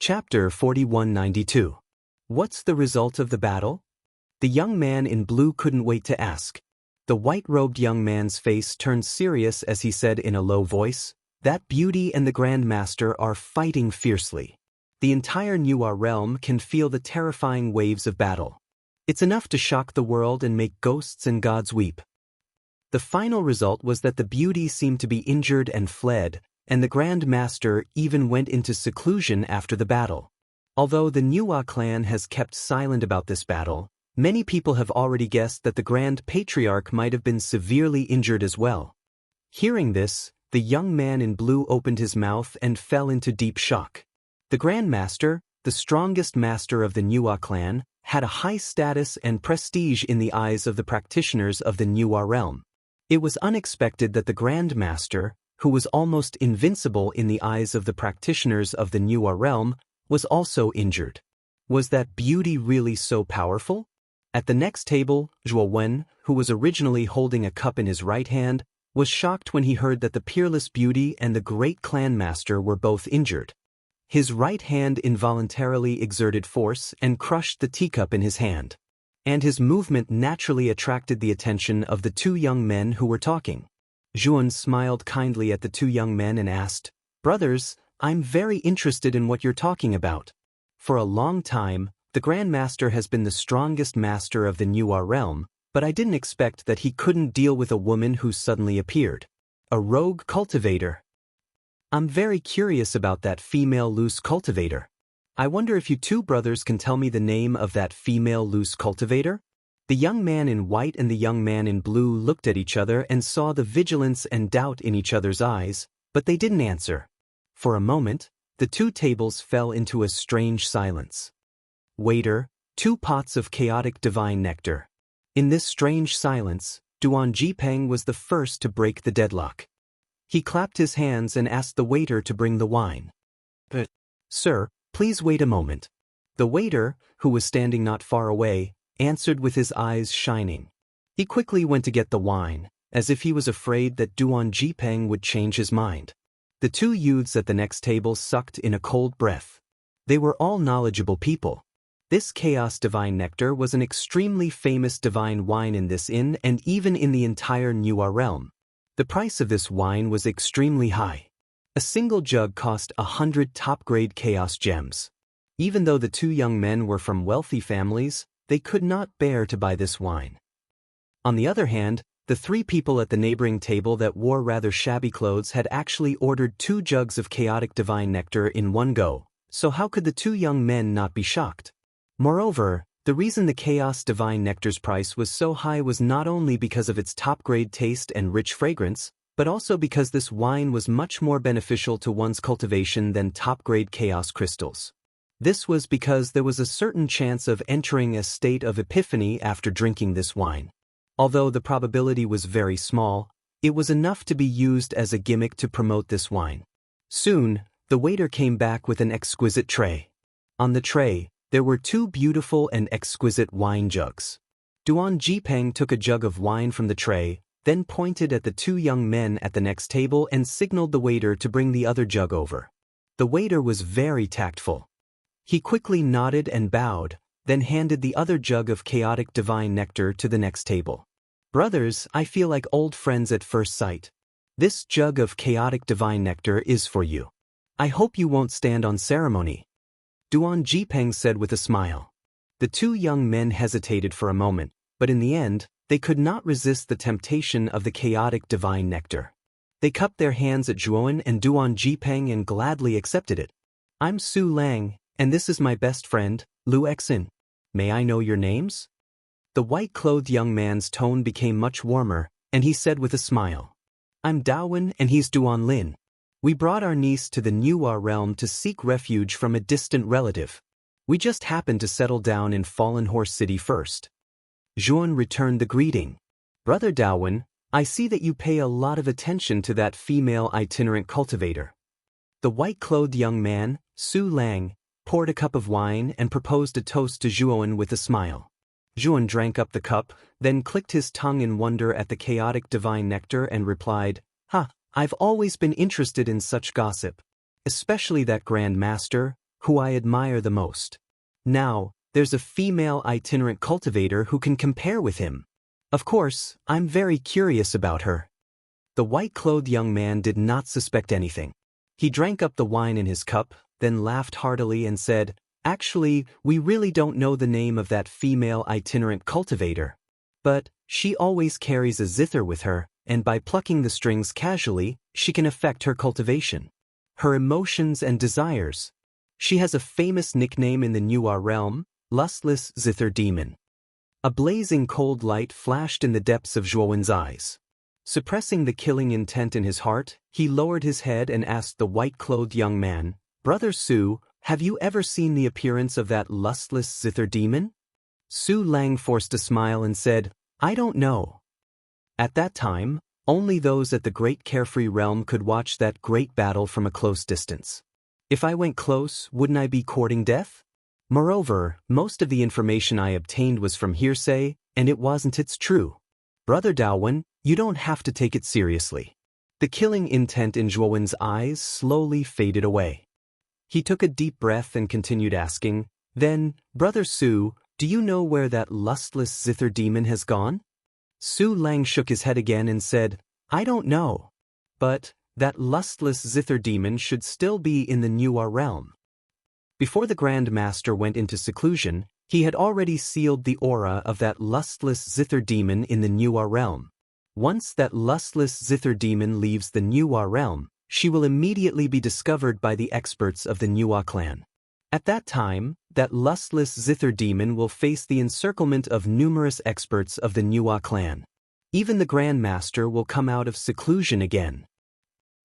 Chapter 4192. What's the result of the battle? The young man in blue couldn't wait to ask. The white-robed young man's face turned serious as he said in a low voice, "That beauty and the Grand Master are fighting fiercely. The entire Nuwa realm can feel the terrifying waves of battle. It's enough to shock the world and make ghosts and gods weep." The final result was that the beauty seemed to be injured and fled, and the Grand Master even went into seclusion after the battle. Although the Nuwa clan has kept silent about this battle, many people have already guessed that the Grand Patriarch might have been severely injured as well. Hearing this, the young man in blue opened his mouth and fell into deep shock. The Grand Master, the strongest master of the Nuwa clan, had a high status and prestige in the eyes of the practitioners of the Nuwa realm. It was unexpected that the Grand Master, who was almost invincible in the eyes of the practitioners of the Nuwa realm, was also injured. Was that beauty really so powerful? At the next table, Zhuo Wen, who was originally holding a cup in his right hand, was shocked when he heard that the peerless beauty and the great clan master were both injured. His right hand involuntarily exerted force and crushed the teacup in his hand. And his movement naturally attracted the attention of the two young men who were talking. Zhuan smiled kindly at the two young men and asked, "Brothers, I'm very interested in what you're talking about. For a long time, the Grand Master has been the strongest master of the Nuwa realm, but I didn't expect that he couldn't deal with a woman who suddenly appeared. A rogue cultivator. I'm very curious about that female loose cultivator. I wonder if you two brothers can tell me the name of that female loose cultivator?" The young man in white and the young man in blue looked at each other and saw the vigilance and doubt in each other's eyes, but they didn't answer. For a moment, the two tables fell into a strange silence. "Waiter, 2 pots of chaotic divine nectar." In this strange silence, Duan Jipeng was the first to break the deadlock. He clapped his hands and asked the waiter to bring the wine. "But, sir, please wait a moment." The waiter, who was standing not far away, answered with his eyes shining. He quickly went to get the wine, as if he was afraid that Duan Jipeng would change his mind. The two youths at the next table sucked in a cold breath. They were all knowledgeable people. This chaos divine nectar was an extremely famous divine wine in this inn and even in the entire Nuwa realm. The price of this wine was extremely high. A single jug cost 100 top-grade chaos gems. Even though the two young men were from wealthy families, they could not bear to buy this wine. On the other hand, the 3 people at the neighboring table that wore rather shabby clothes had actually ordered 2 jugs of chaotic divine nectar in one go, so how could the two young men not be shocked? Moreover, the reason the chaos divine nectar's price was so high was not only because of its top-grade taste and rich fragrance, but also because this wine was much more beneficial to one's cultivation than top-grade chaos crystals. This was because there was a certain chance of entering a state of epiphany after drinking this wine. Although the probability was very small, it was enough to be used as a gimmick to promote this wine. Soon, the waiter came back with an exquisite tray. On the tray, there were 2 beautiful and exquisite wine jugs. Duan Jipeng took a jug of wine from the tray, then pointed at the 2 young men at the next table and signaled the waiter to bring the other jug over. The waiter was very tactful. He quickly nodded and bowed, then handed the other jug of chaotic divine nectar to the next table. "Brothers, I feel like old friends at first sight. This jug of chaotic divine nectar is for you. I hope you won't stand on ceremony," Duan Jipeng said with a smile. The 2 young men hesitated for a moment, but in the end, they could not resist the temptation of the chaotic divine nectar. They cupped their hands at Zhuan and Duan Jipeng and gladly accepted it. "I'm Su Lang, and this is my best friend, Lu Exin. May I know your names?" The white-clothed young man's tone became much warmer, and he said with a smile, "I'm Dawen and he's Duan Lin. We brought our niece to the Nuwa realm to seek refuge from a distant relative. We just happened to settle down in Fallen Horse City first." Zhuan returned the greeting. "Brother Dawen, I see that you pay a lot of attention to that female itinerant cultivator." The white-clothed young man, Su Lang, poured a cup of wine and proposed a toast to Zhuan with a smile. Zhuan drank up the cup, then clicked his tongue in wonder at the chaotic divine nectar and replied, "Ha, I've always been interested in such gossip. Especially that Grand Master, who I admire the most. Now, there's a female itinerant cultivator who can compare with him. Of course, I'm very curious about her." The white-clothed young man did not suspect anything. He drank up the wine in his cup, then laughed heartily and said, "Actually, we really don't know the name of that female itinerant cultivator. But she always carries a zither with her, and by plucking the strings casually, she can affect her cultivation, her emotions and desires. She has a famous nickname in the Nuwa realm, Lustless Zither Demon." A blazing cold light flashed in the depths of Zhuowen's eyes. Suppressing the killing intent in his heart, he lowered his head and asked the white-clothed young man, "Brother Su, have you ever seen the appearance of that lustless zither demon?" Su Lang forced a smile and said, "I don't know." At that time, only those at the Great Carefree Realm could watch that great battle from a close distance. If I went close, wouldn't I be courting death? Moreover, most of the information I obtained was from hearsay, and it wasn't its true. Brother Daowen, you don't have to take it seriously. The killing intent in Zhuowen's eyes slowly faded away. He took a deep breath and continued asking, "Then, Brother Su, do you know where that lustless zither demon has gone?" Su Lang shook his head again and said, "I don't know. But that lustless zither demon should still be in the Nuwa realm." Before the Grand Master went into seclusion, he had already sealed the aura of that lustless zither demon in the Nuwa realm. Once that lustless zither demon leaves the Nuwa realm, she will immediately be discovered by the experts of the Nuwa clan. At that time, that lustless zither demon will face the encirclement of numerous experts of the Nuwa clan. Even the Grand Master will come out of seclusion again.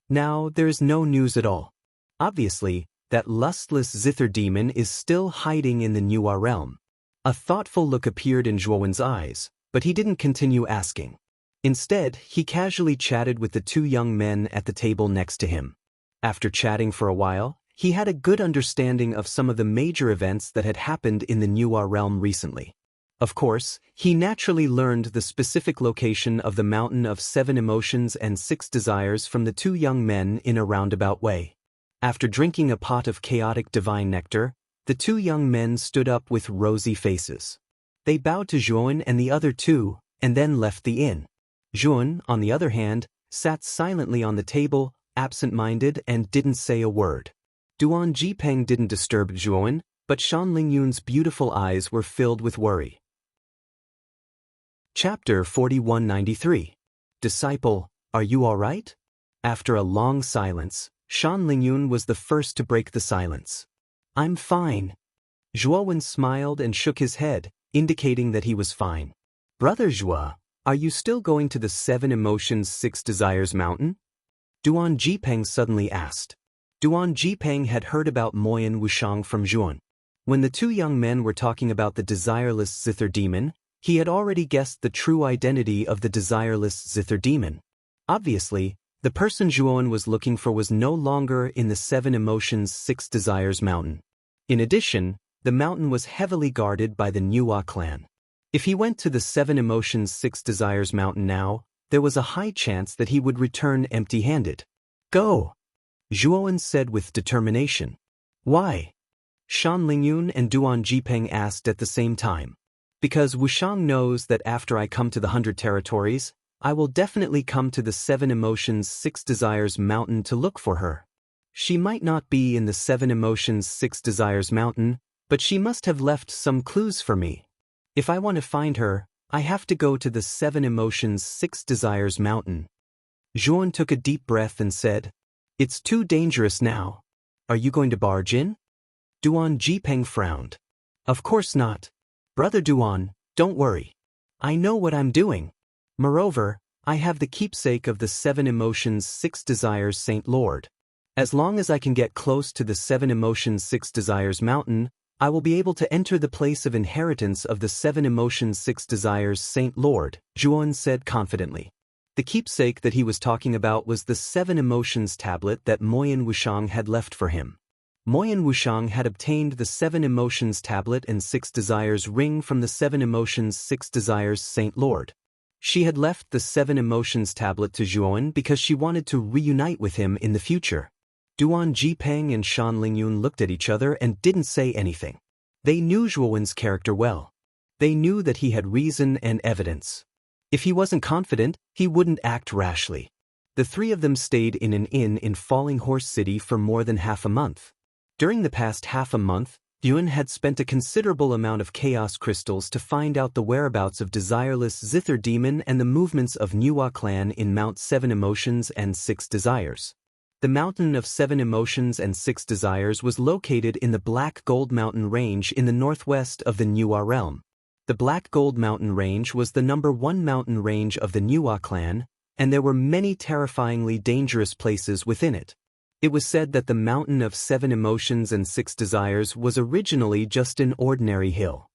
Now, there is no news at all. Obviously, that lustless zither demon is still hiding in the Nuwa realm. A thoughtful look appeared in Zhuowen's eyes, but he didn't continue asking. Instead, he casually chatted with the two young men at the table next to him. After chatting for a while, he had a good understanding of some of the major events that had happened in the Nuwa realm recently. Of course, he naturally learned the specific location of the Mountain of 7 Emotions and 6 Desires from the two young men in a roundabout way. After drinking a pot of chaotic divine nectar, the two young men stood up with rosy faces. They bowed to Zhuowen and the other two, and then left the inn. Zhuowen, on the other hand, sat silently on the table, absent-minded, and didn't say a word. Duan Jipeng didn't disturb Zhuowen, but Shan Lingyun's beautiful eyes were filled with worry. Chapter 4193. Disciple, are you all right? After a long silence, Shan Lingyun was the first to break the silence. "I'm fine." Zhuowen smiled and shook his head, indicating that he was fine. "Brother Zhuo, are you still going to the 7 Emotions 6 Desires mountain?" Duan Jipeng suddenly asked. Duan Jipeng had heard about Moyan Wushang from Zhuowen. When the two young men were talking about the desireless zither demon, he had already guessed the true identity of the desireless zither demon. Obviously, the person Zhuowen was looking for was no longer in the 7 Emotions 6 Desires mountain. In addition, the mountain was heavily guarded by the Nuwa clan. If he went to the 7 Emotions 6 Desires mountain now, there was a high chance that he would return empty-handed. "Go!" Zhuowen said with determination. "Why?" Shan Lingyun and Duan Jipeng asked at the same time. "Because Wushang knows that after I come to the 100 territories, I will definitely come to the 7 Emotions 6 Desires mountain to look for her. She might not be in the 7 Emotions 6 Desires mountain, but she must have left some clues for me. If I want to find her, I have to go to the 7 Emotions 6 Desires mountain." Zhuowen took a deep breath and said, "It's too dangerous now. Are you going to barge in?" Duan Jipeng frowned. "Of course not. Brother Duan, don't worry. I know what I'm doing. Moreover, I have the keepsake of the 7 Emotions 6 Desires Saint Lord. As long as I can get close to the 7 Emotions 6 Desires mountain, I will be able to enter the place of inheritance of the 7 Emotions 6 Desires Saint Lord," Zhuowen said confidently. The keepsake that he was talking about was the 7 Emotions tablet that Moyan Wushang had left for him. Moyan Wushang had obtained the 7 Emotions tablet and 6 Desires ring from the 7 Emotions 6 Desires Saint Lord. She had left the 7 Emotions tablet to Zhuowen because she wanted to reunite with him in the future. Duan Jipeng and Shan Lingyun looked at each other and didn't say anything. They knew Zhuowen's character well. They knew that he had reason and evidence. If he wasn't confident, he wouldn't act rashly. The three of them stayed in an inn in Falling Horse City for more than half a month. During the past half a month, Duan had spent a considerable amount of chaos crystals to find out the whereabouts of desireless Zither Demon and the movements of Nuwa clan in Mount 7 Emotions and 6 Desires. The Mountain of 7 Emotions and 6 Desires was located in the Black Gold Mountain Range in the northwest of the Nuwa realm. The Black Gold Mountain Range was the #1 mountain range of the Nuwa clan, and there were many terrifyingly dangerous places within it. It was said that the Mountain of 7 Emotions and 6 Desires was originally just an ordinary hill.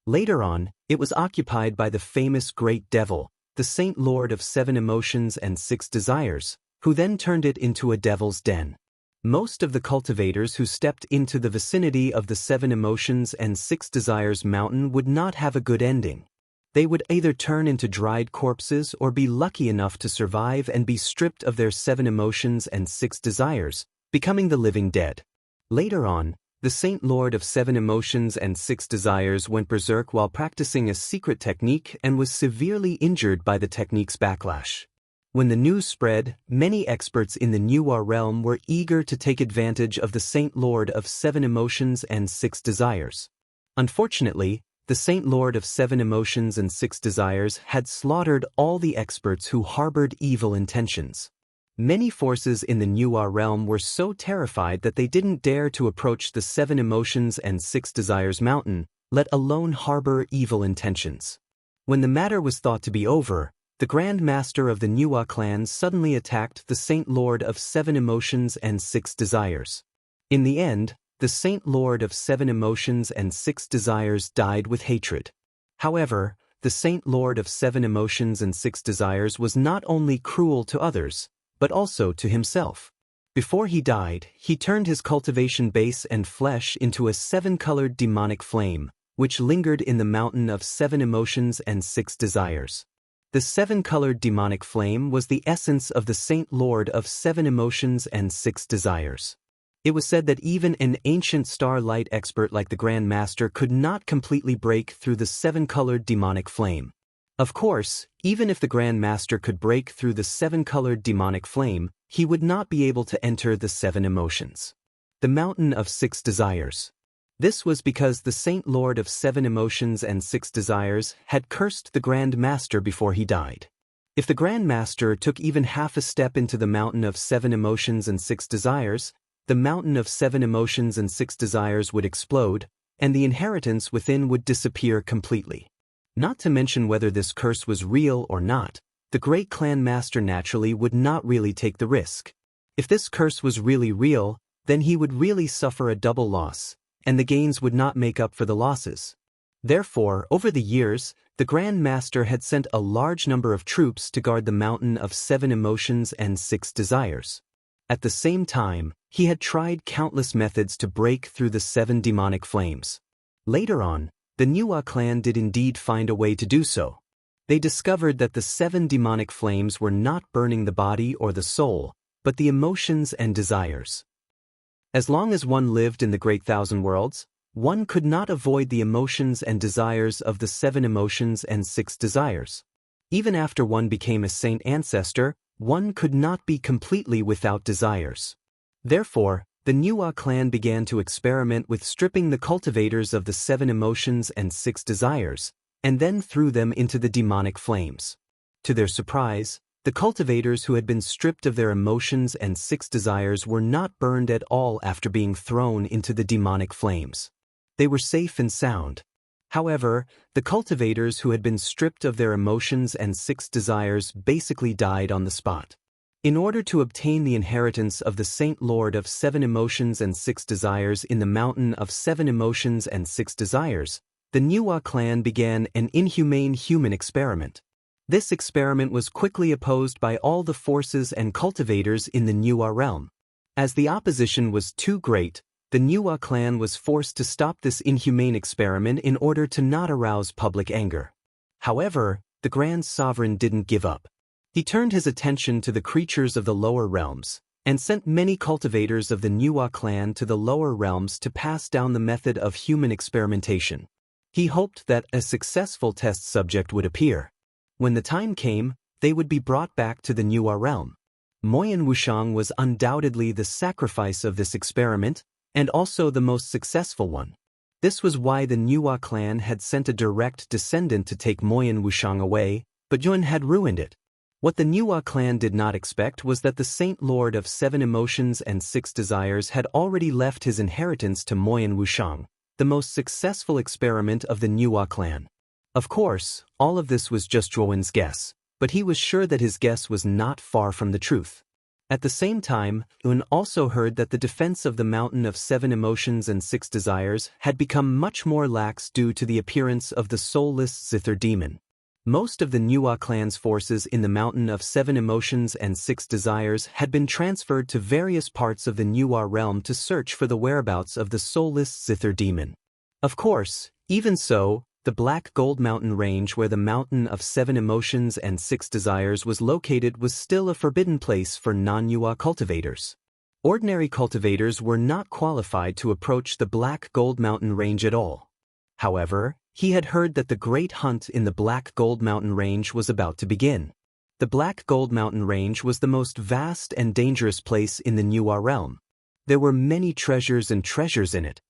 Later on, it was occupied by the famous Great Devil, the Saint Lord of 7 Emotions and 6 Desires, who then turned it into a devil's den. Most of the cultivators who stepped into the vicinity of the 7 Emotions and 6 Desires mountain would not have a good ending. They would either turn into dried corpses or be lucky enough to survive and be stripped of their 7 Emotions and 6 Desires, becoming the living dead. Later on, the Saint Lord of 7 Emotions and 6 Desires went berserk while practicing a secret technique and was severely injured by the technique's backlash. When the news spread, many experts in the Nuwa realm were eager to take advantage of the Saint Lord of 7 Emotions and 6 Desires. Unfortunately, the Saint Lord of 7 Emotions and 6 Desires had slaughtered all the experts who harbored evil intentions. Many forces in the Nuwa realm were so terrified that they didn't dare to approach the 7 Emotions and 6 Desires mountain, let alone harbor evil intentions. When the matter was thought to be over, the Grand Master of the Nuwa clan suddenly attacked the Saint Lord of 7 Emotions and 6 Desires. In the end, the Saint Lord of 7 Emotions and 6 Desires died with hatred. However, the Saint Lord of 7 Emotions and 6 Desires was not only cruel to others, but also to himself. Before he died, he turned his cultivation base and flesh into a 7-colored demonic flame, which lingered in the mountain of 7 Emotions and 6 Desires. The 7-colored demonic flame was the essence of the Saint Lord of 7 Emotions and 6 Desires. It was said that even an ancient starlight expert like the Grand Master could not completely break through the 7-colored demonic flame. Of course, even if the Grand Master could break through the 7-colored demonic flame, he would not be able to enter the 7 Emotions. The Mountain of 6 Desires. This was because the Saint Lord of 7 Emotions and 6 Desires had cursed the Grand Master before he died. If the Grand Master took even half a step into the Mountain of 7 Emotions and 6 Desires, the Mountain of 7 Emotions and 6 Desires would explode, and the inheritance within would disappear completely. Not to mention whether this curse was real or not, the great clan master naturally would not really take the risk. If this curse was really real, then he would really suffer a double loss, and the gains would not make up for the losses. Therefore, over the years, the Grand Master had sent a large number of troops to guard the Mountain of 7 Emotions and 6 Desires. At the same time, he had tried countless methods to break through the 7 demonic flames. Later on, the Nuwa clan did indeed find a way to do so. They discovered that the 7 demonic flames were not burning the body or the soul, but the emotions and desires. As long as one lived in the Great Thousand Worlds, one could not avoid the emotions and desires of the 7 Emotions and 6 Desires. Even after one became a saint ancestor, one could not be completely without desires. Therefore, the Nuwa clan began to experiment with stripping the cultivators of the 7 Emotions and 6 Desires, and then threw them into the demonic flames. To their surprise, the cultivators who had been stripped of their emotions and 6 desires were not burned at all after being thrown into the demonic flames. They were safe and sound. However, the cultivators who had been stripped of their emotions and 6 desires basically died on the spot. In order to obtain the inheritance of the Saint Lord of 7 Emotions and 6 Desires in the Mountain of 7 Emotions and 6 Desires, the Nuwa clan began an inhumane human experiment. This experiment was quickly opposed by all the forces and cultivators in the Nuwa realm. As the opposition was too great, the Nuwa clan was forced to stop this inhumane experiment in order to not arouse public anger. However, the Grand Sovereign didn't give up. He turned his attention to the creatures of the lower realms, and sent many cultivators of the Nuwa clan to the lower realms to pass down the method of human experimentation. He hoped that a successful test subject would appear. When the time came, they would be brought back to the Nuwa realm. Moyan Wushang was undoubtedly the sacrifice of this experiment, and also the most successful one. This was why the Nuwa clan had sent a direct descendant to take Moyan Wushang away, but Yun had ruined it. What the Nuwa clan did not expect was that the Saint Lord of 7 Emotions and 6 Desires had already left his inheritance to Moyan Wushang, the most successful experiment of the Nuwa clan. Of course, all of this was just Zhuowen's guess, but he was sure that his guess was not far from the truth. At the same time, Yun also heard that the defense of the Mountain of 7 Emotions and 6 Desires had become much more lax due to the appearance of the soulless Zither demon. Most of the Nuwa clan's forces in the Mountain of 7 Emotions and 6 Desires had been transferred to various parts of the Nuwa realm to search for the whereabouts of the soulless Zither demon. Of course, even so, the Black Gold Mountain range where the Mountain of 7 Emotions and 6 Desires was located was still a forbidden place for non-Nuwa cultivators. Ordinary cultivators were not qualified to approach the Black Gold Mountain range at all. However, he had heard that the great hunt in the Black Gold Mountain range was about to begin. The Black Gold Mountain range was the most vast and dangerous place in the Nuwa realm. There were many treasures and treasures in it.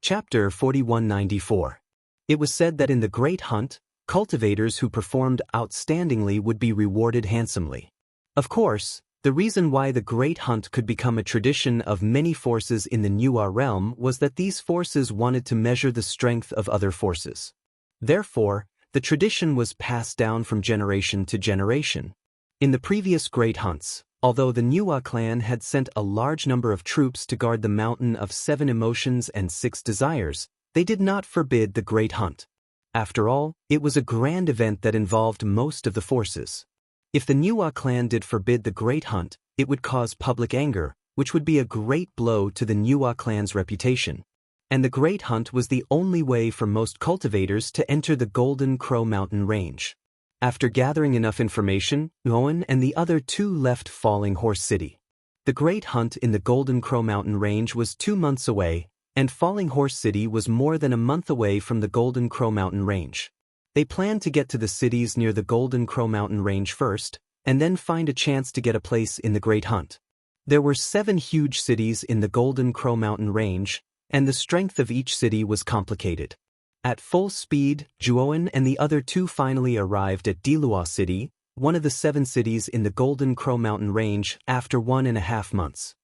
Chapter 4194. It was said that in the Great Hunt, cultivators who performed outstandingly would be rewarded handsomely. Of course, the reason why the Great Hunt could become a tradition of many forces in the Nuwa realm was that these forces wanted to measure the strength of other forces. Therefore, the tradition was passed down from generation to generation. In the previous Great Hunts, although the Nuwa clan had sent a large number of troops to guard the Mountain of 7 Emotions and 6 Desires, they did not forbid the Great Hunt. After all, it was a grand event that involved most of the forces. If the Nuwa clan did forbid the Great Hunt, it would cause public anger, which would be a great blow to the Nuwa clan's reputation. And the Great Hunt was the only way for most cultivators to enter the Golden Crow Mountain range. After gathering enough information, Owen and the other two left Falling Horse City. The Great Hunt in the Golden Crow Mountain range was 2 months away, and Falling Horse City was more than a month away from the Golden Crow Mountain range. They planned to get to the cities near the Golden Crow Mountain range first, and then find a chance to get a place in the Great Hunt. There were 7 huge cities in the Golden Crow Mountain range, and the strength of each city was complicated. At full speed, Zhuowen and the other two finally arrived at Dilua City, one of the 7 cities in the Golden Crow Mountain range, after 1.5 months.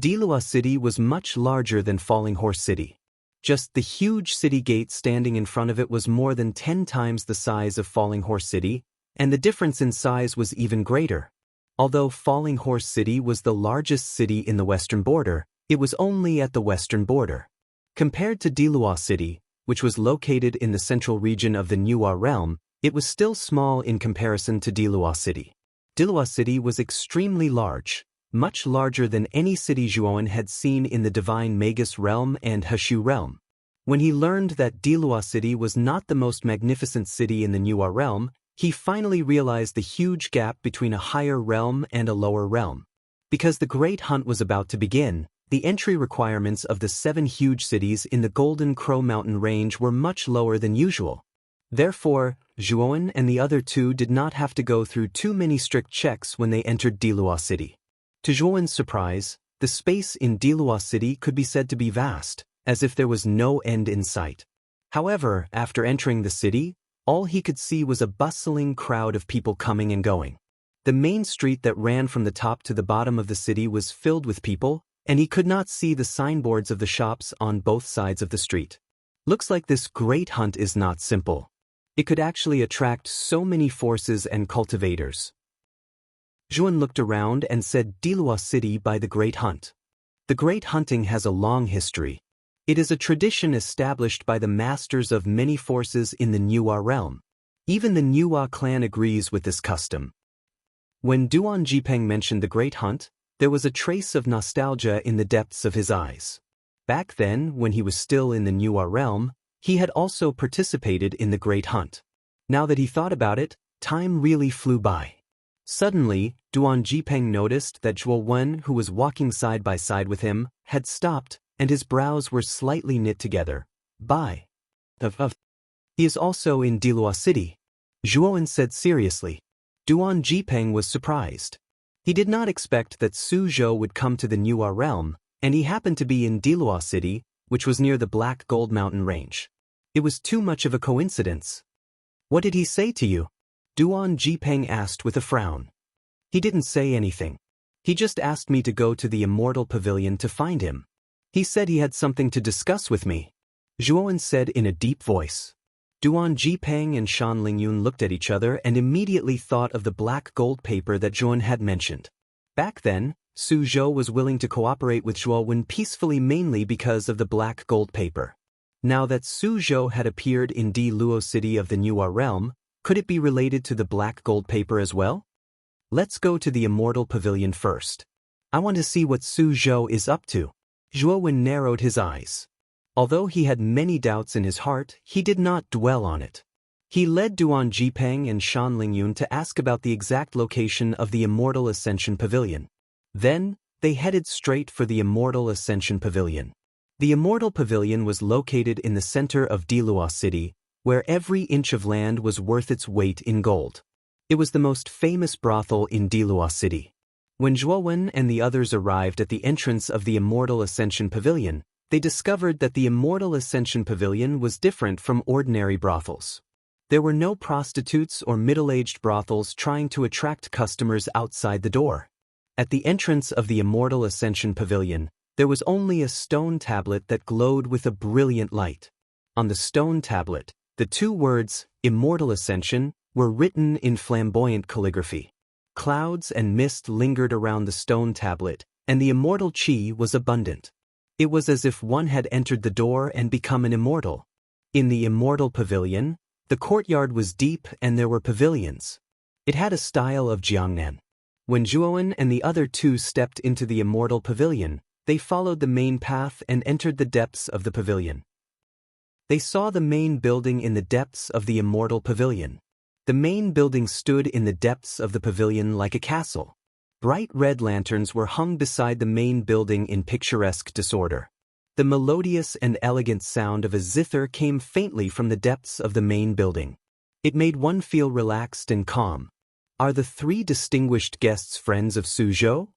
Dilua City was much larger than Falling Horse City. Just the huge city gate standing in front of it was more than 10 times the size of Falling Horse City, and the difference in size was even greater. Although Falling Horse City was the largest city in the western border, it was only at the western border. Compared to Dilua City, which was located in the central region of the Nuwa realm, it was still small in comparison to Dilua City. Dilua City was extremely large, much larger than any city Zhuowen had seen in the Divine Magus realm and Hashu realm. When he learned that Dilua City was not the most magnificent city in the Nuwa realm, he finally realized the huge gap between a higher realm and a lower realm. Because the Great Hunt was about to begin, the entry requirements of the 7 huge cities in the Golden Crow Mountain range were much lower than usual. Therefore, Zhuowen and the other two did not have to go through too many strict checks when they entered Dilua City. To Zhuowen's surprise, the space in Dilua City could be said to be vast, as if there was no end in sight. However, after entering the city, all he could see was a bustling crowd of people coming and going. The main street that ran from the top to the bottom of the city was filled with people, and he could not see the signboards of the shops on both sides of the street. Looks like this Great Hunt is not simple. It could actually attract so many forces and cultivators. Zhuowen looked around and said Dilua City by the Great Hunt. The Great Hunting has a long history. It is a tradition established by the masters of many forces in the Nuwa realm. Even the Nuwa clan agrees with this custom. When Duan Jipeng mentioned the Great Hunt, there was a trace of nostalgia in the depths of his eyes. Back then, when he was still in the Nuwa realm, he had also participated in the Great Hunt. Now that he thought about it, time really flew by. Suddenly, Duan Jipeng noticed that Zhuo Wen, who was walking side by side with him, had stopped, and his brows were slightly knit together. By of. He is also in Dilua City, Zhuo Wen said seriously. Duan Jipeng was surprised. He did not expect that Su Zhou would come to the Niwa realm, and he happened to be in Dilua City, which was near the Black Gold Mountain Range. It was too much of a coincidence. What did he say to you? Duan Jipeng asked with a frown. He didn't say anything. He just asked me to go to the Immortal Pavilion to find him. He said he had something to discuss with me, Zhuo Wen said in a deep voice. Duan Jipeng and Shan Lingyun looked at each other and immediately thought of the black gold paper that Zhuo Wen had mentioned. Back then, Su Zhou was willing to cooperate with Zhuo Wen peacefully mainly because of the black gold paper. Now that Su Zhou had appeared in Di Luo City of the Niwa realm, could it be related to the black gold paper as well? Let's go to the Immortal Pavilion first. I want to see what Su Zhou is up to. Zhuo Wen narrowed his eyes. Although he had many doubts in his heart, he did not dwell on it. He led Duan Jipeng and Shan Lingyun to ask about the exact location of the Immortal Ascension Pavilion. Then, they headed straight for the Immortal Ascension Pavilion. The Immortal Pavilion was located in the center of Dilua City, where every inch of land was worth its weight in gold. It was the most famous brothel in Dilua City. When Zhuo Wen and the others arrived at the entrance of the Immortal Ascension Pavilion, they discovered that the Immortal Ascension Pavilion was different from ordinary brothels. There were no prostitutes or middle-aged brothels trying to attract customers outside the door. At the entrance of the Immortal Ascension Pavilion, there was only a stone tablet that glowed with a brilliant light. On the stone tablet, the two words, Immortal Ascension, were written in flamboyant calligraphy. Clouds and mist lingered around the stone tablet, and the immortal qi was abundant. It was as if one had entered the door and become an immortal. In the Immortal Pavilion, the courtyard was deep and there were pavilions. It had a style of Jiangnan. When Zhuo Wen and the other two stepped into the Immortal Pavilion, they followed the main path and entered the depths of the pavilion. They saw the main building in the depths of the Immortal Pavilion. The main building stood in the depths of the pavilion like a castle. Bright red lanterns were hung beside the main building in picturesque disorder. The melodious and elegant sound of a zither came faintly from the depths of the main building. It made one feel relaxed and calm. Are the three distinguished guests friends of Su Zhou?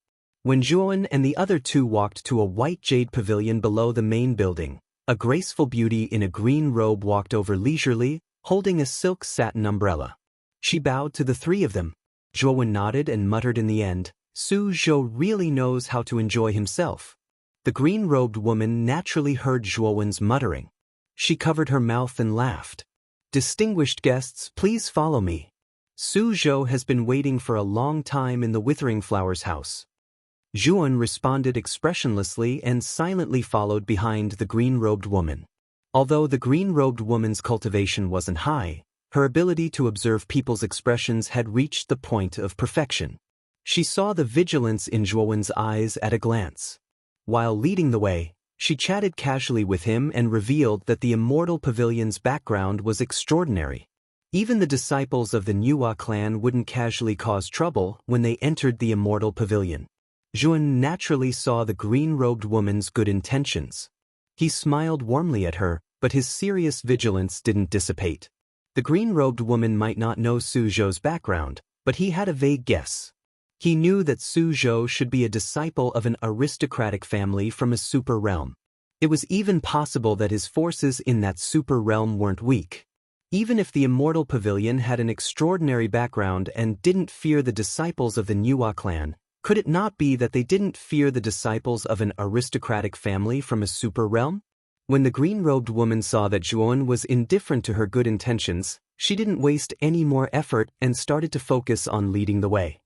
When Zhuo Wen and the other two walked to a white jade pavilion below the main building, a graceful beauty in a green robe walked over leisurely, holding a silk satin umbrella. She bowed to the three of them. Zhuo Wen nodded and muttered in the end, Su Zhou really knows how to enjoy himself. The green-robed woman naturally heard Zhuo Wen's muttering. She covered her mouth and laughed. Distinguished guests, please follow me. Su Zhou has been waiting for a long time in the Withering Flowers house. Zhuo Wen responded expressionlessly and silently followed behind the green-robed woman. Although the green-robed woman's cultivation wasn't high, her ability to observe people's expressions had reached the point of perfection. She saw the vigilance in Zhuo Wen's eyes at a glance. While leading the way, she chatted casually with him and revealed that the Immortal Pavilion's background was extraordinary. Even the disciples of the Niwa clan wouldn't casually cause trouble when they entered the Immortal Pavilion. Zhuo Wen naturally saw the green-robed woman's good intentions. He smiled warmly at her, but his serious vigilance didn't dissipate. The green-robed woman might not know Su Zhou's background, but he had a vague guess. He knew that Su Zhou should be a disciple of an aristocratic family from a super realm. It was even possible that his forces in that super realm weren't weak. Even if the Immortal Pavilion had an extraordinary background and didn't fear the disciples of the Niwa clan, could it not be that they didn't fear the disciples of an aristocratic family from a super realm? When the green-robed woman saw that Zhuo Wen was indifferent to her good intentions, she didn't waste any more effort and started to focus on leading the way.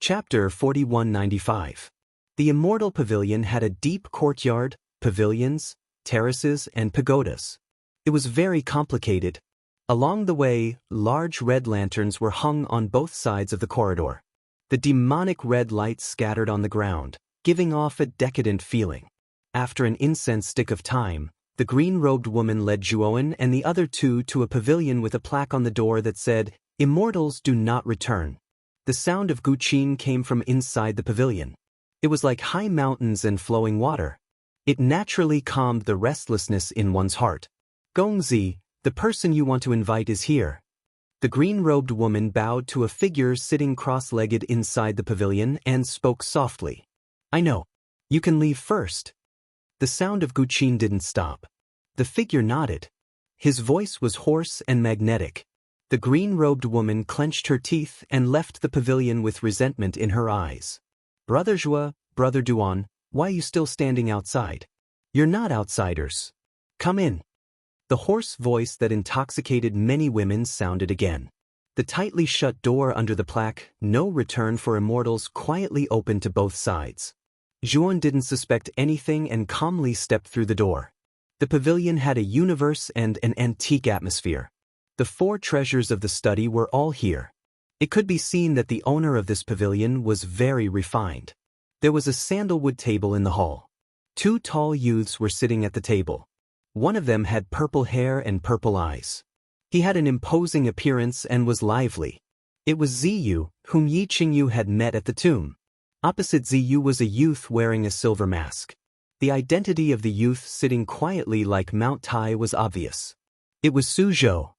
Chapter 4195. The Immortal Pavilion had a deep courtyard, pavilions, terraces, and pagodas. It was very complicated. Along the way, large red lanterns were hung on both sides of the corridor. The demonic red light scattered on the ground, giving off a decadent feeling. After an incense stick of time, the green-robed woman led Zhuo Wen and the other two to a pavilion with a plaque on the door that said, Immortals do not return. The sound of Guqin came from inside the pavilion. It was like high mountains and flowing water. It naturally calmed the restlessness in one's heart. Gongzi, the person you want to invite is here. The green-robed woman bowed to a figure sitting cross-legged inside the pavilion and spoke softly. I know. You can leave first. The sound of Guqin didn't stop. The figure nodded. His voice was hoarse and magnetic. The green-robed woman clenched her teeth and left the pavilion with resentment in her eyes. Brother Zhua, Brother Duan, why are you still standing outside? You're not outsiders. Come in. The hoarse voice that intoxicated many women sounded again. The tightly shut door under the plaque, "No Return for Immortals," quietly opened to both sides. Zhuan didn't suspect anything and calmly stepped through the door. The pavilion had a universe and an antique atmosphere. The 4 treasures of the study were all here. It could be seen that the owner of this pavilion was very refined. There was a sandalwood table in the hall. 2 tall youths were sitting at the table. One of them had purple hair and purple eyes. He had an imposing appearance and was lively. It was Ziyu, whom Yi Qingyu had met at the tomb. Opposite Ziyu was a youth wearing a silver mask. The identity of the youth sitting quietly like Mount Tai was obvious. It was Su Zhou.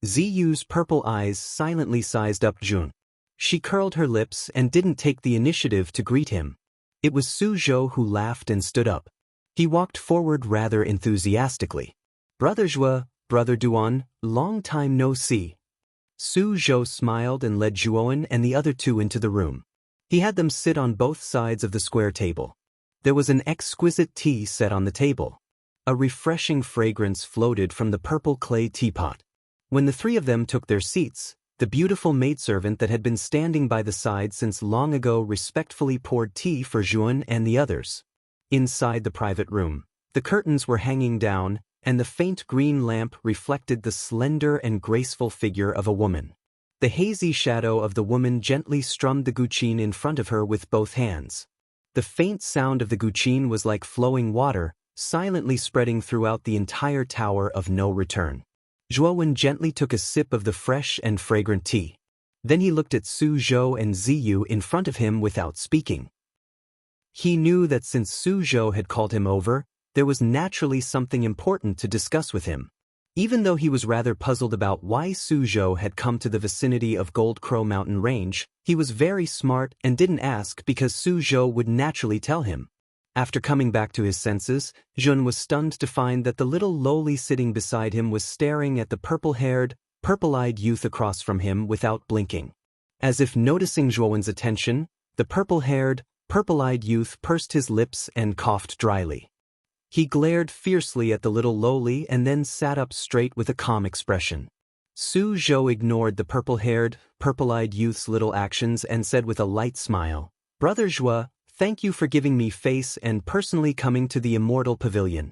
Ziyu's purple eyes silently sized up Jun. She curled her lips and didn't take the initiative to greet him. It was Su Zhou who laughed and stood up. He walked forward rather enthusiastically. Brother Zhua, Brother Duan, long time no see. Su Zhou smiled and led Zhuowen and the other 2 into the room. He had them sit on both sides of the square table. There was an exquisite tea set on the table. A refreshing fragrance floated from the purple clay teapot. When the 3 of them took their seats, the beautiful maidservant that had been standing by the side since long ago respectfully poured tea for Zhuan and the others. Inside the private room, the curtains were hanging down, and the faint green lamp reflected the slender and graceful figure of a woman. The hazy shadow of the woman gently strummed the guqin in front of her with both hands. The faint sound of the guqin was like flowing water, silently spreading throughout the entire tower of no return. Zhuowen gently took a sip of the fresh and fragrant tea. Then he looked at Su Zhou and Ziyu in front of him without speaking. He knew that since Su Zhou had called him over, there was naturally something important to discuss with him. Even though he was rather puzzled about why Su Zhou had come to the vicinity of Gold Crow Mountain Range, he was very smart and didn't ask because Su Zhou would naturally tell him. After coming back to his senses, Jun was stunned to find that the little lowly sitting beside him was staring at the purple-haired, purple-eyed youth across from him without blinking. As if noticing Zhuowen's attention, the purple-haired, purple-eyed youth pursed his lips and coughed dryly. He glared fiercely at the little lowly and then sat up straight with a calm expression. Su Zhou ignored the purple-haired, purple-eyed youth's little actions and said with a light smile, "Brother Zhua, thank you for giving me face and personally coming to the Immortal Pavilion."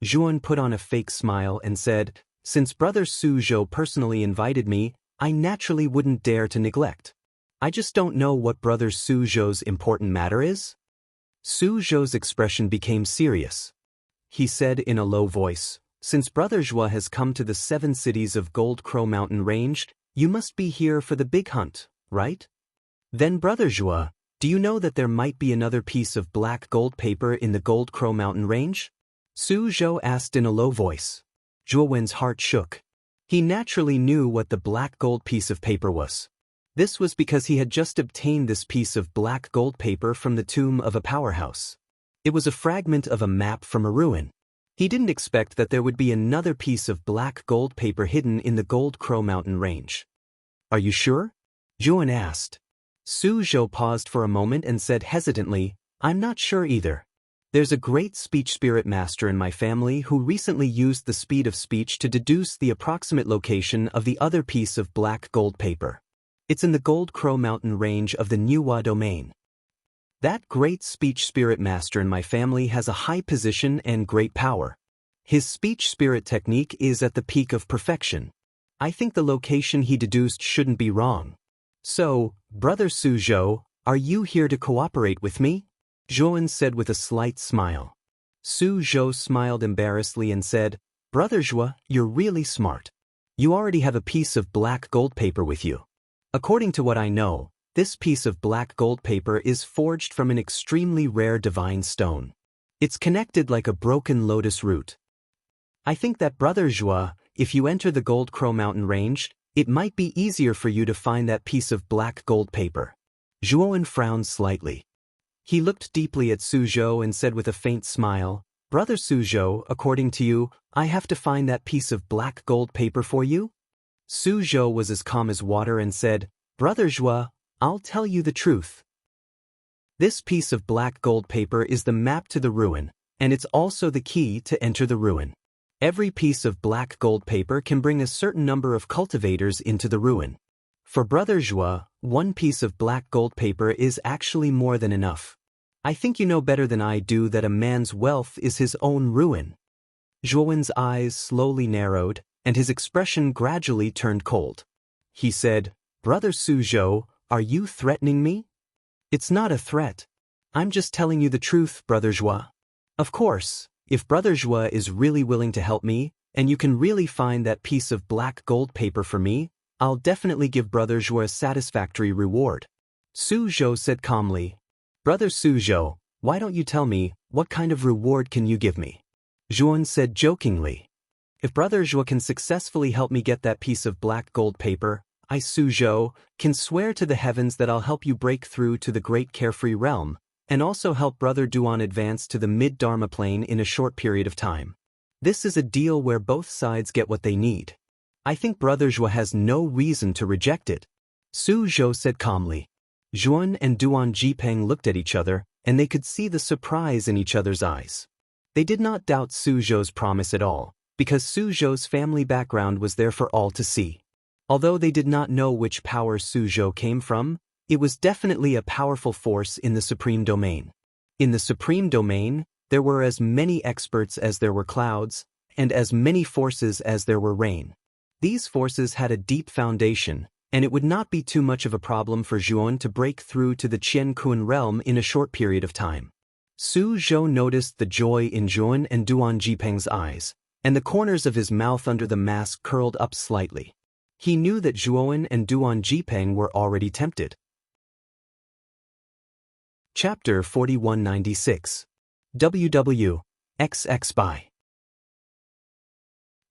Zhuan put on a fake smile and said, "Since Brother Su Zhou personally invited me, I naturally wouldn't dare to neglect. I just don't know what Brother Su Zhou's important matter is." Su Zhou's expression became serious. He said in a low voice, "Since Brother Zhua has come to the 7 cities of Gold Crow Mountain Range, you must be here for the big hunt, right? Then Brother Zhua, do you know that there might be another piece of black gold paper in the Gold Crow Mountain Range?" Su Zhou asked in a low voice. Zhuowen's heart shook. He naturally knew what the black gold piece of paper was. This was because he had just obtained this piece of black gold paper from the tomb of a powerhouse. It was a fragment of a map from a ruin. He didn't expect that there would be another piece of black gold paper hidden in the Gold Crow Mountain Range. "Are you sure?" Zhuan asked. Su Zhou paused for a moment and said hesitantly, "I'm not sure either. There's a great speech spirit master in my family who recently used the speed of speech to deduce the approximate location of the other piece of black gold paper. It's in the Gold Crow Mountain Range of the Niwa domain. That great speech spirit master in my family has a high position and great power. His speech spirit technique is at the peak of perfection. I think the location he deduced shouldn't be wrong. So, Brother Su Zhou, are you here to cooperate with me?" Zhuowen said with a slight smile. Su Zhou smiled embarrassedly and said, "Brother Zhua, you're really smart. You already have a piece of black gold paper with you. According to what I know, this piece of black gold paper is forged from an extremely rare divine stone. It's connected like a broken lotus root. I think that Brother Joie, if you enter the Gold Crow Mountain range, it might be easier for you to find that piece of black gold paper. Zhuowen frowned slightly. He looked deeply at Suzhou and said with a faint smile, Brother Suzhou, according to you, I have to find that piece of black gold paper for you? Suzhou was as calm as water and said, Brother Joie, I'll tell you the truth. This piece of black gold paper is the map to the ruin, and it's also the key to enter the ruin. Every piece of black gold paper can bring a certain number of cultivators into the ruin. For Brother Joie, one piece of black gold paper is actually more than enough. I think you know better than I do that a man's wealth is his own ruin. Zhuowen's eyes slowly narrowed, and his expression gradually turned cold. He said, Brother Suzhou, are you threatening me? It's not a threat. I'm just telling you the truth, Brother Joie. Of course, if Brother Joie is really willing to help me, and you can really find that piece of black gold paper for me, I'll definitely give Brother Joie a satisfactory reward. Suzhou said calmly, Brother Suzhou, why don't you tell me, what kind of reward can you give me? Zhuowen said jokingly, if Brother Joie can successfully help me get that piece of black gold paper, I, Suzhou, can swear to the heavens that I'll help you break through to the great carefree realm, and also help Brother Duan advance to the mid-Dharma plane in a short period of time. This is a deal where both sides get what they need. I think Brother Joie has no reason to reject it. Suzhou said calmly. Zhuan and Duan Jipeng looked at each other, and they could see the surprise in each other's eyes. They did not doubt Suzhou's promise at all, because Suzhou's family background was there for all to see. Although they did not know which power Suzhou came from, it was definitely a powerful force in the Supreme Domain. In the Supreme Domain, there were as many experts as there were clouds, and as many forces as there were rain. These forces had a deep foundation, and it would not be too much of a problem for Zhuowen to break through to the Qian-Kun realm in a short period of time. Suzhou noticed the joy in Zhuowen and Duan Jipeng's eyes, and the corners of his mouth under the mask curled up slightly. He knew that Zhuowen and Duan Jipeng were already tempted. Chapter 4196. WW. XX by.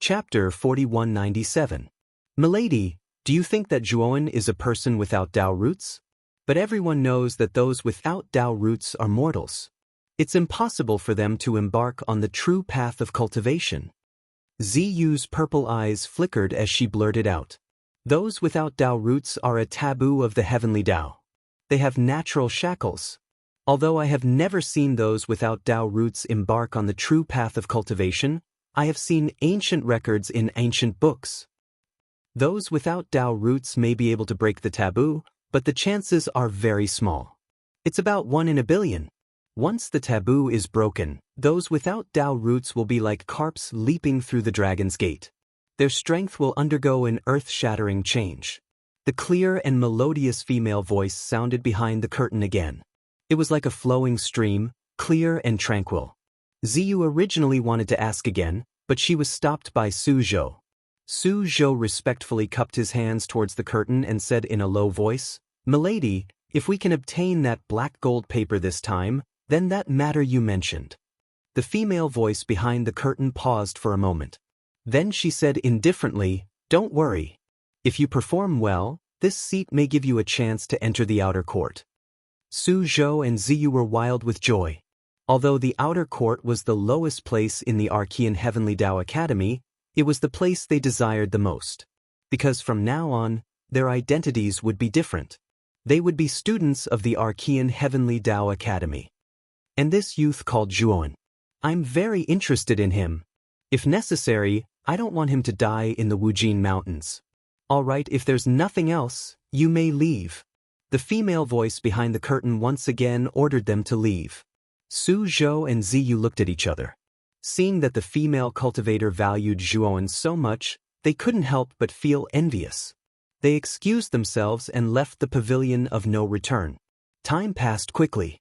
Chapter 4197. Milady, do you think that Zhuowen is a person without Tao roots? But everyone knows that those without Tao roots are mortals. It's impossible for them to embark on the true path of cultivation. Ziyu's purple eyes flickered as she blurted out. Those without Tao roots are a taboo of the heavenly Tao. They have natural shackles. Although I have never seen those without Tao roots embark on the true path of cultivation, I have seen ancient records in ancient books. Those without Tao roots may be able to break the taboo, but the chances are very small. It's about 1 in a billion. Once the taboo is broken, those without Tao roots will be like carps leaping through the dragon's gate. Their strength will undergo an earth-shattering change. The clear and melodious female voice sounded behind the curtain again. It was like a flowing stream, clear and tranquil. Ziyu originally wanted to ask again, but she was stopped by Suzhou. Suzhou respectfully cupped his hands towards the curtain and said in a low voice, Milady, if we can obtain that black gold paper this time, then that matter you mentioned. The female voice behind the curtain paused for a moment. Then she said indifferently, Don't worry. If you perform well, this seat may give you a chance to enter the outer court. Suzhou and Ziyu were wild with joy. Although the outer court was the lowest place in the Archean Heavenly Tao Academy, it was the place they desired the most. Because from now on, their identities would be different. They would be students of the Archean Heavenly Tao Academy. And this youth called Zhuowen. I'm very interested in him. If necessary, I don't want him to die in the Wujin Mountains. All right, if there's nothing else, you may leave. The female voice behind the curtain once again ordered them to leave. Suzhou and Ziyu looked at each other. Seeing that the female cultivator valued Zhuowen so much, they couldn't help but feel envious. They excused themselves and left the pavilion of no return. Time passed quickly.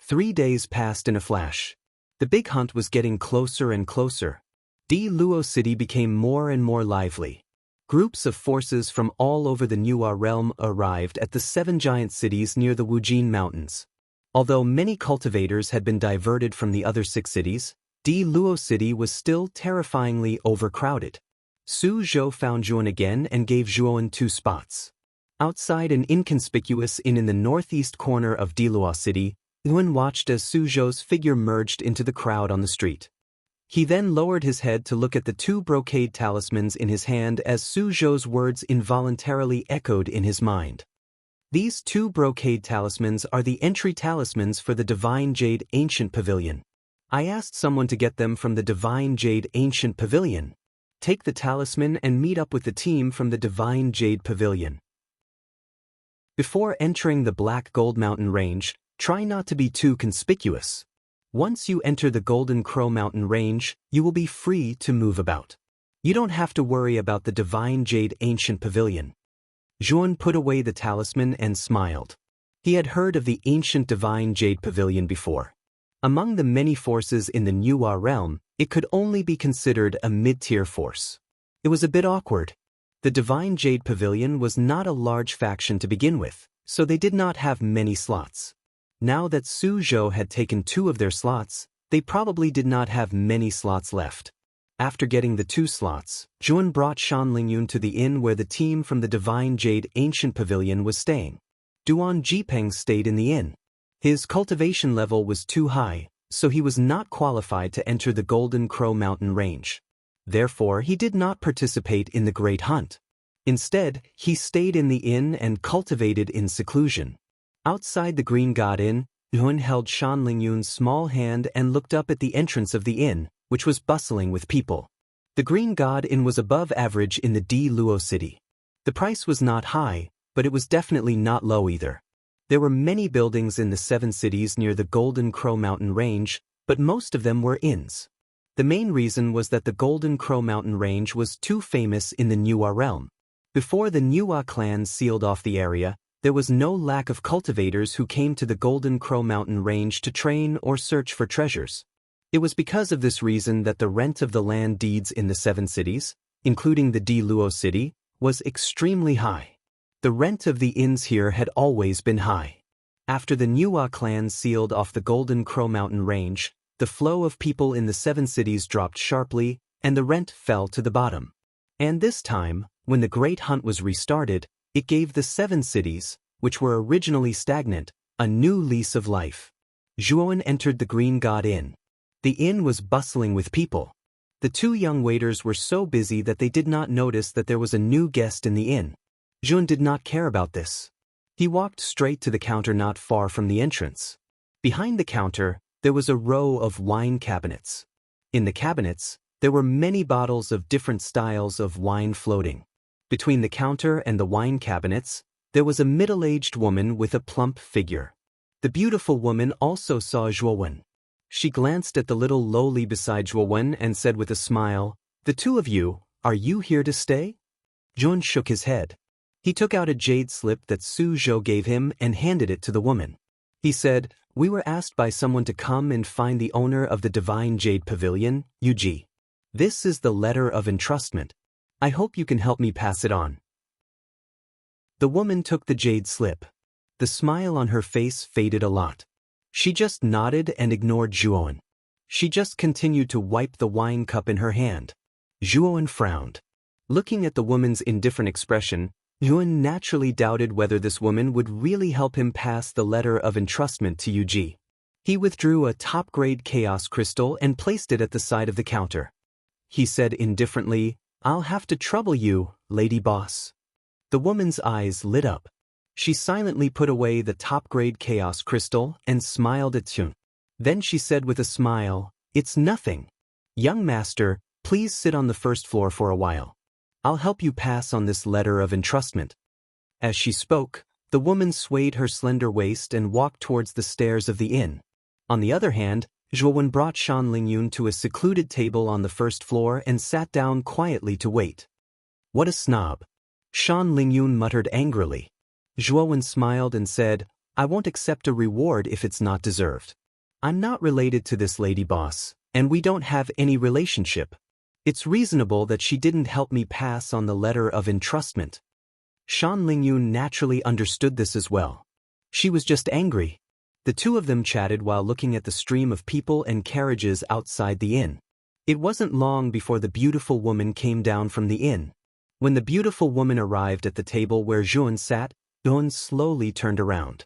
3 days passed in a flash. The big hunt was getting closer and closer. Di Luo City became more and more lively. Groups of forces from all over the Nuwa realm arrived at the 7 giant cities near the Wujin Mountains. Although many cultivators had been diverted from the other 6 cities, Di Luo City was still terrifyingly overcrowded. Su Zhou found Zhuan again and gave Zhuan 2 spots. Outside an inconspicuous inn in the northeast corner of Di Luo City, Yuan watched as Su Zhou's figure merged into the crowd on the street. He then lowered his head to look at the 2 brocade talismans in his hand as Su Zhou's words involuntarily echoed in his mind. These 2 brocade talismans are the entry talismans for the Divine Jade Ancient Pavilion. I asked someone to get them from the Divine Jade Ancient Pavilion. Take the talisman and meet up with the team from the Divine Jade Pavilion. Before entering the Black Gold Mountain Range, try not to be too conspicuous. Once you enter the Golden Crow Mountain Range, you will be free to move about. You don't have to worry about the Divine Jade Ancient Pavilion. Zhuan put away the talisman and smiled. He had heard of the ancient Divine Jade Pavilion before. Among the many forces in the Nuwa realm, it could only be considered a mid-tier force. It was a bit awkward. The Divine Jade Pavilion was not a large faction to begin with, so they did not have many slots. Now that Su Zhou had taken 2 of their slots, they probably did not have many slots left. After getting the 2 slots, Zhuan brought Shan Lingyun to the inn where the team from the Divine Jade Ancient Pavilion was staying. Duan Jipeng stayed in the inn. His cultivation level was too high, so he was not qualified to enter the Golden Crow Mountain Range. Therefore, he did not participate in the Great Hunt. Instead, he stayed in the inn and cultivated in seclusion. Outside the Green God Inn, Yuan held Shan Lingyun's small hand and looked up at the entrance of the inn, which was bustling with people. The Green God Inn was above average in the Di Luo City. The price was not high, but it was definitely not low either. There were many buildings in the 7 cities near the Golden Crow Mountain Range, but most of them were inns. The main reason was that the Golden Crow Mountain Range was too famous in the Nuwa realm. Before the Nuwa clan sealed off the area, there was no lack of cultivators who came to the Golden Crow Mountain Range to train or search for treasures. It was because of this reason that the rent of the land deeds in the 7 cities, including the Di Luo City, was extremely high. The rent of the inns here had always been high. After the Nuwa clan sealed off the Golden Crow Mountain Range, the flow of people in the 7 cities dropped sharply, and the rent fell to the bottom. And this time, when the Great Hunt was restarted, it gave the 7 cities, which were originally stagnant, a new lease of life. Zhuan entered the Green God Inn. The inn was bustling with people. The 2 young waiters were so busy that they did not notice that there was a new guest in the inn. Zhuan did not care about this. He walked straight to the counter not far from the entrance. Behind the counter, there was a row of wine cabinets. In the cabinets, there were many bottles of different styles of wine floating. Between the counter and the wine cabinets, there was a middle-aged woman with a plump figure. The beautiful woman also saw Zhuan. She glanced at the little lowly beside Zhuan and said with a smile, "The 2 of you, are you here to stay?" Zhuan shook his head. He took out a jade slip that Su Zhou gave him and handed it to the woman. He said, "We were asked by someone to come and find the owner of the Divine Jade Pavilion, Yuji. This is the letter of entrustment. I hope you can help me pass it on." The woman took the jade slip. The smile on her face faded a lot. She just nodded and ignored Zhuan. She just continued to wipe the wine cup in her hand. Zhuan frowned. Looking at the woman's indifferent expression, Zhuan naturally doubted whether this woman would really help him pass the letter of entrustment to Yuji. He withdrew a top-grade chaos crystal and placed it at the side of the counter. He said indifferently, "I'll have to trouble you, lady boss." The woman's eyes lit up. She silently put away the top-grade chaos crystal and smiled at Zhuan. Then she said with a smile, "It's nothing. Young master, please sit on the first floor for a while. I'll help you pass on this letter of entrustment." As she spoke, the woman swayed her slender waist and walked towards the stairs of the inn. On the other hand, Zhuan brought Shan Lingyun to a secluded table on the first floor and sat down quietly to wait. "What a snob." Shan Lingyun muttered angrily. Zhuan smiled and said, "I won't accept a reward if it's not deserved. I'm not related to this lady boss, and we don't have any relationship." It's reasonable that she didn't help me pass on the letter of entrustment. Shan Lingyun naturally understood this as well. She was just angry. The two of them chatted while looking at the stream of people and carriages outside the inn. It wasn't long before the beautiful woman came down from the inn. When the beautiful woman arrived at the table where Zhuan sat, Zhuan slowly turned around.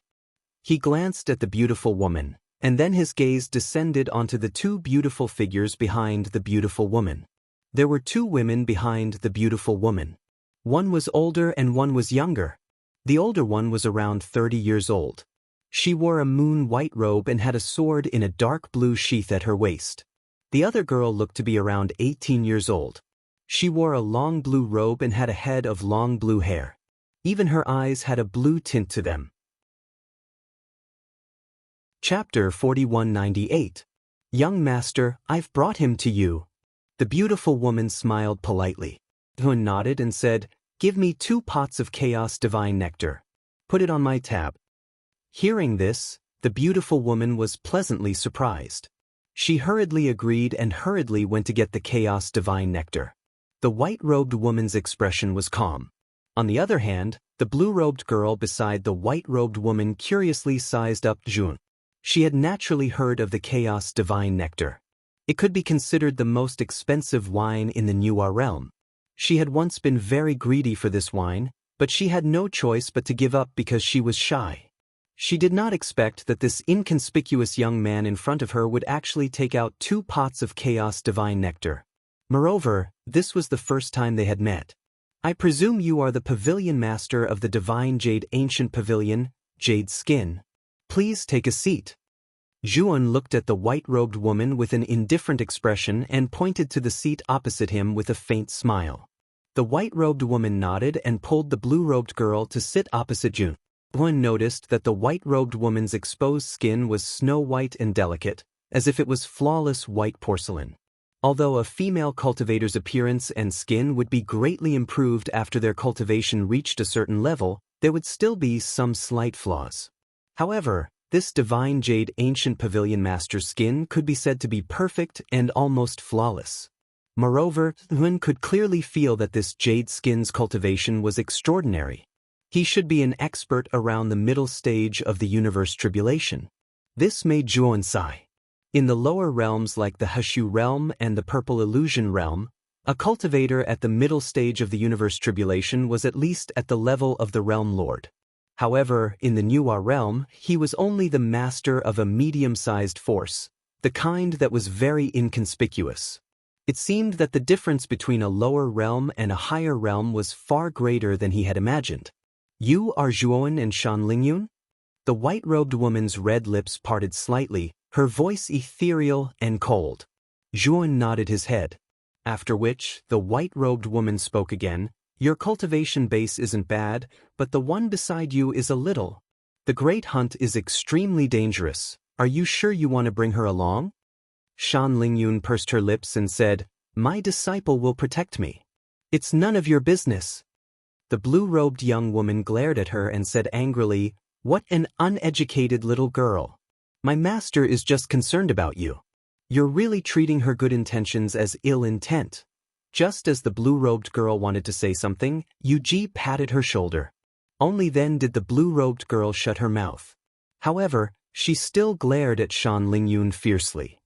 He glanced at the beautiful woman, and then his gaze descended onto the two beautiful figures behind the beautiful woman. There were two women behind the beautiful woman. One was older and one was younger. The older one was around 30 years old. She wore a moon-white robe and had a sword in a dark blue sheath at her waist. The other girl looked to be around 18 years old. She wore a long blue robe and had a head of long blue hair. Even her eyes had a blue tint to them. Chapter 4198. Young master, I've brought him to you. The beautiful woman smiled politely. Hun nodded and said, "Give me 2 pots of chaos divine nectar. Put it on my tab." Hearing this, the beautiful woman was pleasantly surprised. She hurriedly agreed and hurriedly went to get the chaos divine nectar. The white-robed woman's expression was calm. On the other hand, the blue-robed girl beside the white-robed woman curiously sized up Jun. She had naturally heard of the chaos divine nectar. It could be considered the most expensive wine in the New realm. She had once been very greedy for this wine, but she had no choice but to give up because she was shy. She did not expect that this inconspicuous young man in front of her would actually take out 2 pots of chaos divine nectar. Moreover, this was the first time they had met. "I presume you are the pavilion master of the divine jade ancient pavilion, Jade Skin. Please take a seat." Zhuan looked at the white-robed woman with an indifferent expression and pointed to the seat opposite him with a faint smile. The white-robed woman nodded and pulled the blue-robed girl to sit opposite Zhuan. Zhuan noticed that the white-robed woman's exposed skin was snow-white and delicate, as if it was flawless white porcelain. Although a female cultivator's appearance and skin would be greatly improved after their cultivation reached a certain level, there would still be some slight flaws. However, this divine jade ancient pavilion master's skin could be said to be perfect and almost flawless. Moreover, Zhuan could clearly feel that this jade skin's cultivation was extraordinary. He should be an expert around the middle stage of the universe tribulation. This made Zhuan sigh. In the lower realms like the Hushu realm and the Purple Illusion realm, a cultivator at the middle stage of the universe tribulation was at least at the level of the realm lord. However, in the Nuwa realm, he was only the master of a medium-sized force, the kind that was very inconspicuous. It seemed that the difference between a lower realm and a higher realm was far greater than he had imagined. "You are Zhuan and Shan Lingyun?" The white-robed woman's red lips parted slightly, her voice ethereal and cold. Zhuan nodded his head. After which, the white-robed woman spoke again. "Your cultivation base isn't bad, but the one beside you is a little. The great hunt is extremely dangerous. Are you sure you want to bring her along?" Shan Lingyun pursed her lips and said, "My disciple will protect me." "It's none of your business." The blue-robed young woman glared at her and said angrily, "What an uneducated little girl. My master is just concerned about you. You're really treating her good intentions as ill intent." Just as the blue-robed girl wanted to say something, Yuji patted her shoulder. Only then did the blue-robed girl shut her mouth. However, she still glared at Shan Lingyun fiercely.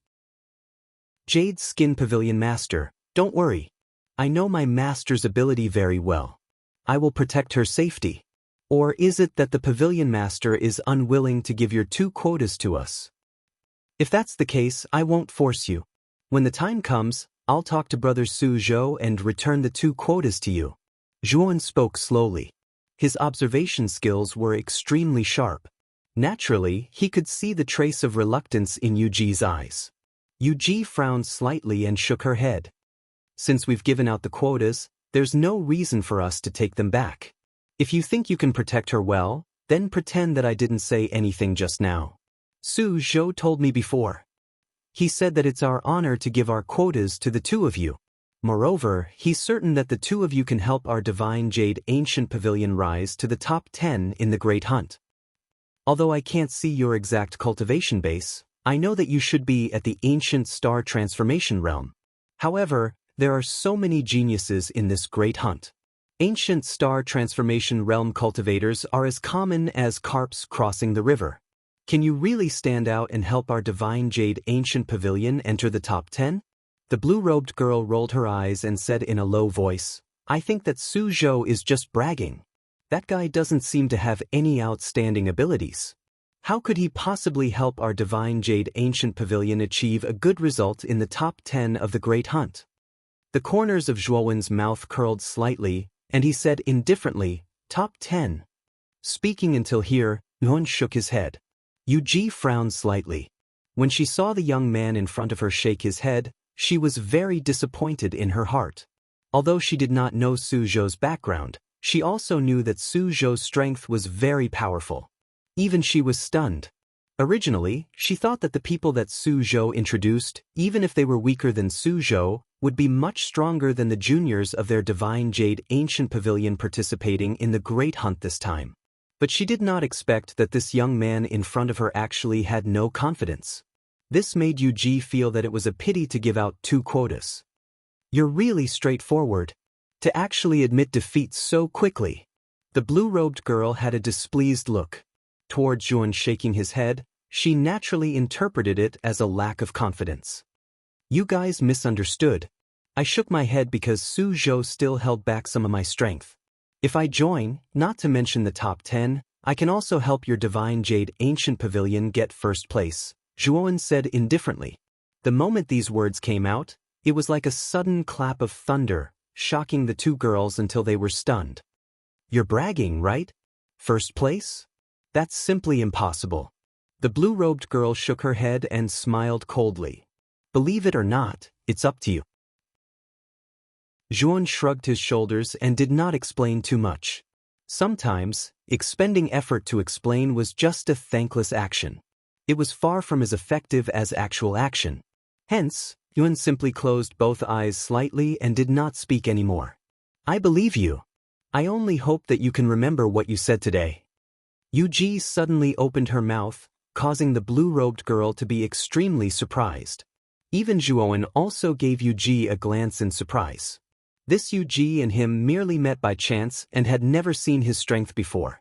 "Jade Skin Pavilion Master, don't worry. I know my master's ability very well. I will protect her safety. Or is it that the Pavilion Master is unwilling to give your 2 quotas to us? If that's the case, I won't force you. When the time comes, I'll talk to Brother Su Zhou and return the 2 quotas to you." Zhuan spoke slowly. His observation skills were extremely sharp. Naturally, he could see the trace of reluctance in Yuji's eyes. Yuji frowned slightly and shook her head. "Since we've given out the quotas, there's no reason for us to take them back. If you think you can protect her well, then pretend that I didn't say anything just now. Su Zhou told me before. He said that it's our honor to give our quotas to the 2 of you. Moreover, he's certain that the 2 of you can help our divine jade ancient pavilion rise to the top 10 in the great hunt. Although I can't see your exact cultivation base, I know that you should be at the ancient star transformation realm. However, There are so many geniuses in this great hunt. Ancient star transformation realm cultivators are as common as carps crossing the river. Can you really stand out and help our divine jade ancient pavilion enter the top 10? The blue-robed girl rolled her eyes and said in a low voice, I think that Su Zhou is just bragging. That guy doesn't seem to have any outstanding abilities. How could he possibly help our divine jade ancient pavilion achieve a good result in the top 10 of the great hunt? The corners of Zhuowen's mouth curled slightly, and he said indifferently, top 10. Speaking until here, Yuan shook his head. Yu Ji frowned slightly. When she saw the young man in front of her shake his head, she was very disappointed in her heart. Although she did not know Su Zhou's background, she also knew that Su Zhou's strength was very powerful. Even she was stunned. Originally, she thought that the people that Su Zhou introduced, even if they were weaker than Su Zhou, would be much stronger than the juniors of their divine jade ancient pavilion participating in the great hunt this time. But she did not expect that this young man in front of her actually had no confidence. This made Yu Ji feel that it was a pity to give out 2 quotas. You're really straightforward. To actually admit defeat so quickly. The blue-robed girl had a displeased look. Towards Yuan shaking his head, she naturally interpreted it as a lack of confidence. You guys misunderstood. I shook my head because Su Zhou still held back some of my strength. If I join, not to mention the top 10, I can also help your divine jade ancient pavilion get first place, Zhuowen said indifferently. The moment these words came out, it was like a sudden clap of thunder, shocking the 2 girls until they were stunned. You're bragging, right? First place? That's simply impossible. The blue-robed girl shook her head and smiled coldly. Believe it or not, it's up to you. Zhuan shrugged his shoulders and did not explain too much. Sometimes, expending effort to explain was just a thankless action. It was far from as effective as actual action. Hence, Yuan simply closed both eyes slightly and did not speak anymore. I believe you. I only hope that you can remember what you said today. Yu Ji suddenly opened her mouth, causing the blue-robed girl to be extremely surprised. Even Zhuowen also gave Yu Ji a glance in surprise. This Yu Ji and him merely met by chance and had never seen his strength before.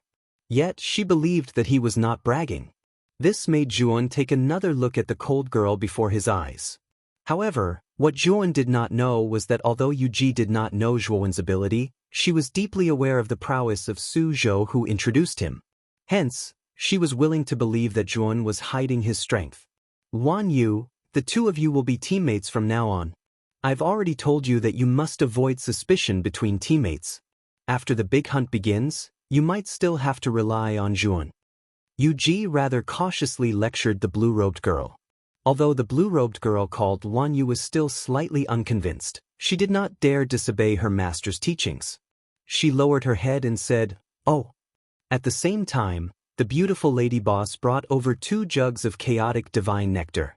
Yet she believed that he was not bragging. This made Zhuowen take another look at the cold girl before his eyes. However, what Zhuowen did not know was that although Yu Ji did not know Zhuowen's ability, she was deeply aware of the prowess of Su Zhou who introduced him. Hence, she was willing to believe that Zhuowen was hiding his strength. Wan Yu, the 2 of you will be teammates from now on. I've already told you that you must avoid suspicion between teammates. After the big hunt begins, you might still have to rely on Zhuowen. Yu Ji rather cautiously lectured the blue-robed girl. Although the blue-robed girl called Wan Yu was still slightly unconvinced, she did not dare disobey her master's teachings. She lowered her head and said, Oh. At the same time, the beautiful lady boss brought over 2 jugs of chaotic divine nectar.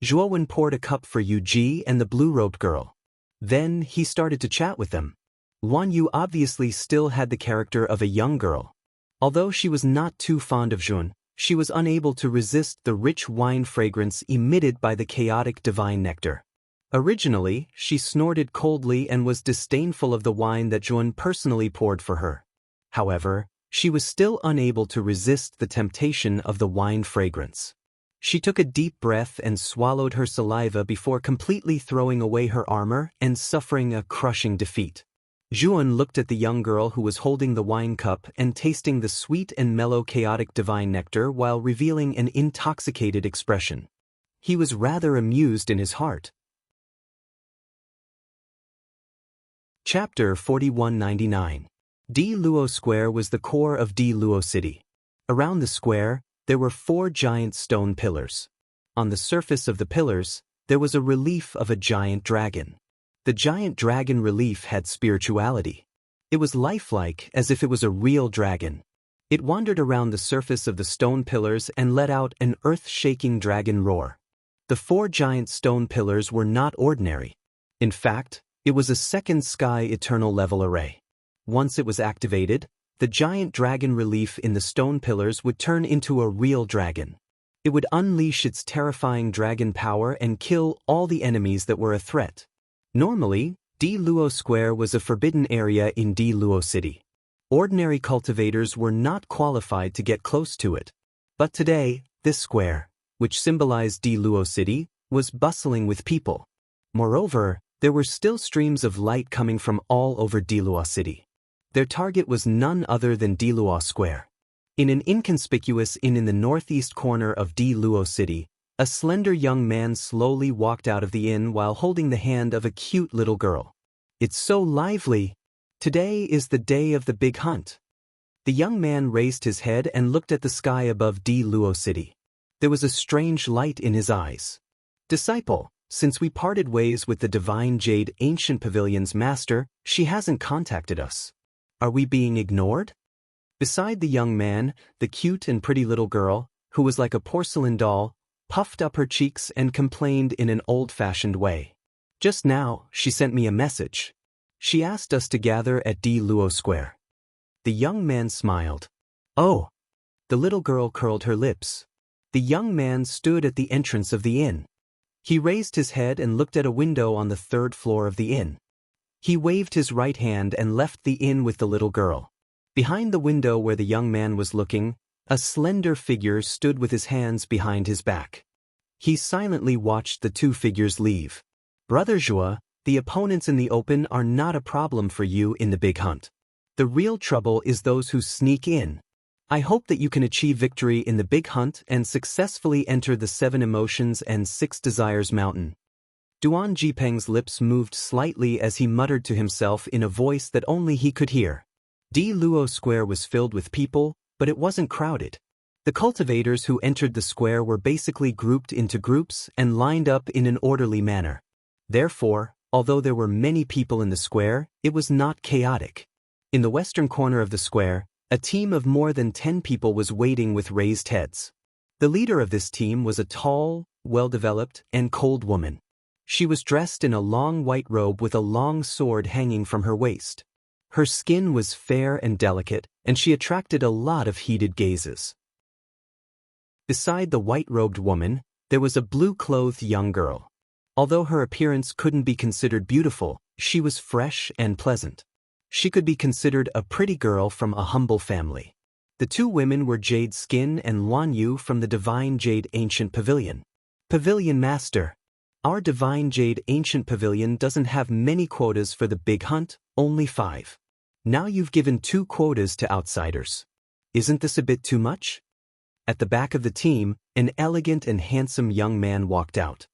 Zhuowen poured a cup for Yu Ji and the blue-robed girl. Then he started to chat with them. Wan Yu obviously still had the character of a young girl. Although she was not too fond of Zhuowen, she was unable to resist the rich wine fragrance emitted by the chaotic divine nectar. Originally, she snorted coldly and was disdainful of the wine that Zhuowen personally poured for her. However, she was still unable to resist the temptation of the wine fragrance. She took a deep breath and swallowed her saliva before completely throwing away her armor and suffering a crushing defeat. Zhuowen looked at the young girl who was holding the wine cup and tasting the sweet and mellow chaotic divine nectar while revealing an intoxicated expression. He was rather amused in his heart. Chapter 4199. Di Luo Square was the core of Di Luo City. Around the square, there were 4 giant stone pillars. On the surface of the pillars, there was a relief of a giant dragon. The giant dragon relief had spirituality. It was lifelike, as if it was a real dragon. It wandered around the surface of the stone pillars and let out an earth-shaking dragon roar. The 4 giant stone pillars were not ordinary. In fact, it was a second sky eternal level array. Once it was activated, the giant dragon relief in the stone pillars would turn into a real dragon. It would unleash its terrifying dragon power and kill all the enemies that were a threat. Normally, Di Luo Square was a forbidden area in Di Luo City. Ordinary cultivators were not qualified to get close to it. But today, this square, which symbolized Di Luo City, was bustling with people. Moreover, there were still streams of light coming from all over Di Luo City. Their target was none other than Di Luo Square. In an inconspicuous inn in the northeast corner of Di Luo City, a slender young man slowly walked out of the inn while holding the hand of a cute little girl. "It's so lively. Today is the day of the big hunt." The young man raised his head and looked at the sky above Di Luo City. There was a strange light in his eyes. "Disciple, since we parted ways with the Divine Jade Ancient Pavilion's master, she hasn't contacted us. Are we being ignored?" Beside the young man, the cute and pretty little girl, who was like a porcelain doll, puffed up her cheeks and complained in an old-fashioned way. "Just now, she sent me a message. She asked us to gather at Di Luo Square." The young man smiled. "Oh." The little girl curled her lips. The young man stood at the entrance of the inn. He raised his head and looked at a window on the third floor of the inn. He waved his right hand and left the inn with the little girl. Behind the window where the young man was looking, a slender figure stood with his hands behind his back. He silently watched the two figures leave. "Brother Zhua, the opponents in the open are not a problem for you in the big hunt. The real trouble is those who sneak in. I hope that you can achieve victory in the big hunt and successfully enter the 7 Emotions and 6 Desires Mountain." Duan Jipeng's lips moved slightly as he muttered to himself in a voice that only he could hear. Di Luo Square was filled with people, but it wasn't crowded. The cultivators who entered the square were basically grouped into groups and lined up in an orderly manner. Therefore, although there were many people in the square, it was not chaotic. In the western corner of the square, a team of more than 10 people was waiting with raised heads. The leader of this team was a tall, well-developed, and cold woman. She was dressed in a long white robe with a long sword hanging from her waist. Her skin was fair and delicate, and she attracted a lot of heated gazes. Beside the white-robed woman, there was a blue-clothed young girl. Although her appearance couldn't be considered beautiful, she was fresh and pleasant. She could be considered a pretty girl from a humble family. The two women were Jade Skin and Luan Yu from the Divine Jade Ancient Pavilion. "Pavilion Master, our Divine Jade Ancient Pavilion doesn't have many quotas for the big hunt, only 5. Now you've given 2 quotas to outsiders. Isn't this a bit too much?" At the back of the team, an elegant and handsome young man walked out.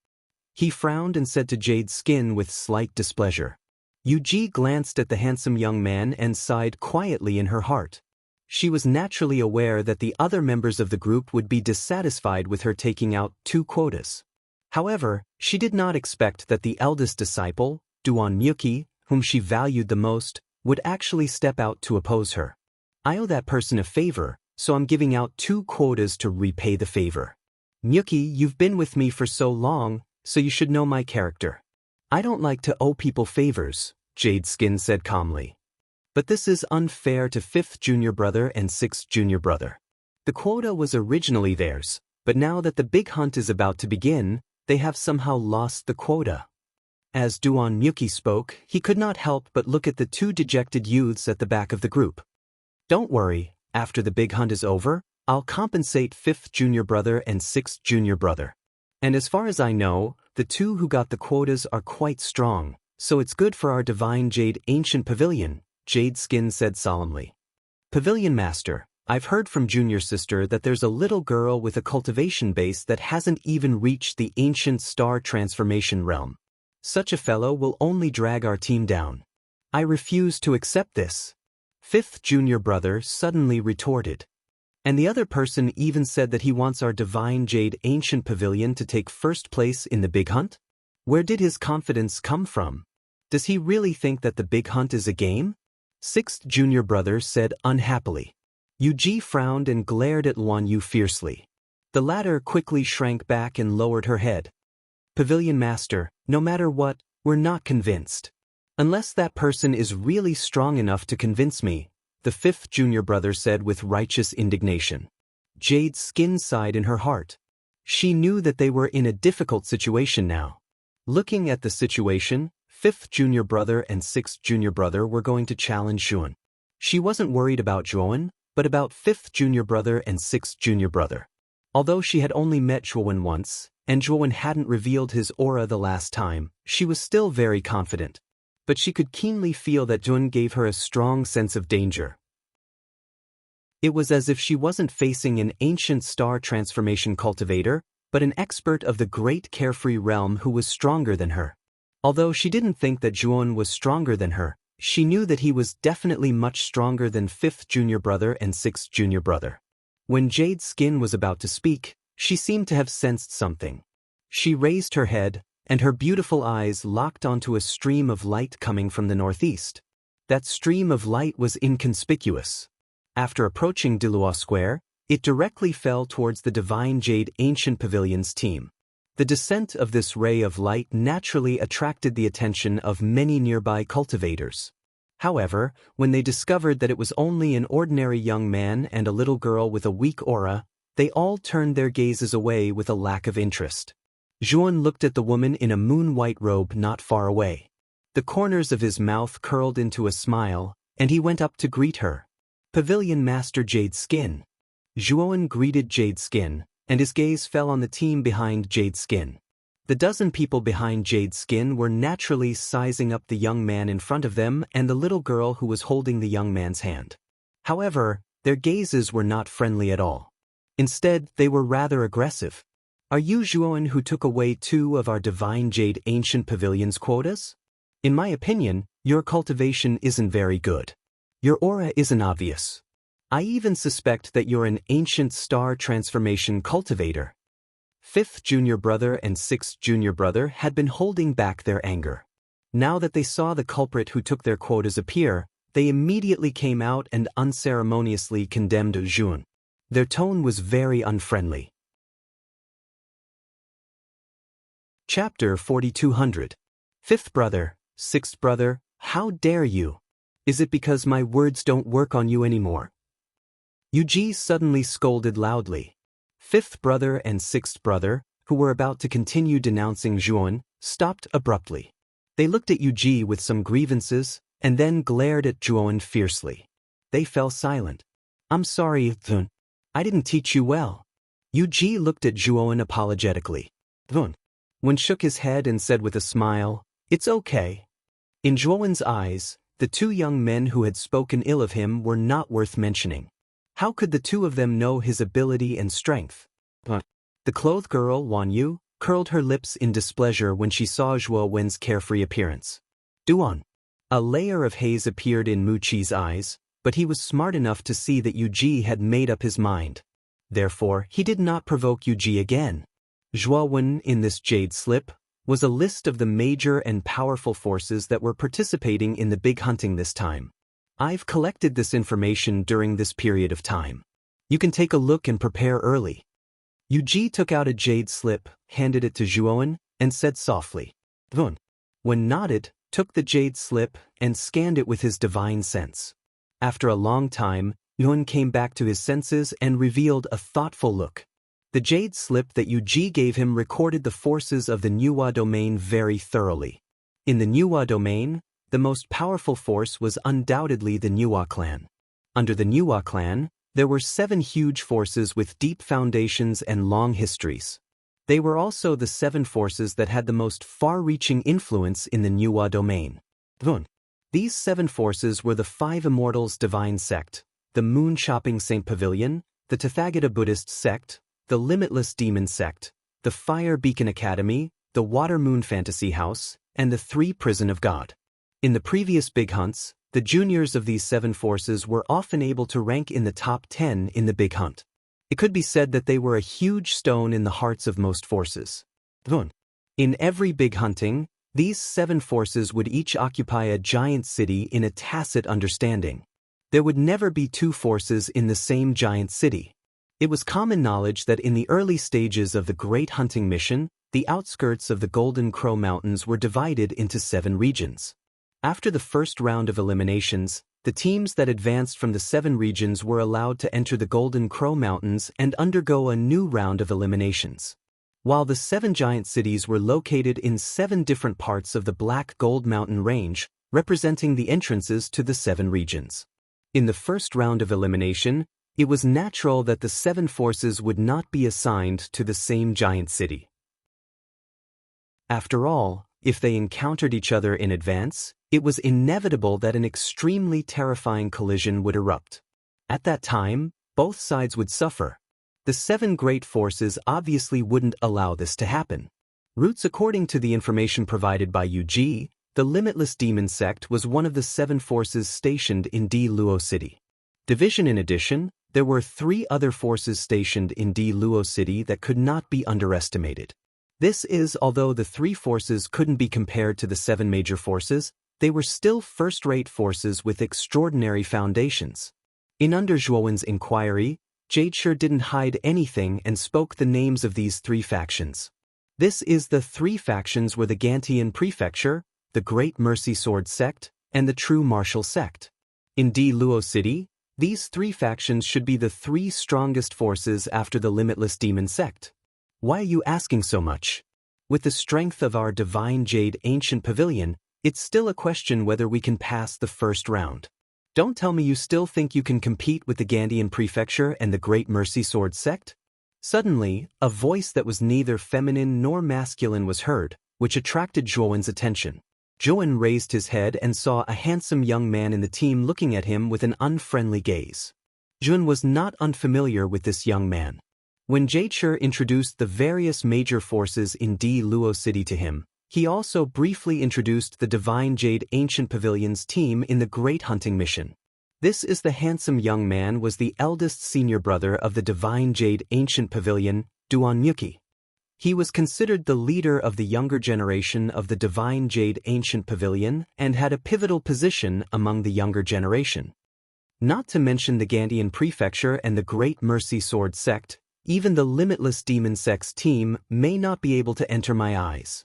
He frowned and said to Jade Skin with slight displeasure. Yuji glanced at the handsome young man and sighed quietly in her heart. She was naturally aware that the other members of the group would be dissatisfied with her taking out 2 quotas. However, she did not expect that the eldest disciple, Duan Miyuki, whom she valued the most, would actually step out to oppose her. "I owe that person a favor, so I'm giving out 2 quotas to repay the favor. Miyuki, you've been with me for so long, so you should know my character. I don't like to owe people favors," Jade Skin said calmly. "But this is unfair to 5th junior brother and 6th junior brother. The quota was originally theirs, but now that the big hunt is about to begin, they have somehow lost the quota." As Duan Miyuki spoke, he could not help but look at the 2 dejected youths at the back of the group. "Don't worry, after the big hunt is over, I'll compensate 5th junior brother and 6th junior brother. And as far as I know, the 2 who got the quotas are quite strong, so it's good for our Divine Jade Ancient Pavilion," Jade Skin said solemnly. "Pavilion Master, I've heard from Junior Sister that there's a little girl with a cultivation base that hasn't even reached the ancient star transformation realm. Such a fellow will only drag our team down. I refuse to accept this," 5th junior brother suddenly retorted. "And the other person even said that he wants our Divine Jade Ancient Pavilion to take first place in the big hunt? Where did his confidence come from? Does he really think that the big hunt is a game?" 6th junior brother said unhappily. Yuji frowned and glared at Luan Yu fiercely. The latter quickly shrank back and lowered her head. "Pavilion Master, no matter what, we're not convinced. Unless that person is really strong enough to convince me," the 5th junior brother said with righteous indignation. Jade's skin sighed in her heart. She knew that they were in a difficult situation now. Looking at the situation, fifth junior brother and sixth junior brother were going to challenge Juan. She wasn't worried about Juan, but about fifth junior brother and sixth junior brother. Although she had only met Juan once, and Juan hadn't revealed his aura the last time, she was still very confident. But she could keenly feel that Juan gave her a strong sense of danger. It was as if she wasn't facing an ancient star transformation cultivator, but an expert of the great carefree realm who was stronger than her. Although she didn't think that Juan was stronger than her, she knew that he was definitely much stronger than fifth junior brother and sixth junior brother. When Jade's skin was about to speak, she seemed to have sensed something. She raised her head, and her beautiful eyes locked onto a stream of light coming from the northeast. That stream of light was inconspicuous. After approaching Diluwa Square, it directly fell towards the Divine Jade Ancient Pavilion's team. The descent of this ray of light naturally attracted the attention of many nearby cultivators. However, when they discovered that it was only an ordinary young man and a little girl with a weak aura, they all turned their gazes away with a lack of interest. Juan looked at the woman in a moon-white robe not far away. The corners of his mouth curled into a smile, and he went up to greet her. Pavilion Master Jade Skin. Juan greeted Jade Skin, and his gaze fell on the team behind Jade Skin. The dozen people behind Jade Skin were naturally sizing up the young man in front of them and the little girl who was holding the young man's hand. However, their gazes were not friendly at all. Instead, they were rather aggressive. Are you Juan who took away 2 of our Divine Jade Ancient Pavilion's quotas? In my opinion, your cultivation isn't very good. Your aura isn't obvious. I even suspect that you're an ancient star transformation cultivator. Fifth junior brother and sixth junior brother had been holding back their anger. Now that they saw the culprit who took their quotas appear, they immediately came out and unceremoniously condemned Juan. Their tone was very unfriendly. Chapter 4200. Fifth brother, sixth brother, how dare you? Is it because my words don't work on you anymore? Yuji suddenly scolded loudly. Fifth brother and sixth brother, who were about to continue denouncing Juan, stopped abruptly. They looked at Yuji with some grievances, and then glared at Juan fiercely. They fell silent. I'm sorry, Thun. I didn't teach you well. Yuji looked at Juan apologetically. Thun shook his head and said with a smile, It's okay. In Juan's eyes, the 2 young men who had spoken ill of him were not worth mentioning. How could the 2 of them know his ability and strength? The clothed girl, Wan Yu, curled her lips in displeasure when she saw Juan's carefree appearance. Duan. A layer of haze appeared in Muqi's eyes, but he was smart enough to see that Yuji had made up his mind. Therefore, he did not provoke Yuji again. Juan in this jade slip was a list of the major and powerful forces that were participating in the big hunting this time. I've collected this information during this period of time. You can take a look and prepare early. Yuji took out a jade slip, handed it to Juan, and said softly, Vun. When nodded, took the jade slip and scanned it with his divine sense. After a long time, Yuan came back to his senses and revealed a thoughtful look. The jade slip that Yuji gave him recorded the forces of the Nuwa domain very thoroughly. In the Nuwa domain, the most powerful force was undoubtedly the Nuwa clan. Under the Nuwa clan, there were 7 huge forces with deep foundations and long histories. They were also the 7 forces that had the most far-reaching influence in the Nuwa domain. These 7 forces were the 5 Immortals Divine Sect, the Moon-Chopping Saint Pavilion, the Tathagata Buddhist Sect, the Limitless Demon Sect, the Fire Beacon Academy, the Water Moon Fantasy House, and the 3 Prison of God. In the previous big hunts, the juniors of these 7 forces were often able to rank in the top 10 in the big hunt. It could be said that they were a huge stone in the hearts of most forces. In every big hunting, these 7 forces would each occupy a giant city in a tacit understanding. There would never be 2 forces in the same giant city. It was common knowledge that in the early stages of the Great Hunting Mission, the outskirts of the Golden Crow Mountains were divided into 7 regions. After the first round of eliminations, the teams that advanced from the 7 regions were allowed to enter the Golden Crow Mountains and undergo a new round of eliminations. While the 7 giant cities were located in 7 different parts of the Black Gold Mountain Range, representing the entrances to the 7 regions. In the first round of elimination, it was natural that the 7 forces would not be assigned to the same giant city. After all, if they encountered each other in advance, it was inevitable that an extremely terrifying collision would erupt. At that time, both sides would suffer. The 7 great forces obviously wouldn't allow this to happen. Roots. According to the information provided by UG, the Limitless Demon Sect was one of the 7 forces stationed in D. Luo City. Division. In addition, there were 3 other forces stationed in D. Luo City that could not be underestimated. This is, although the 3 forces couldn't be compared to the 7 major forces, they were still first-rate forces with extraordinary foundations. In under Zhuowen's inquiry, Jadeshire didn't hide anything and spoke the names of these 3 factions. This is the 3 factions were the Gantian Prefecture, the Great Mercy Sword Sect, and the True Martial Sect. In D. Luo City, these 3 factions should be the 3 strongest forces after the Limitless Demon Sect. Why are you asking so much? With the strength of our Divine Jade Ancient Pavilion, it's still a question whether we can pass the first round. Don't tell me you still think you can compete with the Gandian Prefecture and the Great Mercy Sword Sect? Suddenly, a voice that was neither feminine nor masculine was heard, which attracted Zhuowen's attention. Zhuowen raised his head and saw a handsome young man in the team looking at him with an unfriendly gaze. Zhuowen was not unfamiliar with this young man. When Jadeshire introduced the various major forces in D. Luo City to him, he also briefly introduced the Divine Jade Ancient Pavilion's team in the Great Hunting Mission. This is the handsome young man was the eldest senior brother of the Divine Jade Ancient Pavilion, Duan Yuki. He was considered the leader of the younger generation of the Divine Jade Ancient Pavilion and had a pivotal position among the younger generation. Not to mention the Gandian Prefecture and the Great Mercy Sword Sect, even the Limitless Demon Sect's team may not be able to enter my eyes.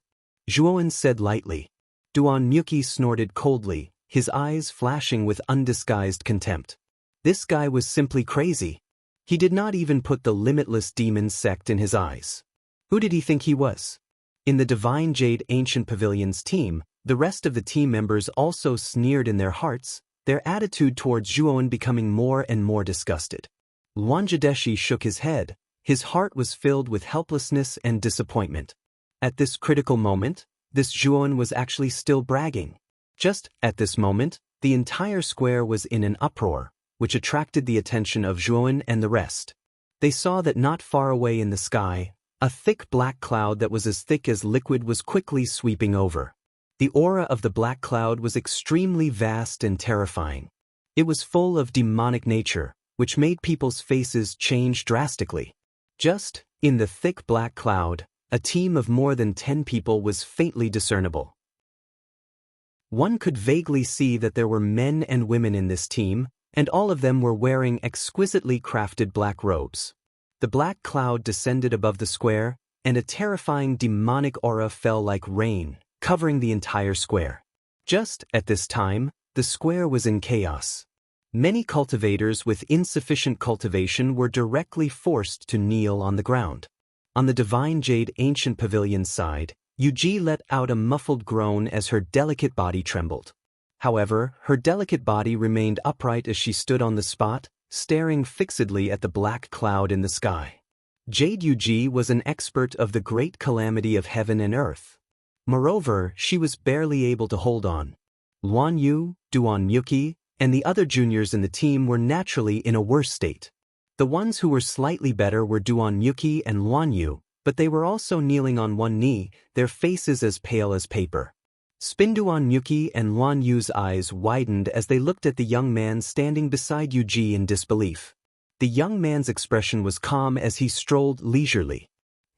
Zhuowen said lightly. Duan Yuki snorted coldly, his eyes flashing with undisguised contempt. This guy was simply crazy. He did not even put the Limitless Demon Sect in his eyes. Who did he think he was? In the Divine Jade Ancient Pavilion's team, the rest of the team members also sneered in their hearts, their attitude towards Zhuowen becoming more and more disgusted. Wanjadeshi shook his head. His heart was filled with helplessness and disappointment. At this critical moment, this Zhuowen was actually still bragging. Just at this moment, the entire square was in an uproar, which attracted the attention of Zhuowen and the rest. They saw that not far away in the sky, a thick black cloud that was as thick as liquid was quickly sweeping over. The aura of the black cloud was extremely vast and terrifying. It was full of demonic nature, which made people's faces change drastically. Just, in the thick black cloud, a team of more than 10 people was faintly discernible. One could vaguely see that there were men and women in this team, and all of them were wearing exquisitely crafted black robes. The black cloud descended above the square, and a terrifying demonic aura fell like rain, covering the entire square. Just at this time, the square was in chaos. Many cultivators with insufficient cultivation were directly forced to kneel on the ground. On the Divine Jade Ancient Pavilion's side, Yuji let out a muffled groan as her delicate body trembled. However, her delicate body remained upright as she stood on the spot, staring fixedly at the black cloud in the sky. Jade Yuji was an expert of the great calamity of heaven and earth. Moreover, she was barely able to hold on. Luan Yu, Duan Yuki, and the other juniors in the team were naturally in a worse state. The ones who were slightly better were Duan Yuki and Luan Yu, but they were also kneeling on one knee, their faces as pale as paper. Duan Yuki and Luan Yu's eyes widened as they looked at the young man standing beside Yuji in disbelief. The young man's expression was calm as he strolled leisurely.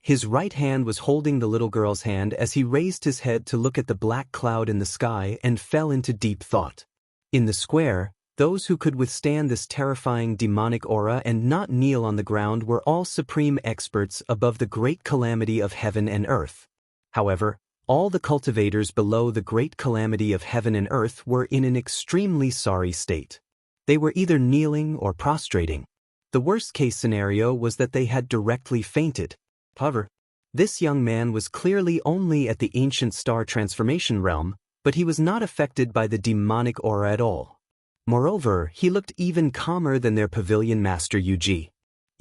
His right hand was holding the little girl's hand as he raised his head to look at the black cloud in the sky and fell into deep thought. In the square, those who could withstand this terrifying demonic aura and not kneel on the ground were all supreme experts above the great calamity of heaven and earth. However, all the cultivators below the great calamity of heaven and earth were in an extremely sorry state. They were either kneeling or prostrating. The worst-case scenario was that they had directly fainted. However, This young man was clearly only at the ancient star transformation realm, but he was not affected by the demonic aura at all. Moreover, he looked even calmer than their pavilion master Yuji.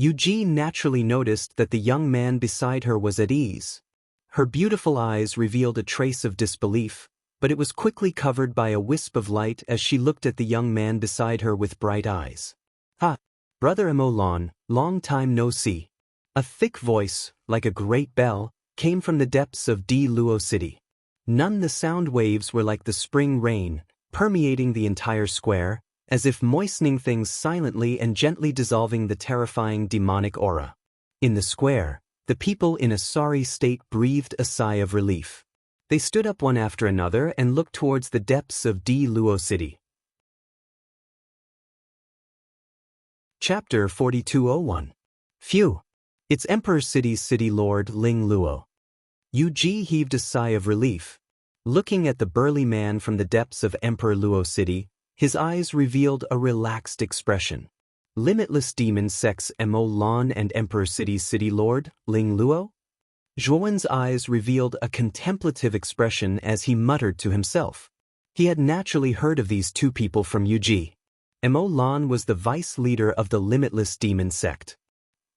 Yuji naturally noticed that the young man beside her was at ease. Her beautiful eyes revealed a trace of disbelief, but it was quickly covered by a wisp of light as she looked at the young man beside her with bright eyes. "Ah, Brother Emolan, long time no see." A thick voice, like a great bell, came from the depths of Luo City. The sound waves were like the spring rain, permeating the entire square, as if moistening things silently and gently dissolving the terrifying demonic aura. In the square, the people in a sorry state breathed a sigh of relief. They stood up one after another and looked towards the depths of Luo City. Chapter 4201. Phew! It's Emperor City's city lord Ling Luo. Yuji heaved a sigh of relief. Looking at the burly man from the depths of Emperor Luo City, his eyes revealed a relaxed expression. Limitless demon sex Emolan and Emperor City's city lord, Ling Luo? Zhuowen's eyes revealed a contemplative expression as he muttered to himself. He had naturally heard of these two people from Yuji. Emolan was the vice leader of the Limitless Demon sect.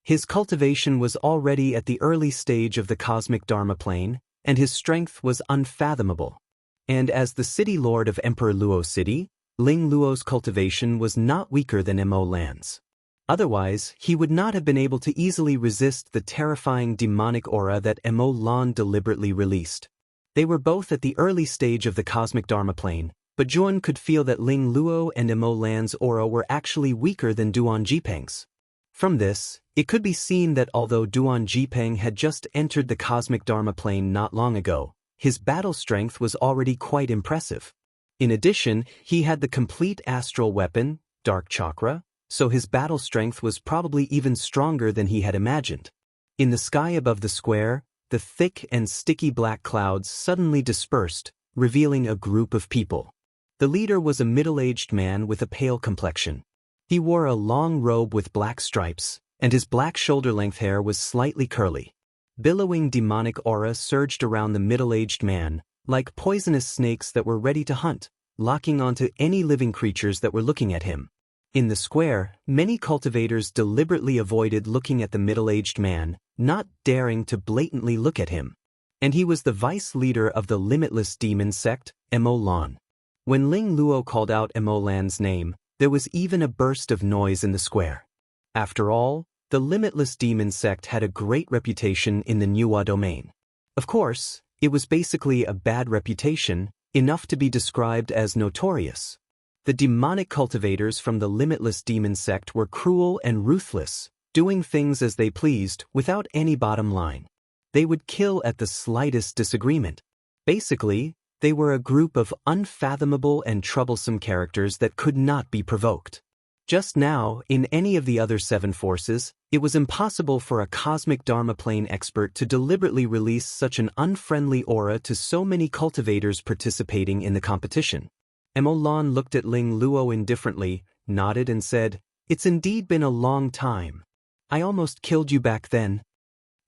His cultivation was already at the early stage of the cosmic Dharma plane, and his strength was unfathomable. And as the city lord of Emperor Luo City, Ling Luo's cultivation was not weaker than Emolan's. Otherwise, he would not have been able to easily resist the terrifying demonic aura that Emolan deliberately released. They were both at the early stage of the cosmic Dharma plane, but Zhuan could feel that Ling Luo and Emolan's aura were actually weaker than Duan Jipeng's. From this, it could be seen that although Duan Jipeng had just entered the cosmic Dharma plane not long ago, his battle strength was already quite impressive. In addition, he had the complete astral weapon, Dark Chakra, so his battle strength was probably even stronger than he had imagined. In the sky above the square, the thick and sticky black clouds suddenly dispersed, revealing a group of people. The leader was a middle-aged man with a pale complexion. He wore a long robe with black stripes, and his black shoulder-length hair was slightly curly. Billowing demonic aura surged around the middle-aged man, like poisonous snakes that were ready to hunt, locking onto any living creatures that were looking at him. In the square, many cultivators deliberately avoided looking at the middle-aged man, not daring to blatantly look at him. And he was the vice leader of the Limitless Demon sect, Emolan. When Ling Luo called out Emolan's name, there was even a burst of noise in the square. After all, the Limitless Demon sect had a great reputation in the Nuwa domain. Of course, it was basically a bad reputation, enough to be described as notorious. The demonic cultivators from the Limitless Demon sect were cruel and ruthless, doing things as they pleased without any bottom line. They would kill at the slightest disagreement. Basically, they were a group of unfathomable and troublesome characters that could not be provoked. Just now, in any of the other 7 forces, it was impossible for a cosmic Dharma plane expert to deliberately release such an unfriendly aura to so many cultivators participating in the competition. Emolan looked at Ling Luo indifferently, nodded and said, "It's indeed been a long time. I almost killed you back then."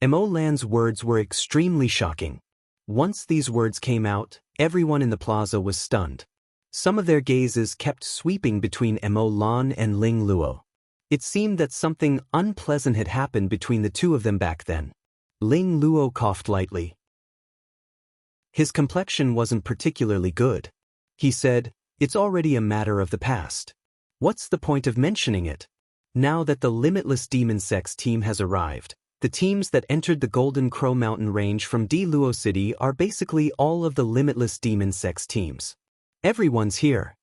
Emolan's words were extremely shocking. Once these words came out, everyone in the plaza was stunned. Some of their gazes kept sweeping between Emolan and Ling Luo. It seemed that something unpleasant had happened between the two of them back then. Ling Luo coughed lightly. His complexion wasn't particularly good. He said, "It's already a matter of the past. What's the point of mentioning it? Now that the Limitless Demon Sex team has arrived, the teams that entered the Golden Crow Mountain range from Luo City are basically all of the Limitless Demon Sex teams. Everyone's here."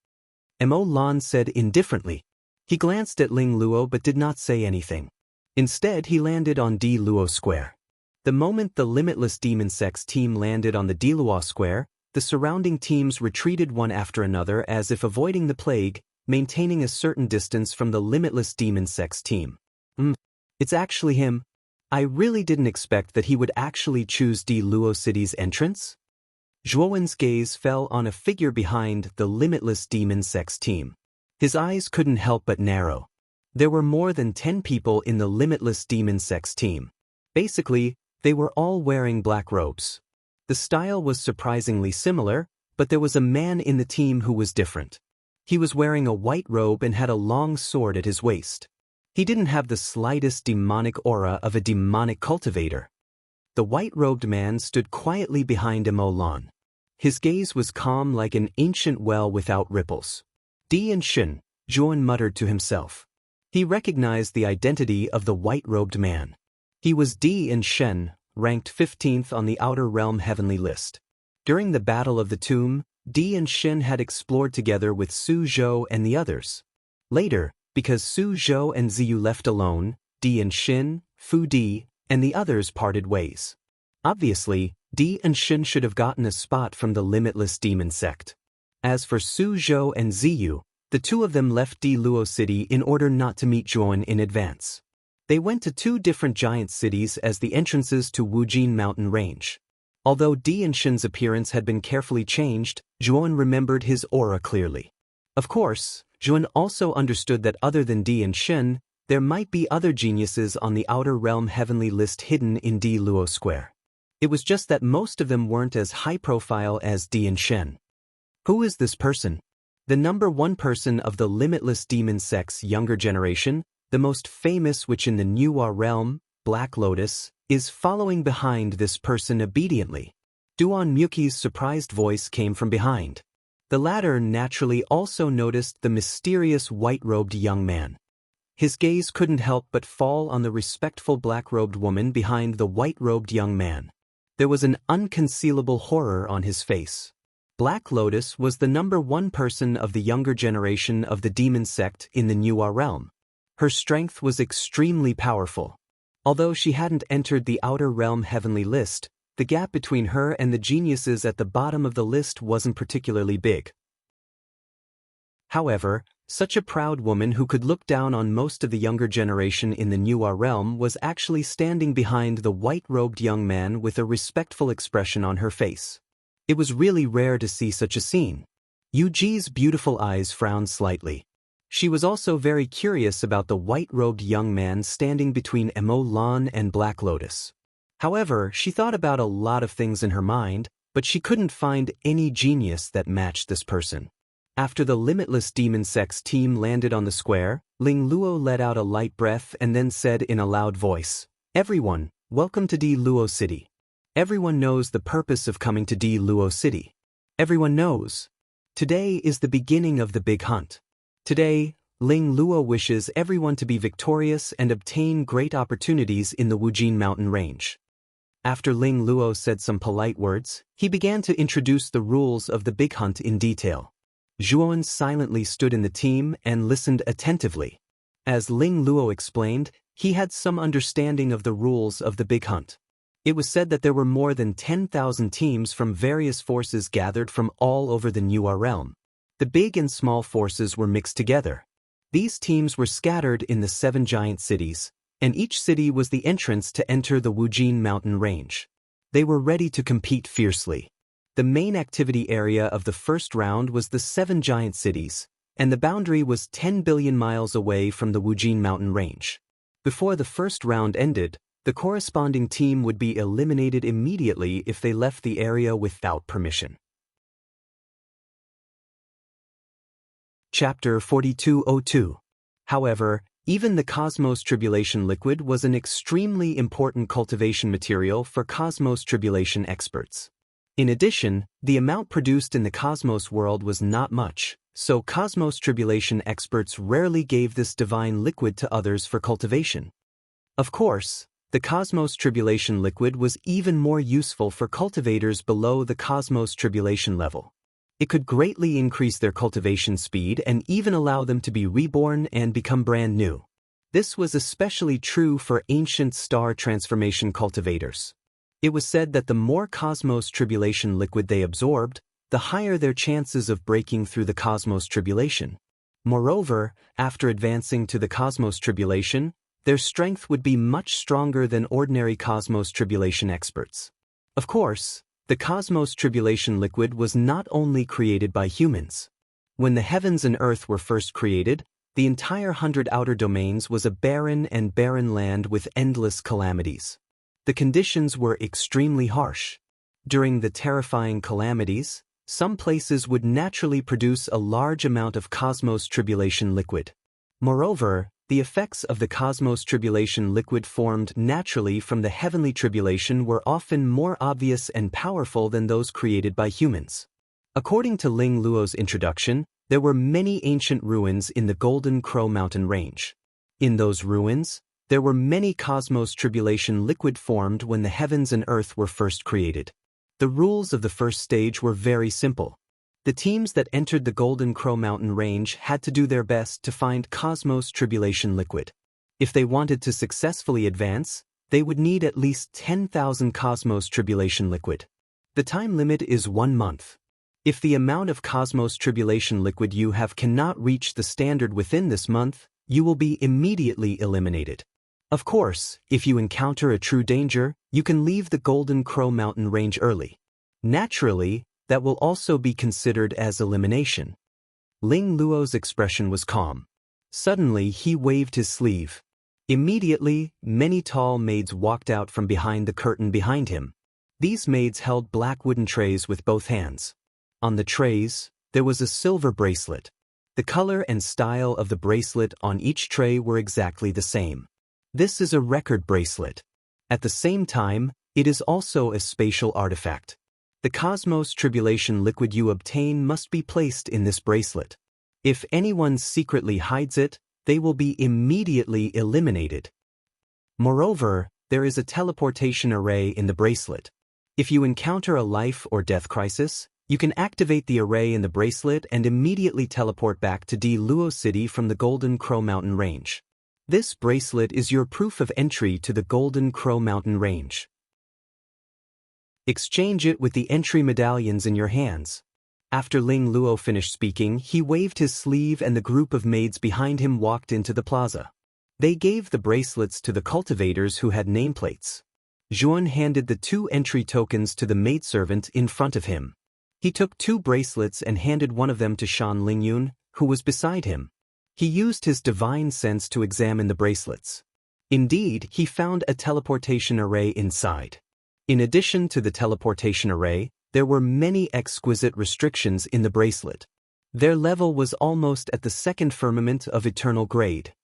Emolan said indifferently. He glanced at Ling Luo but did not say anything. Instead, he landed on Luo Square. The moment the Limitless Demon Sex team landed on the Luo Square, the surrounding teams retreated one after another as if avoiding the plague, maintaining a certain distance from the Limitless Demon Sex team. It's actually him. I really didn't expect that he would actually choose Luo City's entrance." Zhuowen's gaze fell on a figure behind the Limitless Demon Sex team. His eyes couldn't help but narrow. There were more than 10 people in the Limitless Demon Sex team. Basically, They were all wearing black robes. The style was surprisingly similar, but there was a man in the team who was different. He was wearing a white robe and had a long sword at his waist. He didn't have the slightest demonic aura of a demonic cultivator. The white-robed man stood quietly behind Emolan. His gaze was calm like an ancient well without ripples. Di and Shin, Zhuan muttered to himself. He recognized the identity of the white-robed man. He was Di and Shen, ranked 15th on the Outer Realm Heavenly List. During the Battle of the Tomb, Di and Shen had explored together with Su Zhou and the others. Later, because Su Zhou and Ziyu left alone, Di and Shin, Fu Di, and the others parted ways. Obviously, Di and Shin should have gotten a spot from the limitless demon sect. As for Su Zhou and Ziyu, the two of them left Di Luo City in order not to meet Zhuan in advance. They went to two different giant cities as the entrances to Wujin Mountain Range. Although Di and Shin's appearance had been carefully changed, Zhuan remembered his aura clearly. Of course, Zhuan also understood that other than Di and Shin, there might be other geniuses on the Outer Realm Heavenly List hidden in Di Luo Square. It was just that most of them weren't as high-profile as Di and Shen. Who is this person? The number one person of the limitless demon sect's younger generation, the most famous witch in the New Realm, Black Lotus, is following behind this person obediently. Duan Muki's surprised voice came from behind. The latter naturally also noticed the mysterious white-robed young man. His gaze couldn't help but fall on the respectful black-robed woman behind the white-robed young man. There was an unconcealable horror on his face. Black Lotus was the number one person of the younger generation of the demon sect in the New Realm. Her strength was extremely powerful. Although she hadn't entered the Outer Realm Heavenly List, the gap between her and the geniuses at the bottom of the list wasn't particularly big. However, such a proud woman who could look down on most of the younger generation in the New Realm was actually standing behind the white-robed young man with a respectful expression on her face. It was really rare to see such a scene. Yuji's beautiful eyes frowned slightly. She was also very curious about the white-robed young man standing between Emolan and Black Lotus. However, she thought about a lot of things in her mind, but she couldn't find any genius that matched this person. After the Limitless Demon Sect's team landed on the square, Ling Luo let out a light breath and then said in a loud voice, "Everyone, welcome to Di Luo City. Everyone knows the purpose of coming to Di Luo City. Everyone knows. Today is the beginning of the big hunt. Today, Ling Luo wishes everyone to be victorious and obtain great opportunities in the Wujin Mountain Range." After Ling Luo said some polite words, he began to introduce the rules of the big hunt in detail. Zhuan silently stood in the team and listened attentively. As Ling Luo explained, he had some understanding of the rules of the big hunt. It was said that there were more than 10,000 teams from various forces gathered from all over the New Realm. The big and small forces were mixed together. These teams were scattered in the 7 giant cities, and each city was the entrance to enter the Wujin Mountain Range. They were ready to compete fiercely. The main activity area of the first round was the 7 giant cities, and the boundary was 10 billion miles away from the Wujin Mountain Range. Before the first round ended, the corresponding team would be eliminated immediately if they left the area without permission. Chapter 4202. However, even the Cosmos Tribulation liquid was an extremely important cultivation material for Cosmos Tribulation experts. In addition, the amount produced in the Cosmos world was not much, so Cosmos Tribulation experts rarely gave this divine liquid to others for cultivation. Of course, the Cosmos Tribulation liquid was even more useful for cultivators below the Cosmos Tribulation level. It could greatly increase their cultivation speed and even allow them to be reborn and become brand new. This was especially true for ancient star transformation cultivators. It was said that the more Cosmos Tribulation liquid they absorbed, the higher their chances of breaking through the Cosmos Tribulation. Moreover, after advancing to the Cosmos Tribulation, their strength would be much stronger than ordinary Cosmos Tribulation experts. Of course, the Cosmos Tribulation liquid was not only created by humans. When the heavens and earth were first created, the entire 100 outer domains was a barren land with endless calamities. The conditions were extremely harsh. During the terrifying calamities, some places would naturally produce a large amount of cosmos tribulation liquid. Moreover, the effects of the cosmos tribulation liquid formed naturally from the heavenly tribulation were often more obvious and powerful than those created by humans. According to Ling Luo's introduction, there were many ancient ruins in the Golden Crow mountain range. In those ruins, there were many cosmos tribulation liquid formed when the heavens and earth were first created. The rules of the first stage were very simple. The teams that entered the Golden Crow mountain range had to do their best to find cosmos tribulation liquid. If they wanted to successfully advance, they would need at least 10,000 cosmos tribulation liquid. The time limit is 1 month. If the amount of cosmos tribulation liquid you have cannot reach the standard within this month, you will be immediately eliminated. Of course, if you encounter a true danger, you can leave the Golden Crow mountain range early. Naturally, that will also be considered as elimination. Ling Luo's expression was calm. Suddenly, he waved his sleeve. Immediately, many tall maids walked out from behind the curtain behind him. These maids held black wooden trays with both hands. On the trays, there was a silver bracelet. The color and style of the bracelet on each tray were exactly the same. This is a record bracelet. At the same time, it is also a spatial artifact. The cosmos tribulation liquid you obtain must be placed in this bracelet. If anyone secretly hides it, they will be immediately eliminated. Moreover, there is a teleportation array in the bracelet. If you encounter a life or death crisis, you can activate the array in the bracelet and immediately teleport back to Di Luo City from the Golden Crow mountain range. This bracelet is your proof of entry to the Golden Crow mountain range. Exchange it with the entry medallions in your hands. After Ling Luo finished speaking, he waved his sleeve and the group of maids behind him walked into the plaza. They gave the bracelets to the cultivators who had nameplates. Zhuan handed the 2 entry tokens to the maidservant in front of him. He took 2 bracelets and handed one of them to Shan Lingyun, who was beside him. He used his divine sense to examine the bracelets. Indeed, he found a teleportation array inside. In addition to the teleportation array, there were many exquisite restrictions in the bracelet. Their level was almost at the 2nd firmament of eternal grade.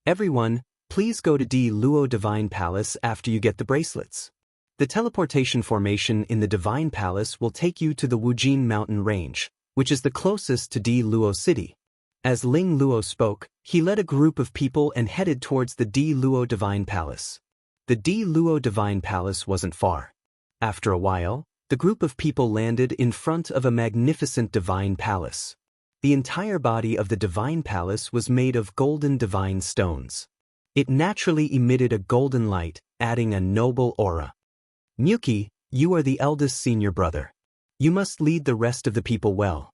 Everyone, please go to Di Luo Divine Palace after you get the bracelets. The teleportation formation in the Divine Palace will take you to the Wujin mountain range, which is the closest to Di Luo City. As Ling Luo spoke, he led a group of people and headed towards the Di Luo Divine Palace. The Di Luo Divine Palace wasn't far. After a while, the group of people landed in front of a magnificent divine palace. The entire body of the divine palace was made of golden divine stones. It naturally emitted a golden light, adding a noble aura. Miyuki, you are the eldest senior brother. You must lead the rest of the people well.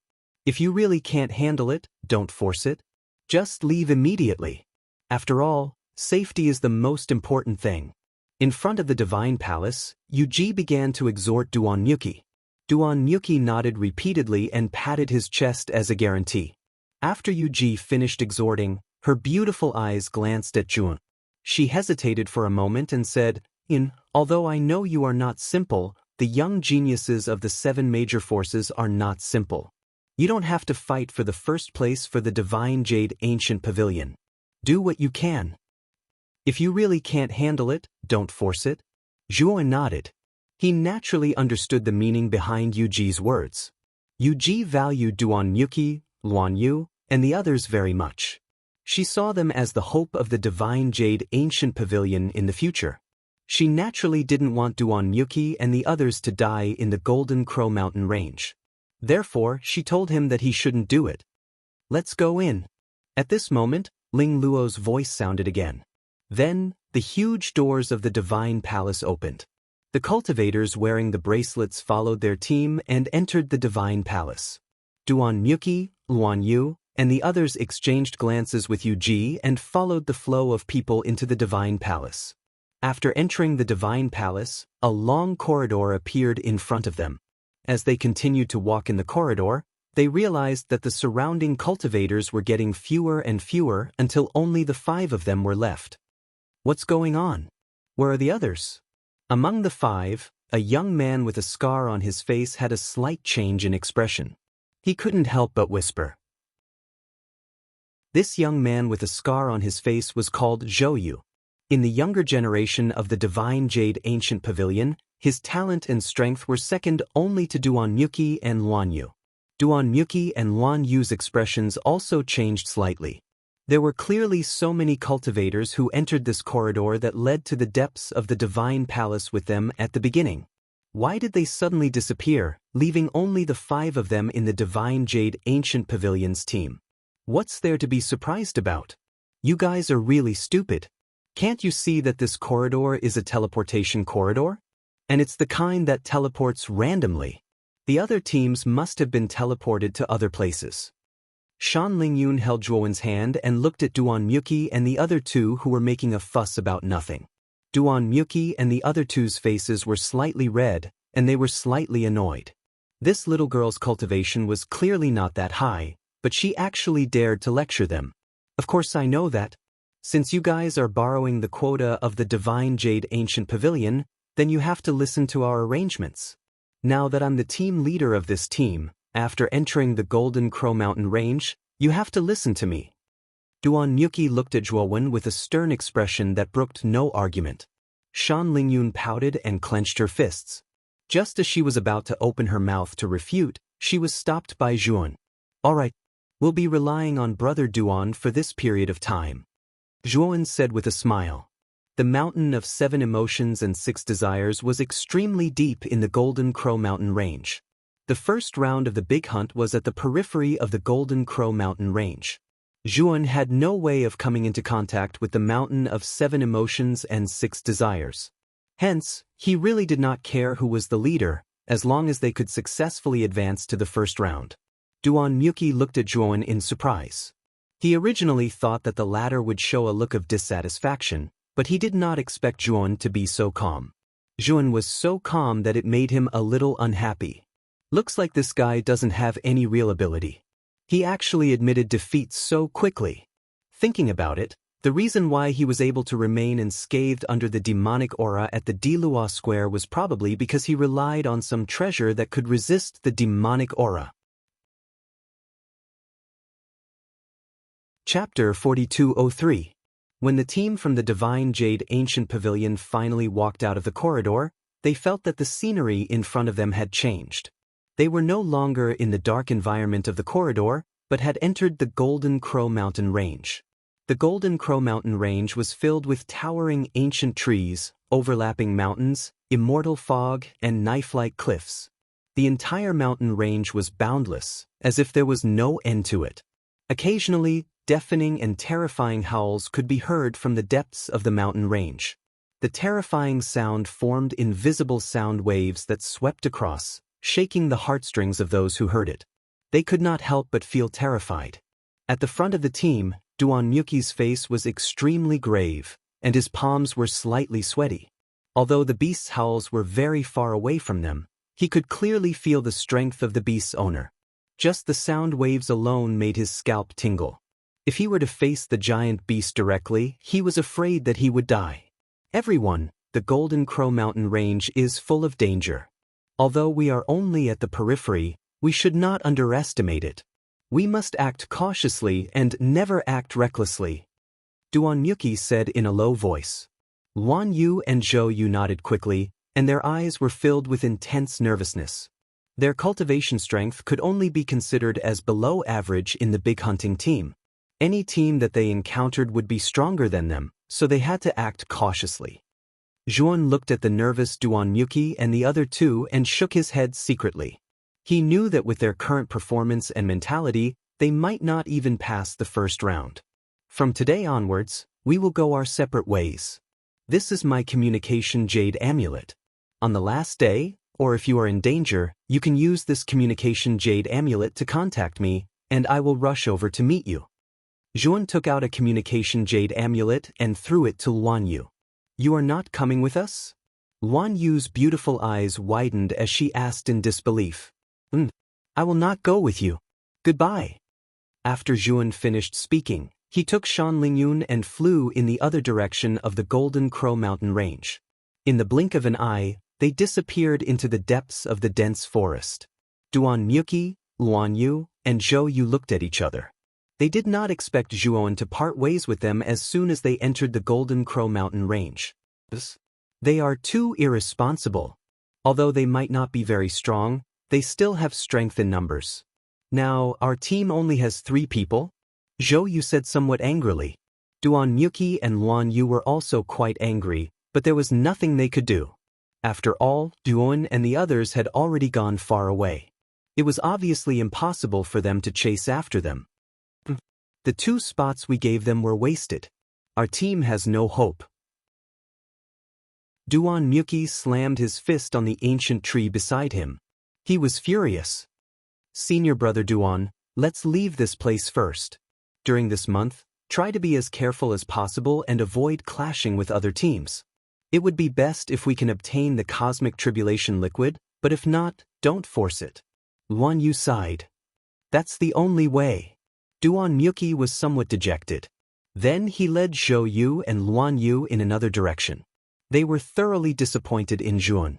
If you really can't handle it, don't force it. Just leave immediately. After all, safety is the most important thing. In front of the divine palace, Yuji began to exhort Duan Miyuki. Duan Miyuki nodded repeatedly and patted his chest as a guarantee. After Yuji finished exhorting, her beautiful eyes glanced at Juan. She hesitated for a moment and said, although I know you are not simple, the young geniuses of the 7 major forces are not simple. You don't have to fight for the first place for the Divine Jade Ancient Pavilion. Do what you can. If you really can't handle it, don't force it. Zhuo nodded. He naturally understood the meaning behind Yuji's words. Yuji valued Duan Miyuki, Luan Yu, and the others very much. She saw them as the hope of the Divine Jade Ancient Pavilion in the future. She naturally didn't want Duan Miyuki and the others to die in the Golden Crow mountain range. Therefore, she told him that he shouldn't do it. Let's go in. At this moment, Ling Luo's voice sounded again. Then, the huge doors of the Divine Palace opened. The cultivators wearing the bracelets followed their team and entered the Divine Palace. Duan Miyuki, Luan Yu, and the others exchanged glances with Yuji and followed the flow of people into the Divine Palace. After entering the Divine Palace, a long corridor appeared in front of them. As they continued to walk in the corridor, they realized that the surrounding cultivators were getting fewer and fewer until only the 5 of them were left. What's going on? Where are the others? Among the five, a young man with a scar on his face had a slight change in expression. He couldn't help but whisper. This young man with a scar on his face was called Zhou. In the younger generation of the Divine Jade Ancient Pavilion, his talent and strength were second only to Duanmyuki and Luanyu. Duanmyuki and Luanyu's expressions also changed slightly. There were clearly so many cultivators who entered this corridor that led to the depths of the Divine Palace with them at the beginning. Why did they suddenly disappear, leaving only the five of them in the Divine Jade Ancient Pavilion's team? What's there to be surprised about? You guys are really stupid. Can't you see that this corridor is a teleportation corridor? And it's the kind that teleports randomly. The other teams must have been teleported to other places. Shan Lingyun held Zhuowen's hand and looked at Duanmyuki and the other two who were making a fuss about nothing. Duanmyuki and the other two's faces were slightly red, and they were slightly annoyed. This little girl's cultivation was clearly not that high, but she actually dared to lecture them. Of course I know that. Since you guys are borrowing the quota of the Divine Jade Ancient Pavilion, then you have to listen to our arrangements. Now that I'm the team leader of this team, after entering the Golden Crow Mountain Range, you have to listen to me. Duanmyuki looked at Zhuowen with a stern expression that brooked no argument. Shan Lingyun pouted and clenched her fists. Just as she was about to open her mouth to refute, she was stopped by Zhuowen. All right, we'll be relying on Brother Duan for this period of time. Zhuowen said with a smile. The mountain of 7 emotions and 6 desires was extremely deep in the Golden Crow Mountain Range. The first round of the big hunt was at the periphery of the Golden Crow Mountain Range. Zhuowen had no way of coming into contact with the mountain of 7 emotions and 6 desires. Hence, he really did not care who was the leader, as long as they could successfully advance to the first round. Duanmyuki looked at Zhuowen in surprise. He originally thought that the latter would show a look of dissatisfaction, but he did not expect Zhuowen to be so calm. Zhuowen was so calm that it made him a little unhappy. Looks like this guy doesn't have any real ability. He actually admitted defeat so quickly. Thinking about it, the reason why he was able to remain unscathed under the demonic aura at the Dilua Square was probably because he relied on some treasure that could resist the demonic aura. Chapter 4203. When the team from the Divine Jade Ancient Pavilion finally walked out of the corridor, they felt that the scenery in front of them had changed. They were no longer in the dark environment of the corridor, but had entered the Golden Crow Mountain Range. The Golden Crow Mountain Range was filled with towering ancient trees, overlapping mountains, immortal fog, and knife-like cliffs. The entire mountain range was boundless, as if there was no end to it. Occasionally, deafening and terrifying howls could be heard from the depths of the mountain range. The terrifying sound formed invisible sound waves that swept across, shaking the heartstrings of those who heard it. They could not help but feel terrified. At the front of the team, Duanmyuki's face was extremely grave, and his palms were slightly sweaty. Although the beast's howls were very far away from them, he could clearly feel the strength of the beast's owner. Just the sound waves alone made his scalp tingle. If he were to face the giant beast directly, he was afraid that he would die. Everyone, the Golden Crow Mountain Range is full of danger. Although we are only at the periphery, we should not underestimate it. We must act cautiously and never act recklessly. Duanmyuki said in a low voice. Luanyu and Zhou nodded quickly, and their eyes were filled with intense nervousness. Their cultivation strength could only be considered as below average in the big hunting team. Any team that they encountered would be stronger than them, so they had to act cautiously. Zhuowen looked at the nervous Duanmyuki and the other two and shook his head secretly. He knew that with their current performance and mentality, they might not even pass the first round. From today onwards, we will go our separate ways. This is my communication jade amulet. On the last day, or if you are in danger, you can use this communication jade amulet to contact me, and I will rush over to meet you. Zhuowen took out a communication jade amulet and threw it to Luanyu. You are not coming with us? Luanyu's beautiful eyes widened as she asked in disbelief. I will not go with you. Goodbye. After Zhuowen finished speaking, he took Shan Lingyun and flew in the other direction of the Golden Crow Mountain Range. In the blink of an eye, they disappeared into the depths of the dense forest. Duan Myuki, Luan Yu, and Zhou Yu looked at each other. They did not expect Zhuon to part ways with them as soon as they entered the Golden Crow Mountain range. They are too irresponsible. Although they might not be very strong, they still have strength in numbers. Now, our team only has 3 people? Zhou Yu said somewhat angrily. Duan Myuki and Luan Yu were also quite angry, but there was nothing they could do. After all, Duan and the others had already gone far away. It was obviously impossible for them to chase after them. The 2 spots we gave them were wasted. Our team has no hope. Duan Myuki slammed his fist on the ancient tree beside him. He was furious. Senior brother Duan, let's leave this place first. During this month, try to be as careful as possible and avoid clashing with other teams. It would be best if we can obtain the cosmic tribulation liquid, but if not, don't force it. Luan Yu sighed. That's the only way. Duan Myuki was somewhat dejected. Then he led Zhou Yu and Luan Yu in another direction. They were thoroughly disappointed in Zhuon.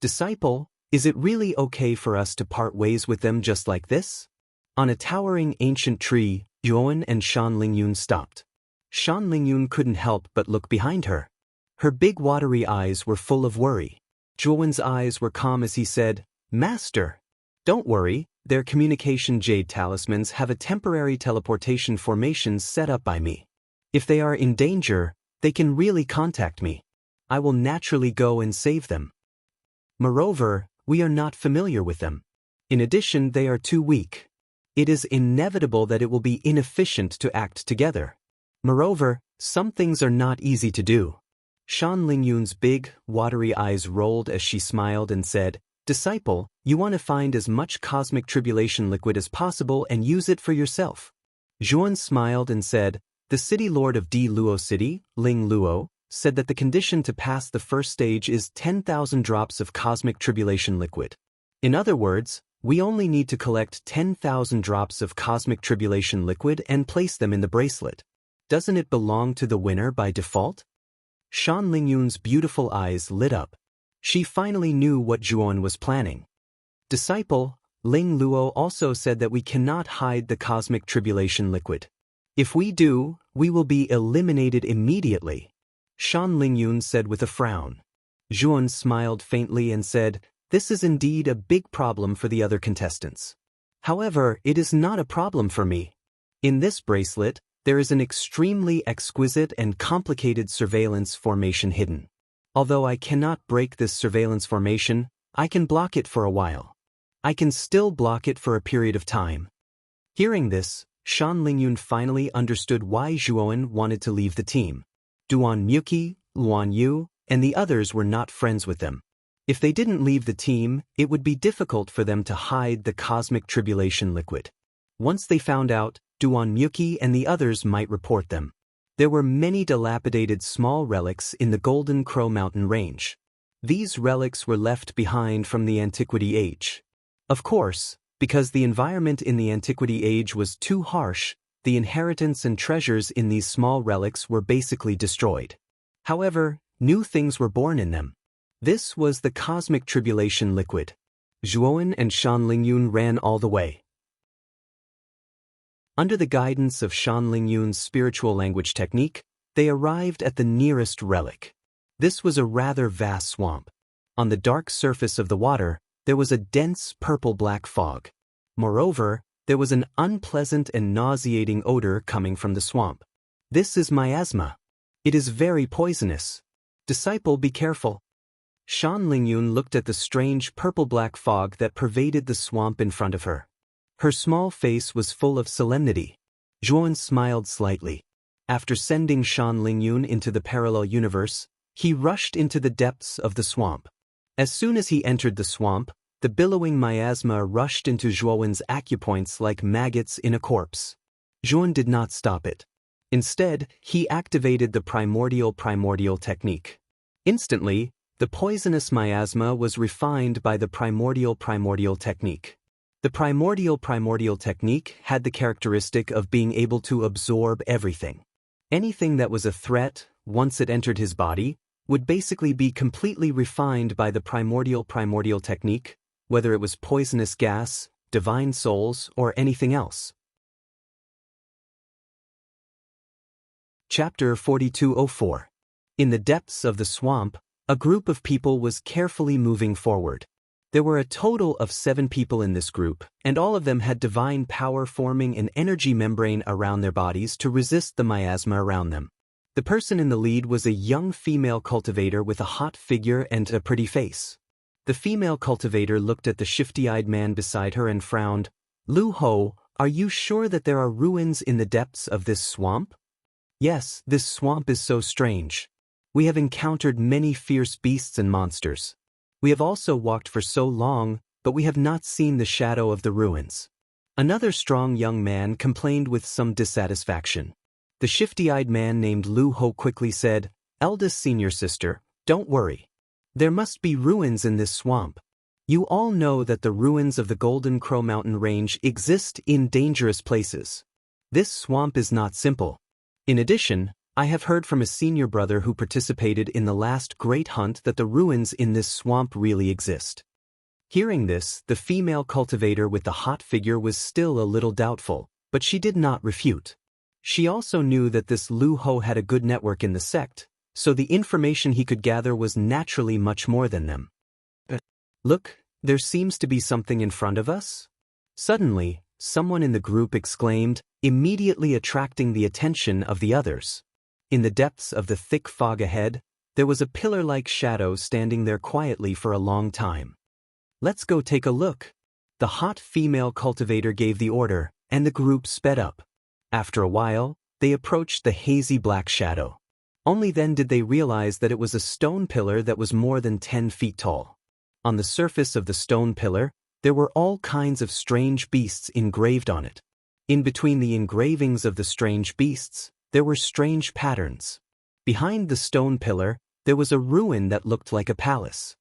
Disciple, is it really okay for us to part ways with them just like this? On a towering ancient tree, Zhuon and Shan Lingyun stopped. Shan Lingyun couldn't help but look behind her. Her big watery eyes were full of worry. Zhuon's eyes were calm as he said, Master, don't worry, their communication jade talismans have a temporary teleportation formation set up by me. If they are in danger, they can really contact me. I will naturally go and save them. Moreover, we are not familiar with them. In addition, they are too weak. It is inevitable that it will be inefficient to act together. Moreover, some things are not easy to do. Shan Lingyun's big, watery eyes rolled as she smiled and said, Disciple, you want to find as much cosmic tribulation liquid as possible and use it for yourself. Zhuon smiled and said, The city lord of Di Luo City, Ling Luo, said that the condition to pass the first stage is 10,000 drops of cosmic tribulation liquid. In other words, we only need to collect 10,000 drops of cosmic tribulation liquid and place them in the bracelet. Doesn't it belong to the winner by default? Shan Lingyun's beautiful eyes lit up. She finally knew what Zhuon was planning. Disciple, Ling Luo also said that we cannot hide the cosmic tribulation liquid. If we do, we will be eliminated immediately. Shan Lingyun said with a frown. Zhuon smiled faintly and said, This is indeed a big problem for the other contestants. However, it is not a problem for me. In this bracelet, there is an extremely exquisite and complicated surveillance formation hidden. Although I cannot break this surveillance formation, I can block it for a while. I can still block it for a period of time. Hearing this, Shan Lingyun finally understood why Zhuon wanted to leave the team. Duan Myuki, Luan Yu, and the others were not friends with them. If they didn't leave the team, it would be difficult for them to hide the cosmic tribulation liquid. Once they found out, Duan Myuki and the others might report them. There were many dilapidated small relics in the Golden Crow Mountain range. These relics were left behind from the Antiquity Age. Of course, because the environment in the Antiquity Age was too harsh, the inheritance and treasures in these small relics were basically destroyed. However, new things were born in them. This was the cosmic tribulation liquid. Zhuon and Shan Lingyun ran all the way. Under the guidance of Shan Lingyun's spiritual language technique, they arrived at the nearest relic. This was a rather vast swamp. On the dark surface of the water, there was a dense purple-black fog. Moreover, there was an unpleasant and nauseating odor coming from the swamp. This is miasma. It is very poisonous. Disciple, be careful. Shan Lingyun looked at the strange purple-black fog that pervaded the swamp in front of her. Her small face was full of solemnity. Zhuon smiled slightly. After sending Shan Lingyun into the parallel universe, he rushed into the depths of the swamp. As soon as he entered the swamp, the billowing miasma rushed into Zhuon's acupoints like maggots in a corpse. Zhuon did not stop it. Instead, he activated the primordial technique. Instantly, the poisonous miasma was refined by the primordial technique. The primordial technique had the characteristic of being able to absorb everything. Anything that was a threat, once it entered his body, would basically be completely refined by the primordial technique, whether it was poisonous gas, divine souls, or anything else. Chapter 4204. In the depths of the swamp, a group of people was carefully moving forward. There were a total of 7 people in this group, and all of them had divine power forming an energy membrane around their bodies to resist the miasma around them. The person in the lead was a young female cultivator with a hot figure and a pretty face. The female cultivator looked at the shifty-eyed man beside her and frowned. "Lu Ho, are you sure that there are ruins in the depths of this swamp?" "Yes, this swamp is so strange. We have encountered many fierce beasts and monsters. We have also walked for so long, but we have not seen the shadow of the ruins." Another strong young man complained with some dissatisfaction. The shifty-eyed man named Lu Ho quickly said, "Eldest senior sister, don't worry. There must be ruins in this swamp. You all know that the ruins of the Golden Crow Mountain Range exist in dangerous places. This swamp is not simple. In addition, I have heard from a senior brother who participated in the last great hunt that the ruins in this swamp really exist." Hearing this, the female cultivator with the hot figure was still a little doubtful, but she did not refute. She also knew that this Lu Ho had a good network in the sect, so the information he could gather was naturally much more than them. "Look, there seems to be something in front of us." Suddenly, someone in the group exclaimed, immediately attracting the attention of the others. In the depths of the thick fog ahead, there was a pillar-like shadow standing there quietly for a long time. "Let's go take a look." The hot female cultivator gave the order, and the group sped up. After a while, they approached the hazy black shadow. Only then did they realize that it was a stone pillar that was more than 10 feet tall. On the surface of the stone pillar, there were all kinds of strange beasts engraved on it. In between the engravings of the strange beasts, there were strange patterns. Behind the stone pillar, there was a ruin that looked like a palace.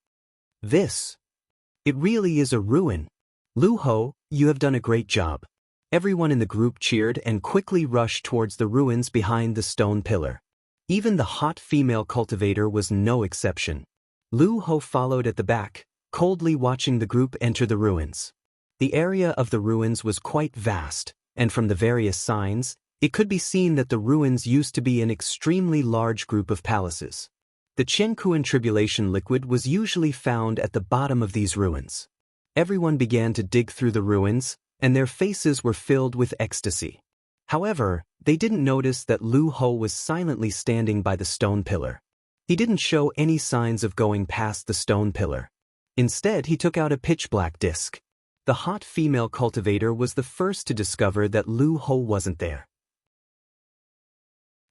It really is a ruin. Lu Ho, you have done a great job." Everyone in the group cheered and quickly rushed towards the ruins behind the stone pillar. Even the hot female cultivator was no exception. Lu Ho followed at the back, coldly watching the group enter the ruins. The area of the ruins was quite vast, and from the various signs, it could be seen that the ruins used to be an extremely large group of palaces. The Chenkuan tribulation liquid was usually found at the bottom of these ruins. Everyone began to dig through the ruins, and their faces were filled with ecstasy. However, they didn't notice that Lu Ho was silently standing by the stone pillar. He didn't show any signs of going past the stone pillar. Instead, he took out a pitch-black disc. The hot female cultivator was the first to discover that Lu Ho wasn't there.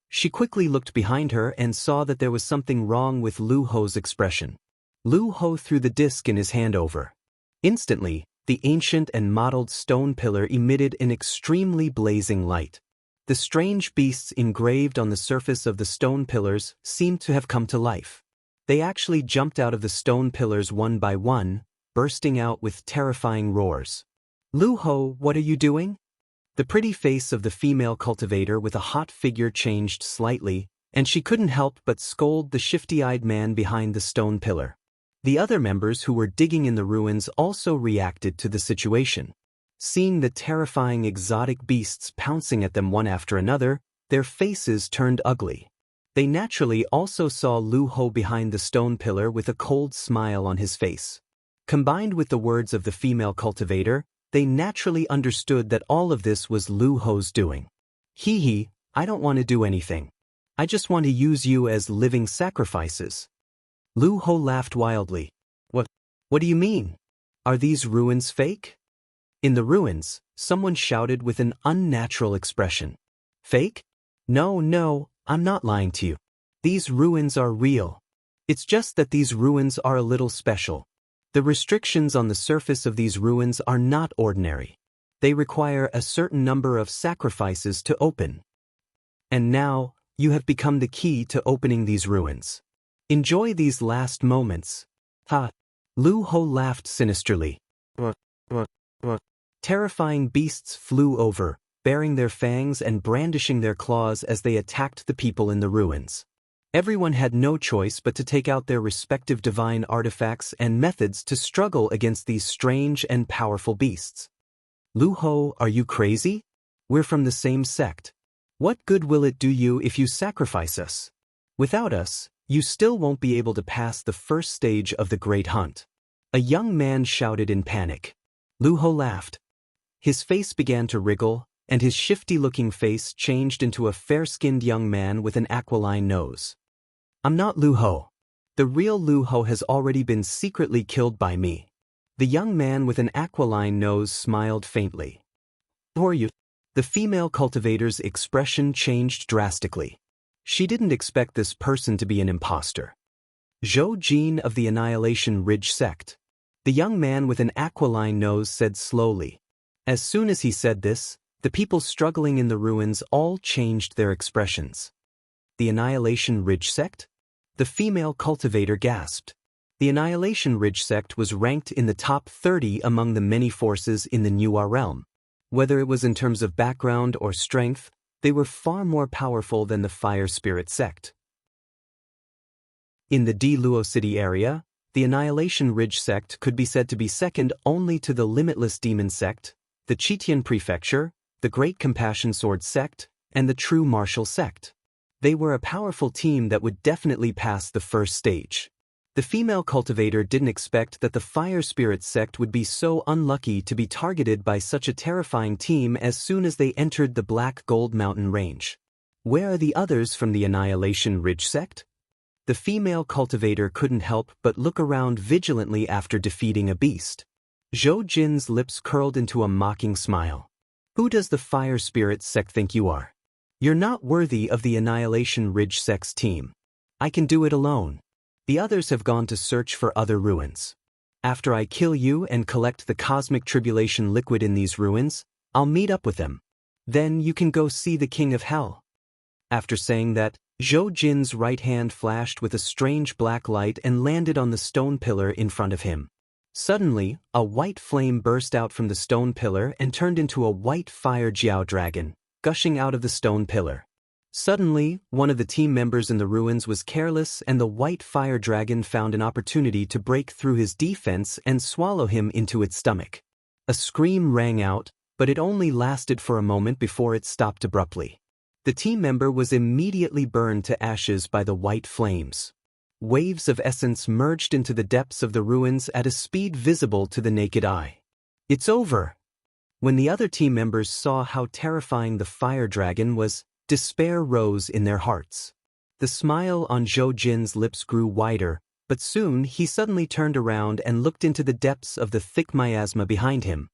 She quickly looked behind her and saw that there was something wrong with Lu Ho's expression. Lu Ho threw the disc in his hand over. Instantly, the ancient and mottled stone pillar emitted an extremely blazing light. The strange beasts engraved on the surface of the stone pillars seemed to have come to life. They actually jumped out of the stone pillars one by one, bursting out with terrifying roars. "Lu Ho, what are you doing?" The pretty face of the female cultivator with a hot figure changed slightly, and she couldn't help but scold the shifty-eyed man behind the stone pillar. The other members who were digging in the ruins also reacted to the situation. Seeing the terrifying exotic beasts pouncing at them one after another, their faces turned ugly. They naturally also saw Lu Ho behind the stone pillar with a cold smile on his face. Combined with the words of the female cultivator, they naturally understood that all of this was Lu Ho's doing. "Hee, I don't want to do anything. I just want to use you as living sacrifices." Lu Ho laughed wildly. What do you mean? Are these ruins fake?" In the ruins, someone shouted with an unnatural expression. "Fake? No, I'm not lying to you. These ruins are real. It's just that these ruins are a little special. The restrictions on the surface of these ruins are not ordinary. They require a certain number of sacrifices to open. And now, you have become the key to opening these ruins. Enjoy these last moments." "Ha!" Lu Ho laughed sinisterly. What? Terrifying beasts flew over, baring their fangs and brandishing their claws as they attacked the people in the ruins. Everyone had no choice but to take out their respective divine artifacts and methods to struggle against these strange and powerful beasts. Lu Ho, are you crazy? We're from the same sect. What good will it do you if you sacrifice us? Without us, you still won't be able to pass the first stage of the Great Hunt. A young man shouted in panic. Lu Ho laughed. His face began to wriggle, and his shifty-looking face changed into a fair-skinned young man with an aquiline nose. I'm not Lu Ho. The real Lu Ho has already been secretly killed by me. The young man with an aquiline nose smiled faintly. Who are you? The female cultivator's expression changed drastically. She didn't expect this person to be an imposter. Zhou Jin of the Annihilation Ridge sect. The young man with an aquiline nose said slowly. As soon as he said this, the people struggling in the ruins all changed their expressions. The Annihilation Ridge sect? The female cultivator gasped. The Annihilation Ridge sect was ranked in the top 30 among the many forces in the New realm. Whether it was in terms of background or strength, they were far more powerful than the Fire Spirit sect. In the Di Luo City area, the Annihilation Ridge sect could be said to be second only to the Limitless Demon sect, the Qitian Prefecture, the Great Compassion Sword sect, and the True Martial sect. They were a powerful team that would definitely pass the first stage. The female cultivator didn't expect that the Fire Spirit sect would be so unlucky to be targeted by such a terrifying team as soon as they entered the Black Gold Mountain range. Where are the others from the Annihilation Ridge sect? The female cultivator couldn't help but look around vigilantly after defeating a beast. Zhou Jin's lips curled into a mocking smile. Who does the Fire Spirit sect think you are? You're not worthy of the Annihilation Ridge sect's team. I can do it alone. The others have gone to search for other ruins. After I kill you and collect the cosmic tribulation liquid in these ruins, I'll meet up with them. Then you can go see the King of Hell. After saying that, Zhou Jin's right hand flashed with a strange black light and landed on the stone pillar in front of him. Suddenly, a white flame burst out from the stone pillar and turned into a white fire Jiao dragon, gushing out of the stone pillar. Suddenly, one of the team members in the ruins was careless and the white fire dragon found an opportunity to break through his defense and swallow him into its stomach. A scream rang out, but it only lasted for a moment before it stopped abruptly. The team member was immediately burned to ashes by the white flames. Waves of essence merged into the depths of the ruins at a speed visible to the naked eye. It's over! When the other team members saw how terrifying the fire dragon was, despair rose in their hearts. The smile on Zhou Jin's lips grew wider, but soon he suddenly turned around and looked into the depths of the thick miasma behind him.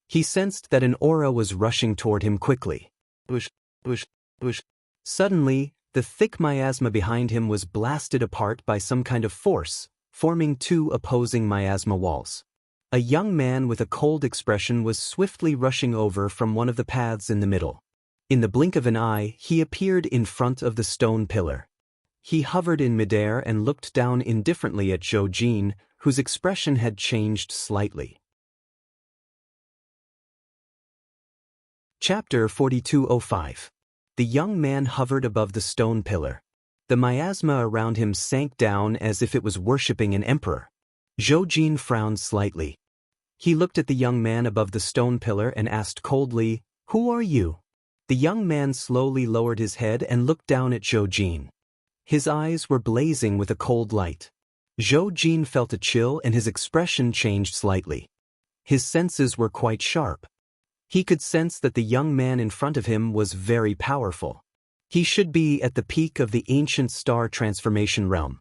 He sensed that an aura was rushing toward him quickly. Bush, bush, bush. Suddenly, the thick miasma behind him was blasted apart by some kind of force, forming two opposing miasma walls. A young man with a cold expression was swiftly rushing over from one of the paths in the middle. In the blink of an eye, he appeared in front of the stone pillar. He hovered in midair and looked down indifferently at Zhou Jin, whose expression had changed slightly. Chapter 4205. The young man hovered above the stone pillar. The miasma around him sank down as if it was worshipping an emperor. Zhou Jin frowned slightly. He looked at the young man above the stone pillar and asked coldly, "Who are you?" The young man slowly lowered his head and looked down at Zhou Jin. His eyes were blazing with a cold light. Zhou Jin felt a chill and his expression changed slightly. His senses were quite sharp. He could sense that the young man in front of him was very powerful. He should be at the peak of the ancient star transformation realm.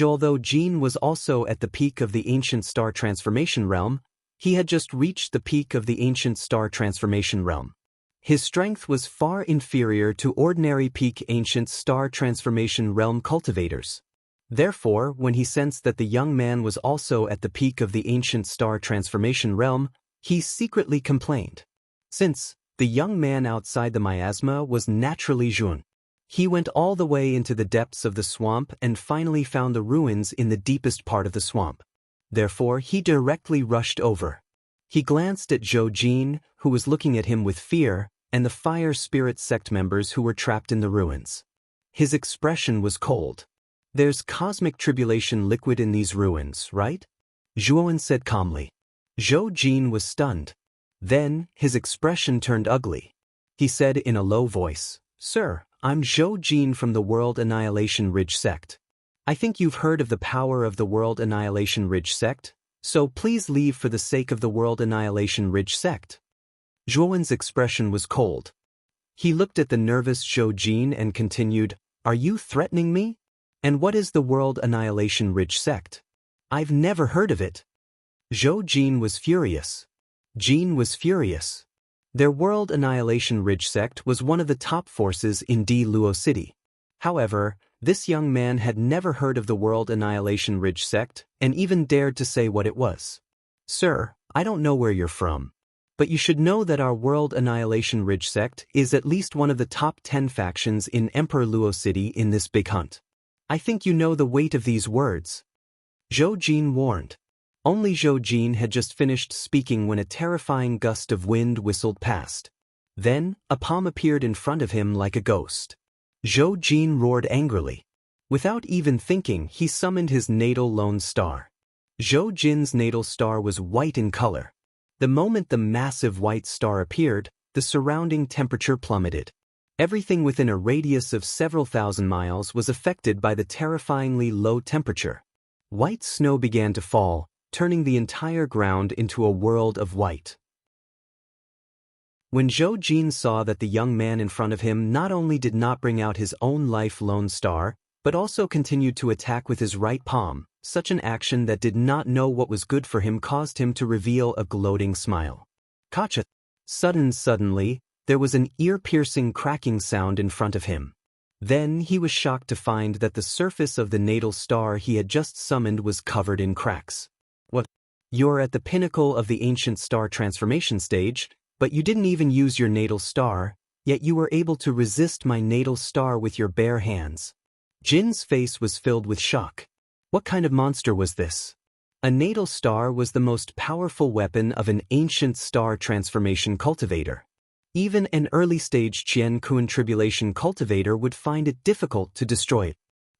Although Jin was also at the peak of the ancient star transformation realm, he had just reached the peak of the ancient star transformation realm. His strength was far inferior to ordinary peak ancient star transformation realm cultivators. Therefore, when he sensed that the young man was also at the peak of the ancient star transformation realm, he secretly complained. Since the young man outside the miasma was naturally Jun, he went all the way into the depths of the swamp and finally found the ruins in the deepest part of the swamp. Therefore, he directly rushed over. He glanced at Zhou Jin, who was looking at him with fear, and the Fire Spirit sect members who were trapped in the ruins. His expression was cold. There's cosmic tribulation liquid in these ruins, right? Zhuowen said calmly. Zhou Jin was stunned. Then, his expression turned ugly. He said in a low voice, Sir, I'm Zhou Jin from the World Annihilation Ridge sect. I think you've heard of the power of the World Annihilation Ridge sect, so please leave for the sake of the World Annihilation Ridge sect. Zhuowen's expression was cold. He looked at the nervous Zhou Jin and continued, Are you threatening me? And what is the World Annihilation Ridge sect? I've never heard of it. Zhou Jin was furious. Jin was furious. Their World Annihilation Ridge sect was one of the top forces in Di Luo City. However, this young man had never heard of the World Annihilation Ridge sect and even dared to say what it was. Sir, I don't know where you're from, but you should know that our World Annihilation Ridge sect is at least one of the top 10 factions in Emperor Luo City in this big hunt. I think you know the weight of these words. Zhou Jin warned. Only Zhou Jin had just finished speaking when a terrifying gust of wind whistled past. Then, a palm appeared in front of him like a ghost. Zhou Jin roared angrily. Without even thinking, he summoned his natal lone star. Zhou Jin's natal star was white in color. The moment the massive white star appeared, the surrounding temperature plummeted. Everything within a radius of several thousand miles was affected by the terrifyingly low temperature. White snow began to fall, turning the entire ground into a world of white. When Zhou Jin saw that the young man in front of him not only did not bring out his own life lone star, but also continued to attack with his right palm, such an action that did not know what was good for him caused him to reveal a gloating smile. Kacha! Suddenly, there was an ear-piercing cracking sound in front of him. Then he was shocked to find that the surface of the natal star he had just summoned was covered in cracks. What? You're at the pinnacle of the ancient star transformation stage, but you didn't even use your natal star, yet you were able to resist my natal star with your bare hands. Jin's face was filled with shock. What kind of monster was this? A natal star was the most powerful weapon of an ancient star transformation cultivator. Even an early-stage Qian Kun tribulation cultivator would find it difficult to destroy it.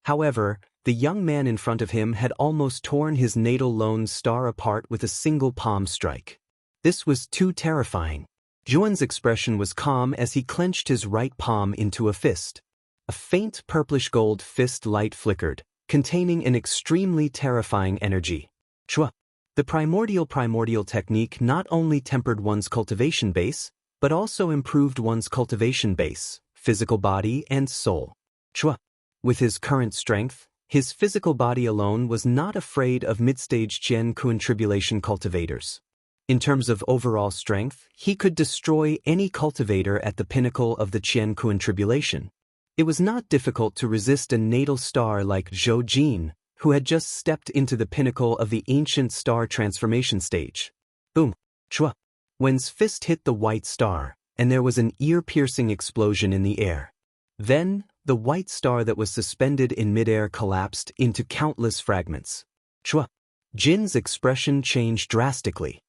However, the young man in front of him had almost torn his natal lone star apart with a single palm strike. This was too terrifying. Zhuowen's expression was calm as he clenched his right palm into a fist. A faint purplish-gold fist light flickered, containing an extremely terrifying energy. Chua! The primordial technique not only tempered one's cultivation base, but also improved one's cultivation base, physical body, and soul. Chua! With his current strength, his physical body alone was not afraid of mid-stage Qian Kun tribulation cultivators. In terms of overall strength, he could destroy any cultivator at the pinnacle of the Qian Kun tribulation. It was not difficult to resist a natal star like Zhou Jin, who had just stepped into the pinnacle of the ancient star transformation stage. Boom! Chua! Wen's fist hit the white star, and there was an ear-piercing explosion in the air. Then, the white star that was suspended in midair collapsed into countless fragments. Chua! Jin's expression changed drastically.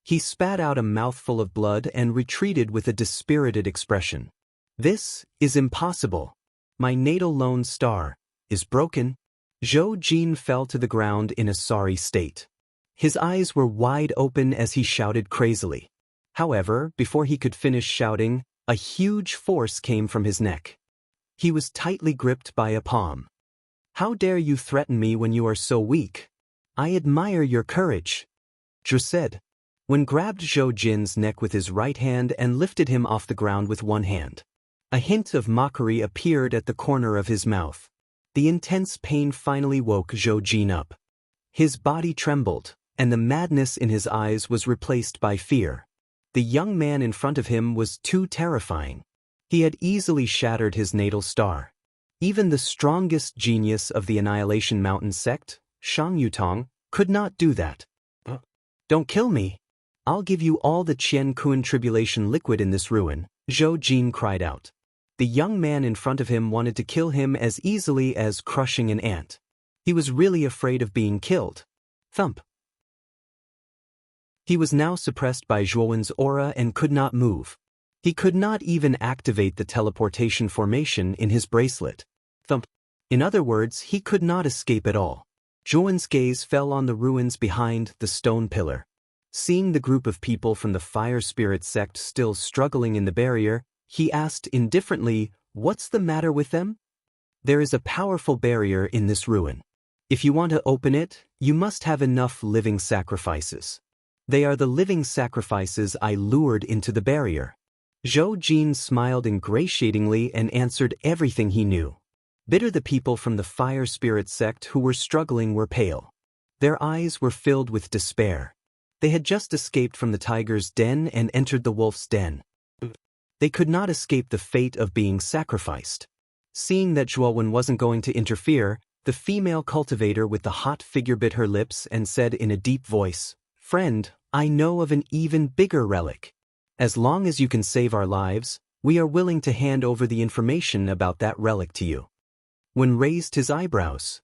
He spat out a mouthful of blood and retreated with a dispirited expression. This is impossible. My natal lone star is broken. Zhou Jin fell to the ground in a sorry state. His eyes were wide open as he shouted crazily. However, before he could finish shouting, a huge force came from his neck. He was tightly gripped by a palm. How dare you threaten me when you are so weak? I admire your courage, Zhu said. Wen grabbed Zhou Jin's neck with his right hand and lifted him off the ground with one hand. A hint of mockery appeared at the corner of his mouth. The intense pain finally woke Zhou Jin up. His body trembled, and the madness in his eyes was replaced by fear. The young man in front of him was too terrifying. He had easily shattered his natal star. Even the strongest genius of the Annihilation Mountain sect, Shang Yutong, could not do that. Don't kill me. I'll give you all the Qian Kun tribulation liquid in this ruin, Zhou Jin cried out. The young man in front of him wanted to kill him as easily as crushing an ant. He was really afraid of being killed. Thump. He was now suppressed by Zhuowen's aura and could not move. He could not even activate the teleportation formation in his bracelet. Thump. In other words, he could not escape at all. Zhuan's gaze fell on the ruins behind the stone pillar. Seeing the group of people from the fire spirit sect still struggling in the barrier, he asked indifferently, "What's the matter with them?" "There is a powerful barrier in this ruin. If you want to open it, you must have enough living sacrifices. They are the living sacrifices I lured into the barrier." Zhou Jin smiled ingratiatingly and answered everything he knew. Bitter the people from the fire spirit sect who were struggling were pale. Their eyes were filled with despair. They had just escaped from the tiger's den and entered the wolf's den. They could not escape the fate of being sacrificed. Seeing that Zhuowen wasn't going to interfere, the female cultivator with the hot figure bit her lips and said in a deep voice, "Friend, I know of an even bigger relic. As long as you can save our lives, we are willing to hand over the information about that relic to you." Wen raised his eyebrows.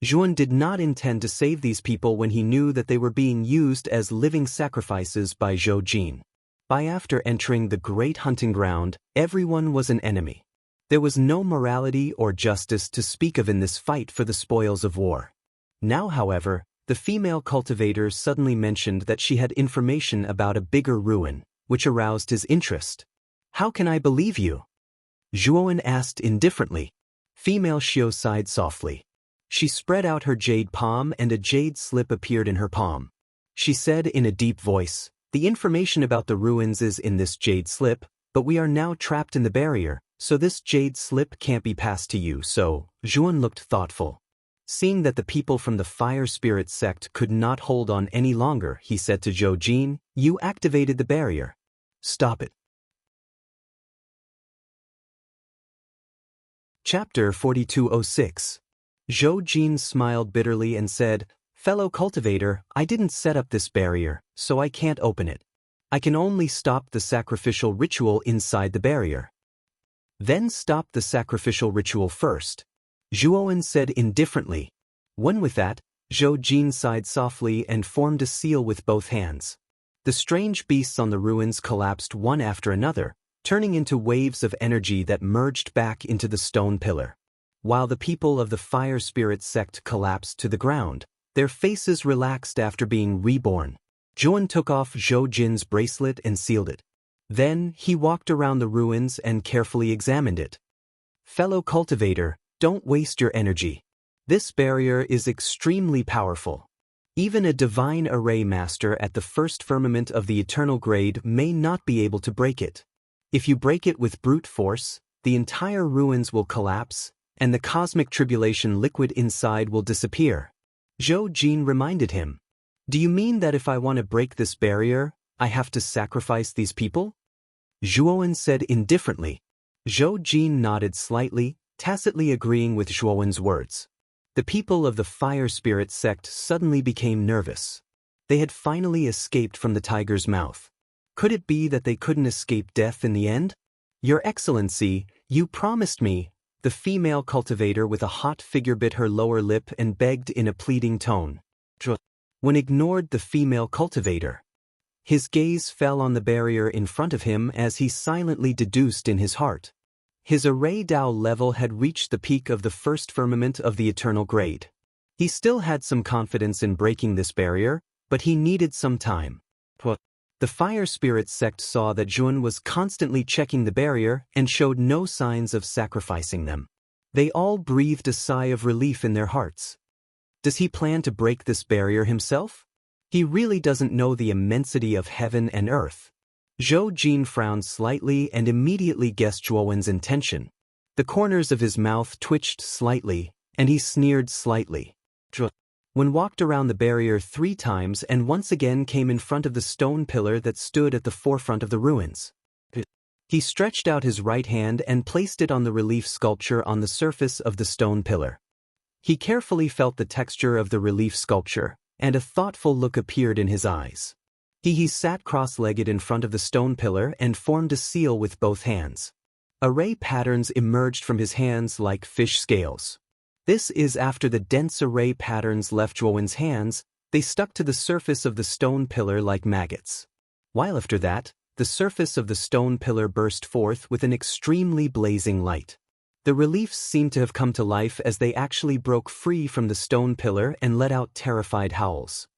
Zhuan did not intend to save these people when he knew that they were being used as living sacrifices by Zhou Jin. By after entering the great hunting ground, everyone was an enemy. There was no morality or justice to speak of in this fight for the spoils of war. Now, however, the female cultivator suddenly mentioned that she had information about a bigger ruin, which aroused his interest. "How can I believe you?" Zhuowen asked indifferently. Female Xiao sighed softly. She spread out her jade palm and a jade slip appeared in her palm. She said in a deep voice, "The information about the ruins is in this jade slip, but we are now trapped in the barrier, so this jade slip can't be passed to you, so..." Zhuan looked thoughtful. Seeing that the people from the fire spirit sect could not hold on any longer, he said to Zhou Jin, "You activated the barrier. Stop it." Chapter 4206. Zhou Jin smiled bitterly and said, "Fellow cultivator, I didn't set up this barrier, so I can't open it. I can only stop the sacrificial ritual inside the barrier." "Then stop the sacrificial ritual first," Zhuowen said indifferently. When with that, Zhou Jin sighed softly and formed a seal with both hands. The strange beasts on the ruins collapsed one after another, turning into waves of energy that merged back into the stone pillar. While the people of the fire spirit sect collapsed to the ground, their faces relaxed after being reborn. Zhuan took off Zhou Jin's bracelet and sealed it. Then, he walked around the ruins and carefully examined it. "Fellow cultivator, don't waste your energy. This barrier is extremely powerful. Even a divine array master at the first firmament of the eternal grade may not be able to break it. If you break it with brute force, the entire ruins will collapse, and the cosmic tribulation liquid inside will disappear." Zhou Jin reminded him. "Do you mean that if I want to break this barrier, I have to sacrifice these people?" Zhuowen said indifferently. Zhou Jin nodded slightly, tacitly agreeing with Zhuowen's words. The people of the fire spirit sect suddenly became nervous. They had finally escaped from the tiger's mouth. Could it be that they couldn't escape death in the end? "Your Excellency, you promised me." The female cultivator with a hot figure bit her lower lip and begged in a pleading tone. When ignored the female cultivator. His gaze fell on the barrier in front of him as he silently deduced in his heart. His array Dao level had reached the peak of the first firmament of the eternal grade. He still had some confidence in breaking this barrier, but he needed some time. The fire spirit sect saw that Zhuan was constantly checking the barrier and showed no signs of sacrificing them. They all breathed a sigh of relief in their hearts. Does he plan to break this barrier himself? He really doesn't know the immensity of heaven and earth. Zhou Jin frowned slightly and immediately guessed Zhuowen's intention. The corners of his mouth twitched slightly, and he sneered slightly. When walked around the barrier 3 times and once again came in front of the stone pillar that stood at the forefront of the ruins. He stretched out his right hand and placed it on the relief sculpture on the surface of the stone pillar. He carefully felt the texture of the relief sculpture, and a thoughtful look appeared in his eyes. He sat cross-legged in front of the stone pillar and formed a seal with both hands. Array patterns emerged from his hands like fish scales. This is after the dense array patterns left Zhuowen's hands, they stuck to the surface of the stone pillar like maggots. While after that, the surface of the stone pillar burst forth with an extremely blazing light. The reliefs seemed to have come to life as they actually broke free from the stone pillar and let out terrified howls.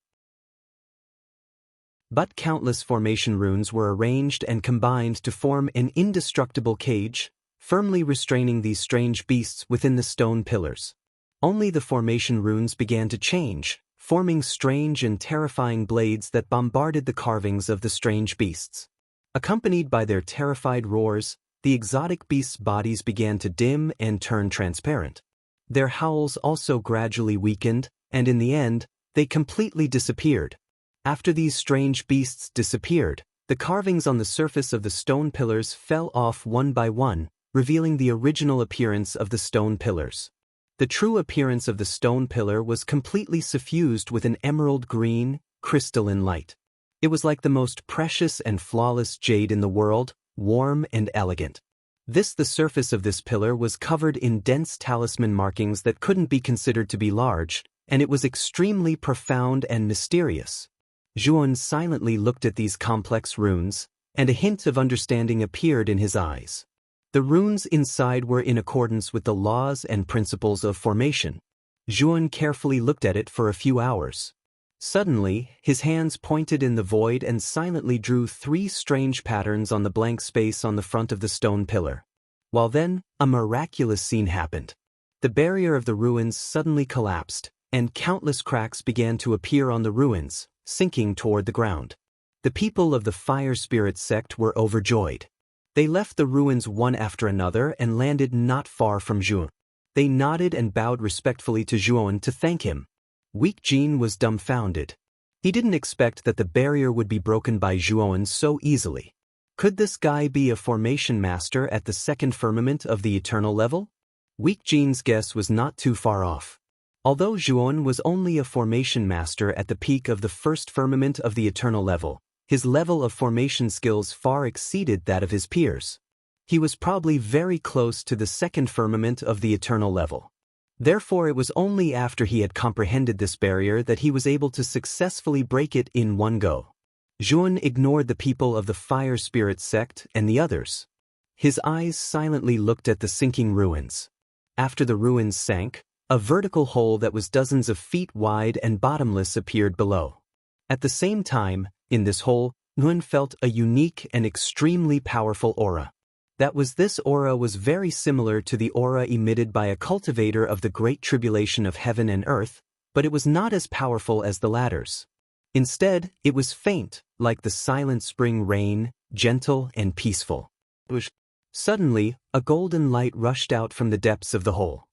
But countless formation runes were arranged and combined to form an indestructible cage, firmly restraining these strange beasts within the stone pillars. Only the formation runes began to change, forming strange and terrifying blades that bombarded the carvings of the strange beasts. Accompanied by their terrified roars, the exotic beasts' bodies began to dim and turn transparent. Their howls also gradually weakened, and in the end, they completely disappeared. After these strange beasts disappeared, the carvings on the surface of the stone pillars fell off one by one, revealing the original appearance of the stone pillars. The true appearance of the stone pillar was completely suffused with an emerald green, crystalline light. It was like the most precious and flawless jade in the world, warm and elegant. The surface of this pillar was covered in dense talisman markings that couldn't be considered to be large, and it was extremely profound and mysterious. Zhuan silently looked at these complex runes, and a hint of understanding appeared in his eyes. The runes inside were in accordance with the laws and principles of formation. Zhuan carefully looked at it for a few hours. Suddenly, his hands pointed in the void and silently drew 3 strange patterns on the blank space on the front of the stone pillar. While then, a miraculous scene happened. The barrier of the ruins suddenly collapsed, and countless cracks began to appear on the ruins, sinking toward the ground. The people of the Fire Spirit sect were overjoyed. They left the ruins one after another and landed not far from Zhuan. They nodded and bowed respectfully to Zhuan to thank him. Weak Jin was dumbfounded. He didn't expect that the barrier would be broken by Zhuan so easily. Could this guy be a formation master at the second firmament of the eternal level? Weak Jin's guess was not too far off. Although Zhuan was only a formation master at the peak of the first firmament of the eternal level, his level of formation skills far exceeded that of his peers. He was probably very close to the second firmament of the eternal level. Therefore, it was only after he had comprehended this barrier that he was able to successfully break it in one go. Zhuan ignored the people of the Fire Spirit sect and the others. His eyes silently looked at the sinking ruins. After the ruins sank, a vertical hole that was dozens of feet wide and bottomless appeared below. At the same time, in this hole, Nguyen felt a unique and extremely powerful aura. This aura was very similar to the aura emitted by a cultivator of the Great Tribulation of heaven and earth, but it was not as powerful as the latter's. Instead, it was faint, like the silent spring rain, gentle and peaceful. Suddenly, a golden light rushed out from the depths of the hole.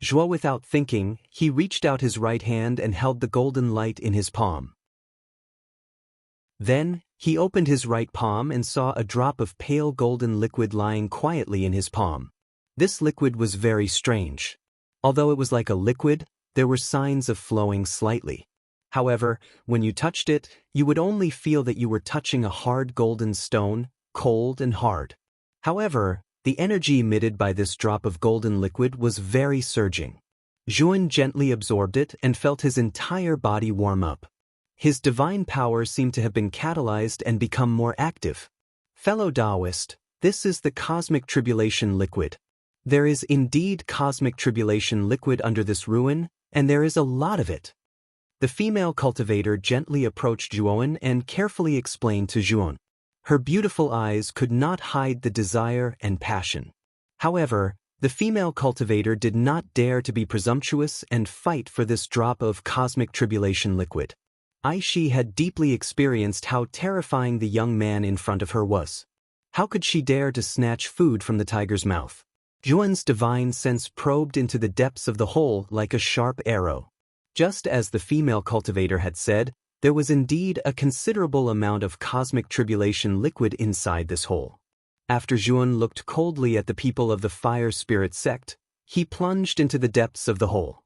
Zhuo, without thinking, he reached out his right hand and held the golden light in his palm. Then, he opened his right palm and saw a drop of pale golden liquid lying quietly in his palm. This liquid was very strange. Although it was like a liquid, there were signs of flowing slightly. However, when you touched it, you would only feel that you were touching a hard golden stone, cold and hard. However, the energy emitted by this drop of golden liquid was very surging. Zhuan gently absorbed it and felt his entire body warm up. His divine power seemed to have been catalyzed and become more active. Fellow Taoist, this is the cosmic tribulation liquid. There is indeed cosmic tribulation liquid under this ruin, and there is a lot of it. The female cultivator gently approached Zhuan and carefully explained to Zhuan. Her beautiful eyes could not hide the desire and passion. However, the female cultivator did not dare to be presumptuous and fight for this drop of cosmic tribulation liquid. Aishi had deeply experienced how terrifying the young man in front of her was. How could she dare to snatch food from the tiger's mouth? Zhuan's divine sense probed into the depths of the hole like a sharp arrow. Just as the female cultivator had said, there was indeed a considerable amount of cosmic tribulation liquid inside this hole. After Zhuan looked coldly at the people of the Fire Spirit sect, he plunged into the depths of the hole.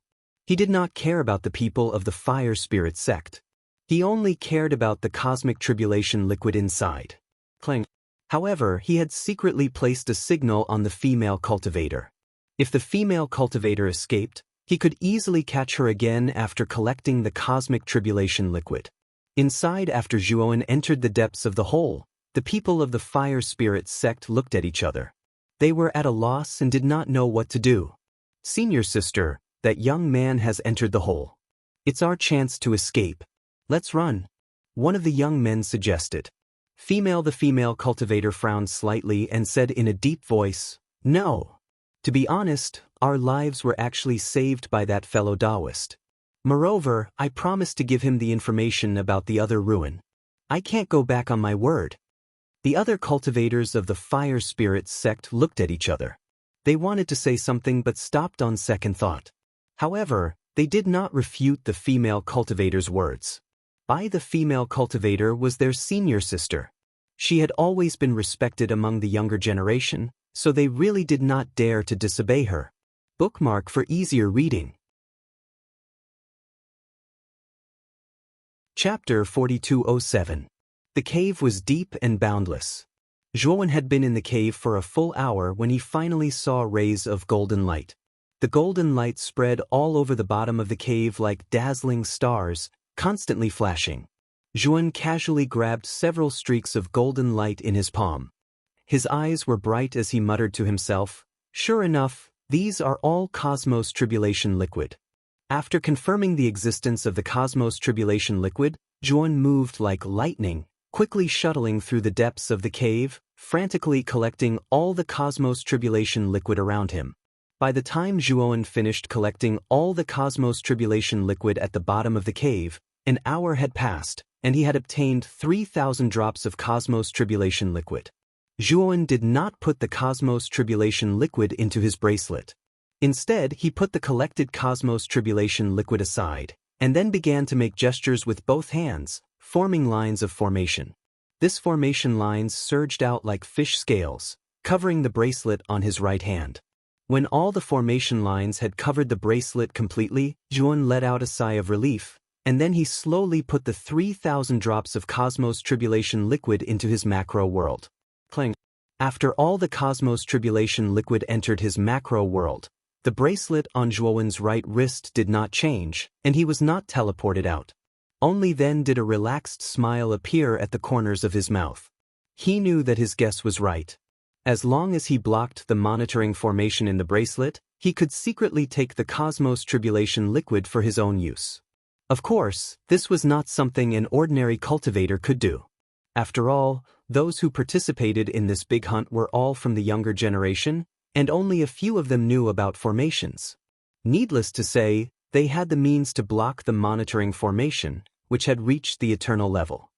He did not care about the people of the Fire Spirit sect. He only cared about the cosmic tribulation liquid inside. Clang. However, he had secretly placed a signal on the female cultivator. If the female cultivator escaped, he could easily catch her again after collecting the cosmic tribulation liquid. Inside, after Zhuan entered the depths of the hole, the people of the Fire Spirit sect looked at each other. They were at a loss and did not know what to do. "Senior sister, that young man has entered the hole. It's our chance to escape. Let's run," one of the young men suggested. The female cultivator frowned slightly and said in a deep voice, "No. To be honest, our lives were actually saved by that fellow Taoist. Moreover, I promised to give him the information about the other ruin. I can't go back on my word." The other cultivators of the fire spirit sect looked at each other. They wanted to say something but stopped on second thought. However, they did not refute the female cultivator's words. The female cultivator was their senior sister. She had always been respected among the younger generation, so they really did not dare to disobey her. Bookmark for easier reading. Chapter 4207. The cave was deep and boundless. Zhuowen had been in the cave for a full hour when he finally saw rays of golden light. The golden light spread all over the bottom of the cave like dazzling stars, constantly flashing. Zhuowen casually grabbed several streaks of golden light in his palm. His eyes were bright as he muttered to himself, "Sure enough, these are all Cosmos Tribulation liquid." After confirming the existence of the Cosmos Tribulation liquid, Zhuowen moved like lightning, quickly shuttling through the depths of the cave, frantically collecting all the Cosmos Tribulation liquid around him. By the time Zhuowen finished collecting all the Cosmos Tribulation liquid at the bottom of the cave, an hour had passed, and he had obtained 3,000 drops of Cosmos Tribulation liquid. Zhuowen did not put the Cosmos Tribulation liquid into his bracelet. Instead, he put the collected Cosmos Tribulation liquid aside, and then began to make gestures with both hands, forming lines of formation. This formation lines surged out like fish scales, covering the bracelet on his right hand. When all the formation lines had covered the bracelet completely, Zhuowen let out a sigh of relief, and then he slowly put the 3,000 drops of Cosmos Tribulation liquid into his macro world. Clang. After all the Cosmos Tribulation liquid entered his macro world, the bracelet on Zhuowen's right wrist did not change, and he was not teleported out. Only then did a relaxed smile appear at the corners of his mouth. He knew that his guess was right. As long as he blocked the monitoring formation in the bracelet, he could secretly take the Cosmos Tribulation liquid for his own use. Of course, this was not something an ordinary cultivator could do. After all, those who participated in this big hunt were all from the younger generation, and only a few of them knew about formations. Needless to say, they had the means to block the monitoring formation, which had reached the eternal level.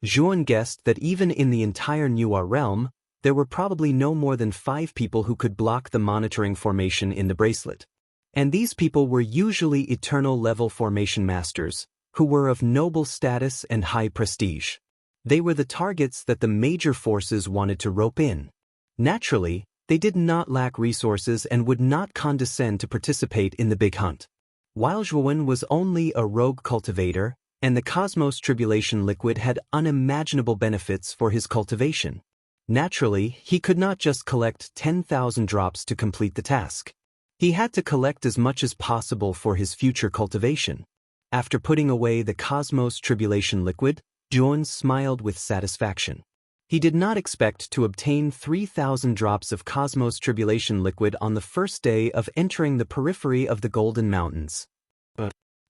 Zhuowen guessed that even in the entire Nuwa realm, there were probably no more than 5 people who could block the monitoring formation in the bracelet. And these people were usually eternal level formation masters, who were of noble status and high prestige. They were the targets that the major forces wanted to rope in. Naturally, they did not lack resources and would not condescend to participate in the big hunt. While Zhuowen was only a rogue cultivator, and the Cosmos Tribulation liquid had unimaginable benefits for his cultivation. Naturally, he could not just collect 10,000 drops to complete the task. He had to collect as much as possible for his future cultivation. After putting away the Cosmos Tribulation liquid, Zhuowen smiled with satisfaction. He did not expect to obtain 3,000 drops of Cosmos Tribulation liquid on the first day of entering the periphery of the Golden Mountains.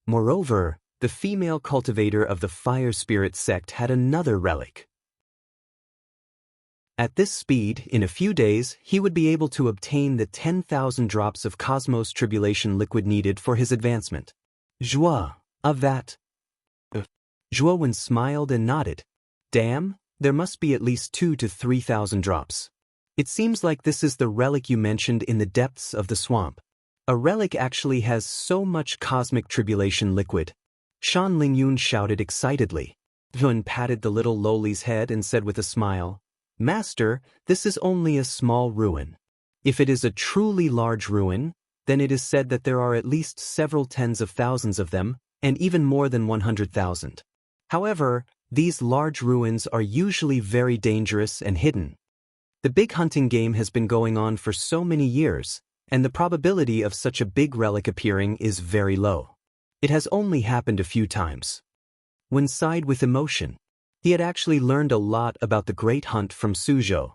Moreover, the female cultivator of the Fire Spirit sect had another relic. At this speed, in a few days, he would be able to obtain the 10,000 drops of Cosmos Tribulation liquid needed for his advancement. Joie of that. Zhuowen smiled and nodded. Damn, there must be at least 2,000 to 3,000 drops. It seems like this is the relic you mentioned in the depths of the swamp. A relic actually has so much cosmic tribulation liquid. Shan Lingyun shouted excitedly. Zhuowen patted the little lowly's head and said with a smile, "Master, this is only a small ruin. If it is a truly large ruin, then it is said that there are at least several tens of thousands of them, and even more than 100,000. However, these large ruins are usually very dangerous and hidden. The big hunting game has been going on for so many years, and the probability of such a big relic appearing is very low. It has only happened a few times." When sighed with emotion, he had actually learned a lot about the great hunt from Suzhou.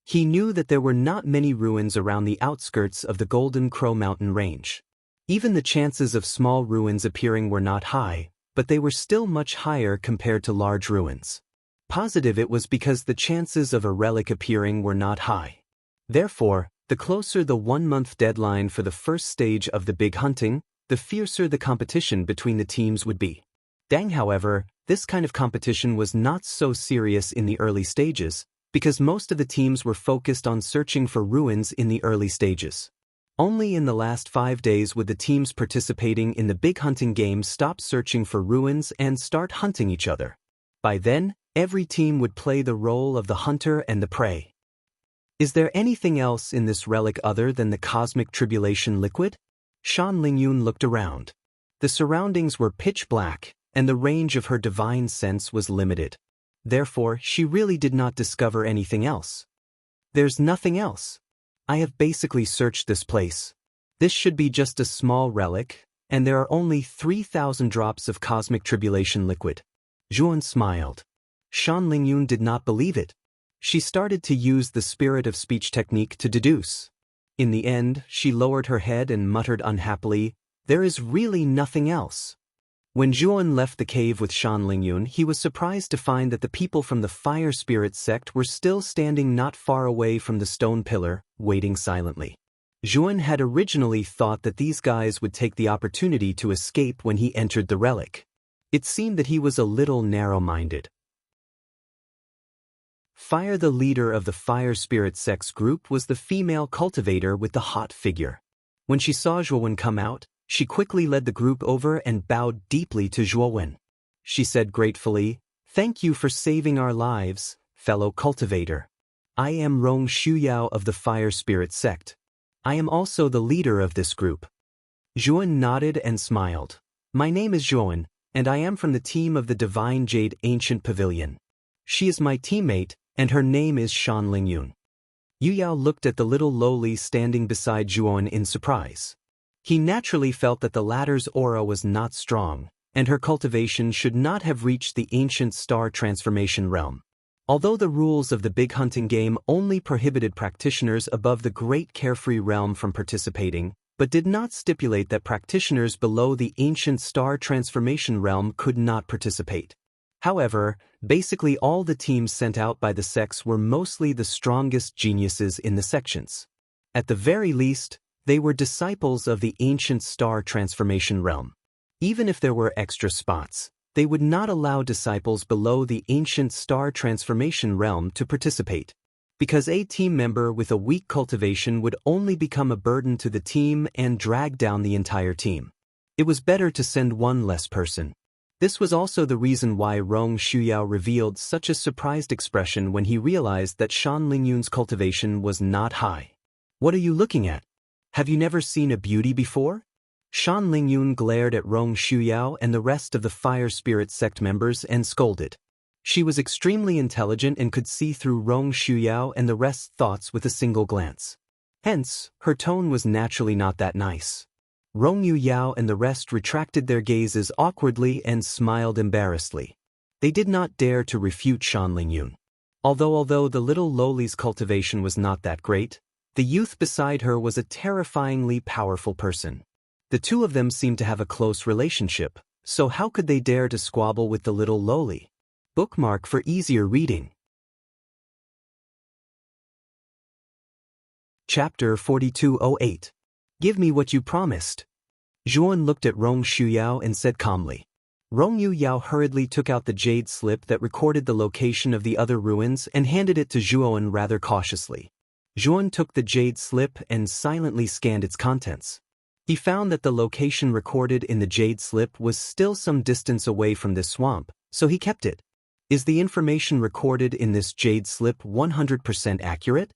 He knew that there were not many ruins around the outskirts of the Golden Crow Mountain range. Even the chances of small ruins appearing were not high, but they were still much higher compared to large ruins. Positive it was because the chances of a relic appearing were not high. Therefore, the closer the 1-month deadline for the first stage of the big hunting, the fiercer the competition between the teams would be. Dang, however, this kind of competition was not so serious in the early stages, because most of the teams were focused on searching for ruins in the early stages. Only in the last 5 days would the teams participating in the big hunting game stop searching for ruins and start hunting each other. By then, every team would play the role of the hunter and the prey. Is there anything else in this relic other than the cosmic tribulation liquid? Shan Lingyun looked around. The surroundings were pitch black, and the range of her divine sense was limited. Therefore, she really did not discover anything else. There's nothing else. I have basically searched this place. This should be just a small relic, and there are only 3,000 drops of cosmic tribulation liquid. Zhuan smiled. Shan Lingyun did not believe it. She started to use the spirit of speech technique to deduce. In the end, she lowered her head and muttered unhappily, "There is really nothing else." When Zhuan left the cave with Shan Lingyun, he was surprised to find that the people from the Fire Spirit sect were still standing not far away from the stone pillar, waiting silently. Zhuan had originally thought that these guys would take the opportunity to escape when he entered the relic. It seemed that he was a little narrow-minded. Fire, the leader of the Fire Spirit sect's group, was the female cultivator with the hot figure. When she saw Zhuan come out, she quickly led the group over and bowed deeply to Zhuan. She said gratefully, "Thank you for saving our lives, fellow cultivator. I am Rong Shuyao of the Fire Spirit sect. I am also the leader of this group." Zhuan nodded and smiled. "My name is Zhuan, and I am from the team of the Divine Jade Ancient Pavilion. She is my teammate, and her name is Shan Lingyun." Yu Yao looked at the little lowly standing beside Zhuan in surprise. He naturally felt that the latter's aura was not strong, and her cultivation should not have reached the ancient star transformation realm. Although the rules of the big hunting game only prohibited practitioners above the great carefree realm from participating, but did not stipulate that practitioners below the ancient star transformation realm could not participate. However, basically all the teams sent out by the sects were mostly the strongest geniuses in the sections. At the very least, they were disciples of the ancient star transformation realm. Even if there were extra spots, they would not allow disciples below the ancient star transformation realm to participate, because a team member with a weak cultivation would only become a burden to the team and drag down the entire team. It was better to send one less person. This was also the reason why Rong Shuyao revealed such a surprised expression when he realized that Shan Lingyun's cultivation was not high. "What are you looking at? Have you never seen a beauty before?" Shan Lingyun glared at Rong Shuyao and the rest of the Fire Spirit sect members and scolded. She was extremely intelligent and could see through Rong Shuyao and the rest's thoughts with a single glance. Hence, her tone was naturally not that nice. Rong Yao and the rest retracted their gazes awkwardly and smiled embarrassedly. They did not dare to refute Shan Lingyun. Although the little lowly's cultivation was not that great, the youth beside her was a terrifyingly powerful person. The two of them seemed to have a close relationship, so how could they dare to squabble with the little lowly? Bookmark for easier reading. Chapter 4208. Give me what you promised. Zhuan looked at Rong Shuyao and said calmly. Rong Yao hurriedly took out the jade slip that recorded the location of the other ruins and handed it to Zhuan rather cautiously. Zhuan took the jade slip and silently scanned its contents. He found that the location recorded in the jade slip was still some distance away from this swamp, so he kept it. Is the information recorded in this jade slip 100% accurate?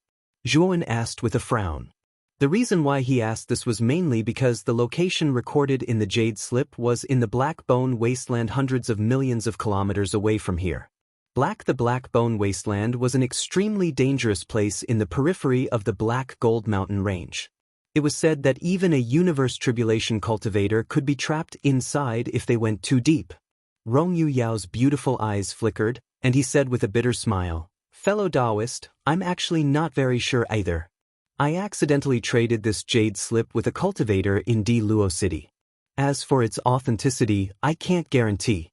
Zhuan asked with a frown. The reason why he asked this was mainly because the location recorded in the jade slip was in the Black Bone Wasteland hundreds of millions of kilometers away from here. The Black Bone Wasteland was an extremely dangerous place in the periphery of the Black Gold Mountain Range. It was said that even a universe tribulation cultivator could be trapped inside if they went too deep. Rong Yao's beautiful eyes flickered, and he said with a bitter smile, Fellow Taoist, I'm actually not very sure either. I accidentally traded this jade slip with a cultivator in D. Luo City. As for its authenticity, I can't guarantee.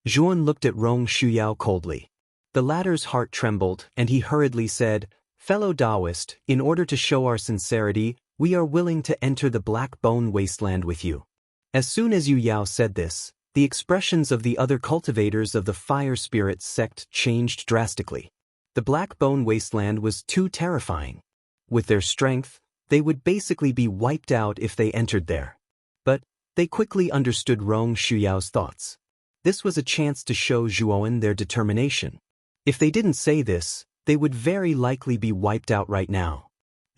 Zhuan looked at Rong Shuyao coldly. The latter's heart trembled, and he hurriedly said, Fellow Taoist, in order to show our sincerity, we are willing to enter the Black Bone Wasteland with you. As soon as Yu Yao said this, the expressions of the other cultivators of the Fire Spirit sect changed drastically. The Black Bone Wasteland was too terrifying. With their strength, they would basically be wiped out if they entered there. But they quickly understood Rong Shuyao's thoughts. This was a chance to show Zhuowen their determination. If they didn't say this, they would very likely be wiped out right now.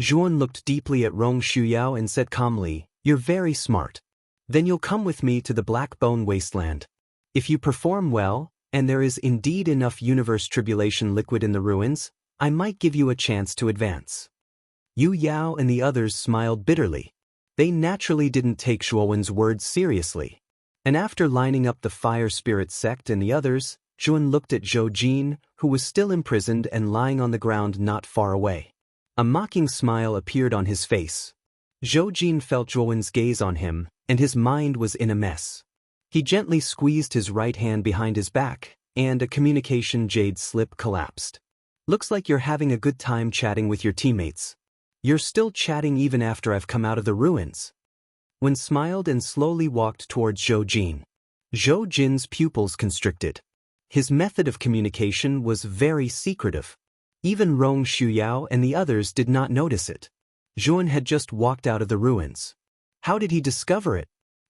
Zhuowen looked deeply at Rong Shuyao and said calmly, You're very smart. Then you'll come with me to the Black Bone Wasteland. If you perform well, and there is indeed enough universe tribulation liquid in the ruins, I might give you a chance to advance. Yu Yao and the others smiled bitterly. They naturally didn't take Zhuowen's words seriously. And after lining up the Fire Spirit sect and the others, Zhuan looked at Zhou Jin, who was still imprisoned and lying on the ground not far away. A mocking smile appeared on his face. Zhou Jin felt Zhuowen's gaze on him, and his mind was in a mess. He gently squeezed his right hand behind his back, and a communication jade slip collapsed. Looks like you're having a good time chatting with your teammates. You're still chatting even after I've come out of the ruins. Wen smiled and slowly walked towards Zhou Jin. Zhou Jin's pupils constricted. His method of communication was very secretive. Even Rong Shuyao and the others did not notice it. Zhuan had just walked out of the ruins. How did he discover it?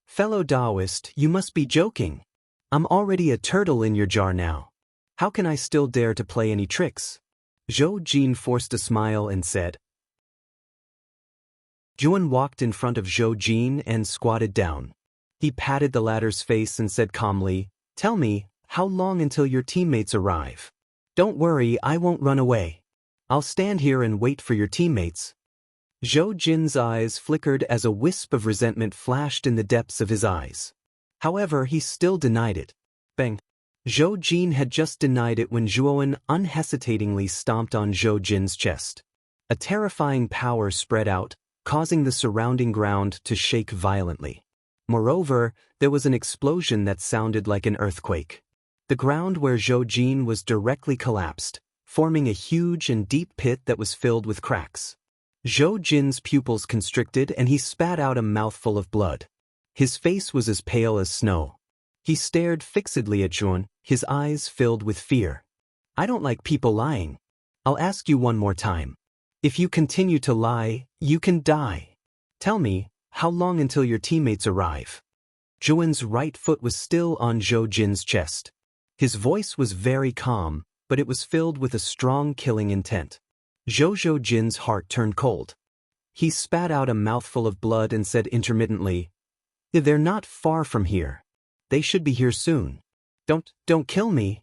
Fellow Taoist, you must be joking. I'm already a turtle in your jar now. How can I still dare to play any tricks? Zhou Jin forced a smile and said. Zhuan walked in front of Zhou Jin and squatted down. He patted the latter's face and said calmly, Tell me, how long until your teammates arrive? Don't worry, I won't run away. I'll stand here and wait for your teammates. Zhou Jin's eyes flickered as a wisp of resentment flashed in the depths of his eyes. However, he still denied it. Bang! Zhou Jin had just denied it when Zhuowen unhesitatingly stomped on Zhou Jin's chest. A terrifying power spread out, causing the surrounding ground to shake violently. Moreover, there was an explosion that sounded like an earthquake. The ground where Zhou Jin was directly collapsed, forming a huge and deep pit that was filled with cracks. Zhou Jin's pupils constricted and he spat out a mouthful of blood. His face was as pale as snow. He stared fixedly at Zhuan, his eyes filled with fear. I don't like people lying. I'll ask you one more time. If you continue to lie, you can die. Tell me, how long until your teammates arrive? Zhuan's right foot was still on Zhou Jin's chest. His voice was very calm, but it was filled with a strong killing intent. Zhou Jin's heart turned cold. He spat out a mouthful of blood and said intermittently, They're not far from here. They should be here soon. Don't kill me.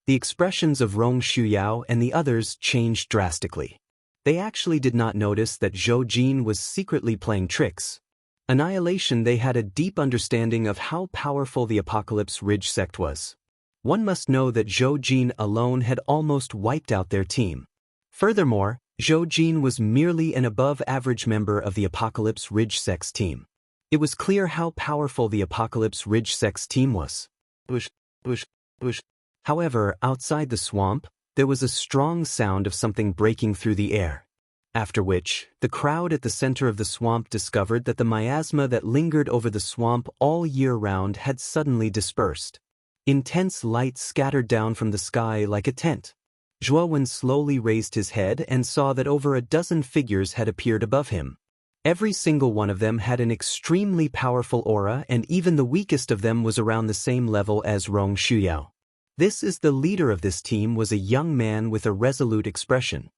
The expressions of Rong Shuyao and the others changed drastically. They actually did not notice that Zhou Jin was secretly playing tricks. Annihilation, they had a deep understanding of how powerful the Apocalypse Ridge sect was. One must know that Zhou Jin alone had almost wiped out their team. Furthermore, Zhou Jin was merely an above-average member of the Apocalypse Ridge sect's team. It was clear how powerful the Apocalypse Ridge sect's team was. However, outside the swamp, there was a strong sound of something breaking through the air. After which, the crowd at the center of the swamp discovered that the miasma that lingered over the swamp all year round had suddenly dispersed. Intense light scattered down from the sky like a tent. Zhuowen slowly raised his head and saw that over a dozen figures had appeared above him. Every single one of them had an extremely powerful aura, and even the weakest of them was around the same level as Rong Shuyao. The leader of this team was a young man with a resolute expression.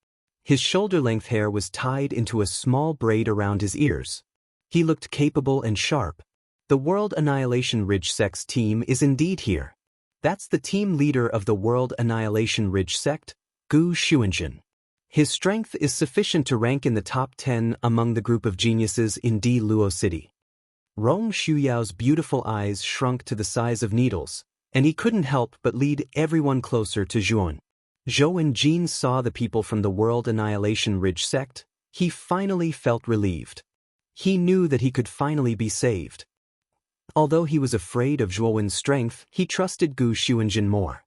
His shoulder-length hair was tied into a small braid around his ears. He looked capable and sharp. The World Annihilation Ridge sect's team is indeed here. That's the team leader of the World Annihilation Ridge sect, Gu Xuanjun. His strength is sufficient to rank in the top 10 among the group of geniuses in D. Luo City. Rong Shuyao's beautiful eyes shrunk to the size of needles, and he couldn't help but lead everyone closer to Zhuan. Zhou and Jin saw the people from the World Annihilation Ridge sect. He finally felt relieved. He knew that he could finally be saved. Although he was afraid of Zhuowen's strength, he trusted Gu Xuanjin more.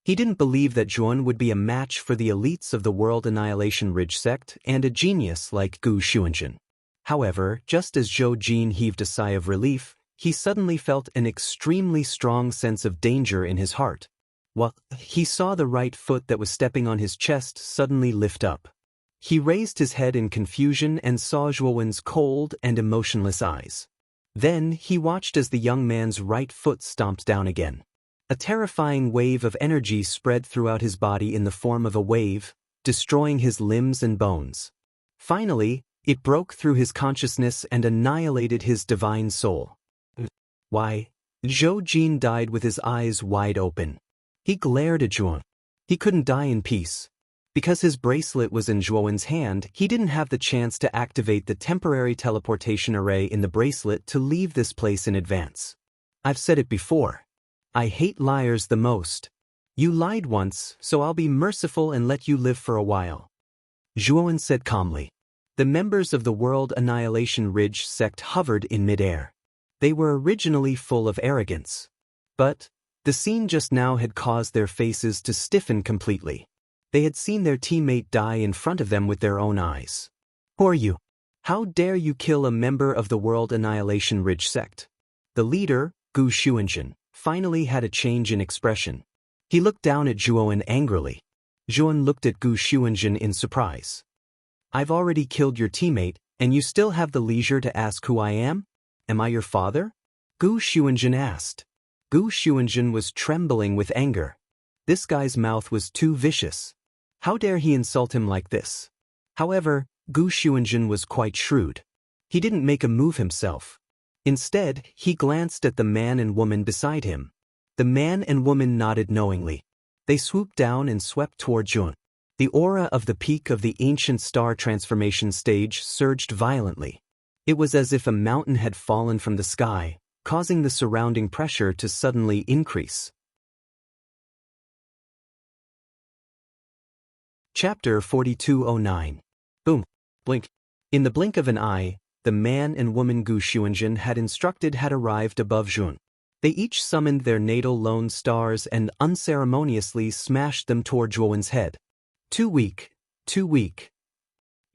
He didn't believe that Zhuon would be a match for the elites of the World Annihilation Ridge sect and a genius like Gu Xuanjin. However, just as Zhou Jin heaved a sigh of relief, he suddenly felt an extremely strong sense of danger in his heart. He saw the right foot that was stepping on his chest suddenly lift up. He raised his head in confusion and saw Zhuowen's cold and emotionless eyes. Then he watched as the young man's right foot stomped down again. A terrifying wave of energy spread throughout his body in the form of a wave, destroying his limbs and bones. Finally, it broke through his consciousness and annihilated his divine soul. Zhou Jin died with his eyes wide open. He glared at Zhuon. He couldn't die in peace. Because his bracelet was in Zhuowen's hand, he didn't have the chance to activate the temporary teleportation array in the bracelet to leave this place in advance. I've said it before. I hate liars the most. You lied once, so I'll be merciful and let you live for a while. Zhuowen said calmly. The members of the World Annihilation Ridge sect hovered in midair. They were originally full of arrogance. But the scene just now had caused their faces to stiffen completely. They had seen their teammate die in front of them with their own eyes. Who are you? How dare you kill a member of the World Annihilation Ridge sect? The leader, Gu Xuanjin, finally had a change in expression. He looked down at Zhuowen angrily. Zhuowen looked at Gu Xuanjin in surprise. I've already killed your teammate, and you still have the leisure to ask who I am? Am I your father? Gu Xuanjin asked. Gu Xuanjin was trembling with anger. This guy's mouth was too vicious. How dare he insult him like this? However, Gu Xuanjin was quite shrewd. He didn't make a move himself. Instead, he glanced at the man and woman beside him. The man and woman nodded knowingly. They swooped down and swept toward Zhuon. The aura of the peak of the ancient star transformation stage surged violently. It was as if a mountain had fallen from the sky, causing the surrounding pressure to suddenly increase. Chapter 4209. Boom. Blink. In the blink of an eye, the man and woman Gu Xuanjin had instructed had arrived above Zhuon. They each summoned their natal lone stars and unceremoniously smashed them toward Zhuowen's head. Too weak. Too weak.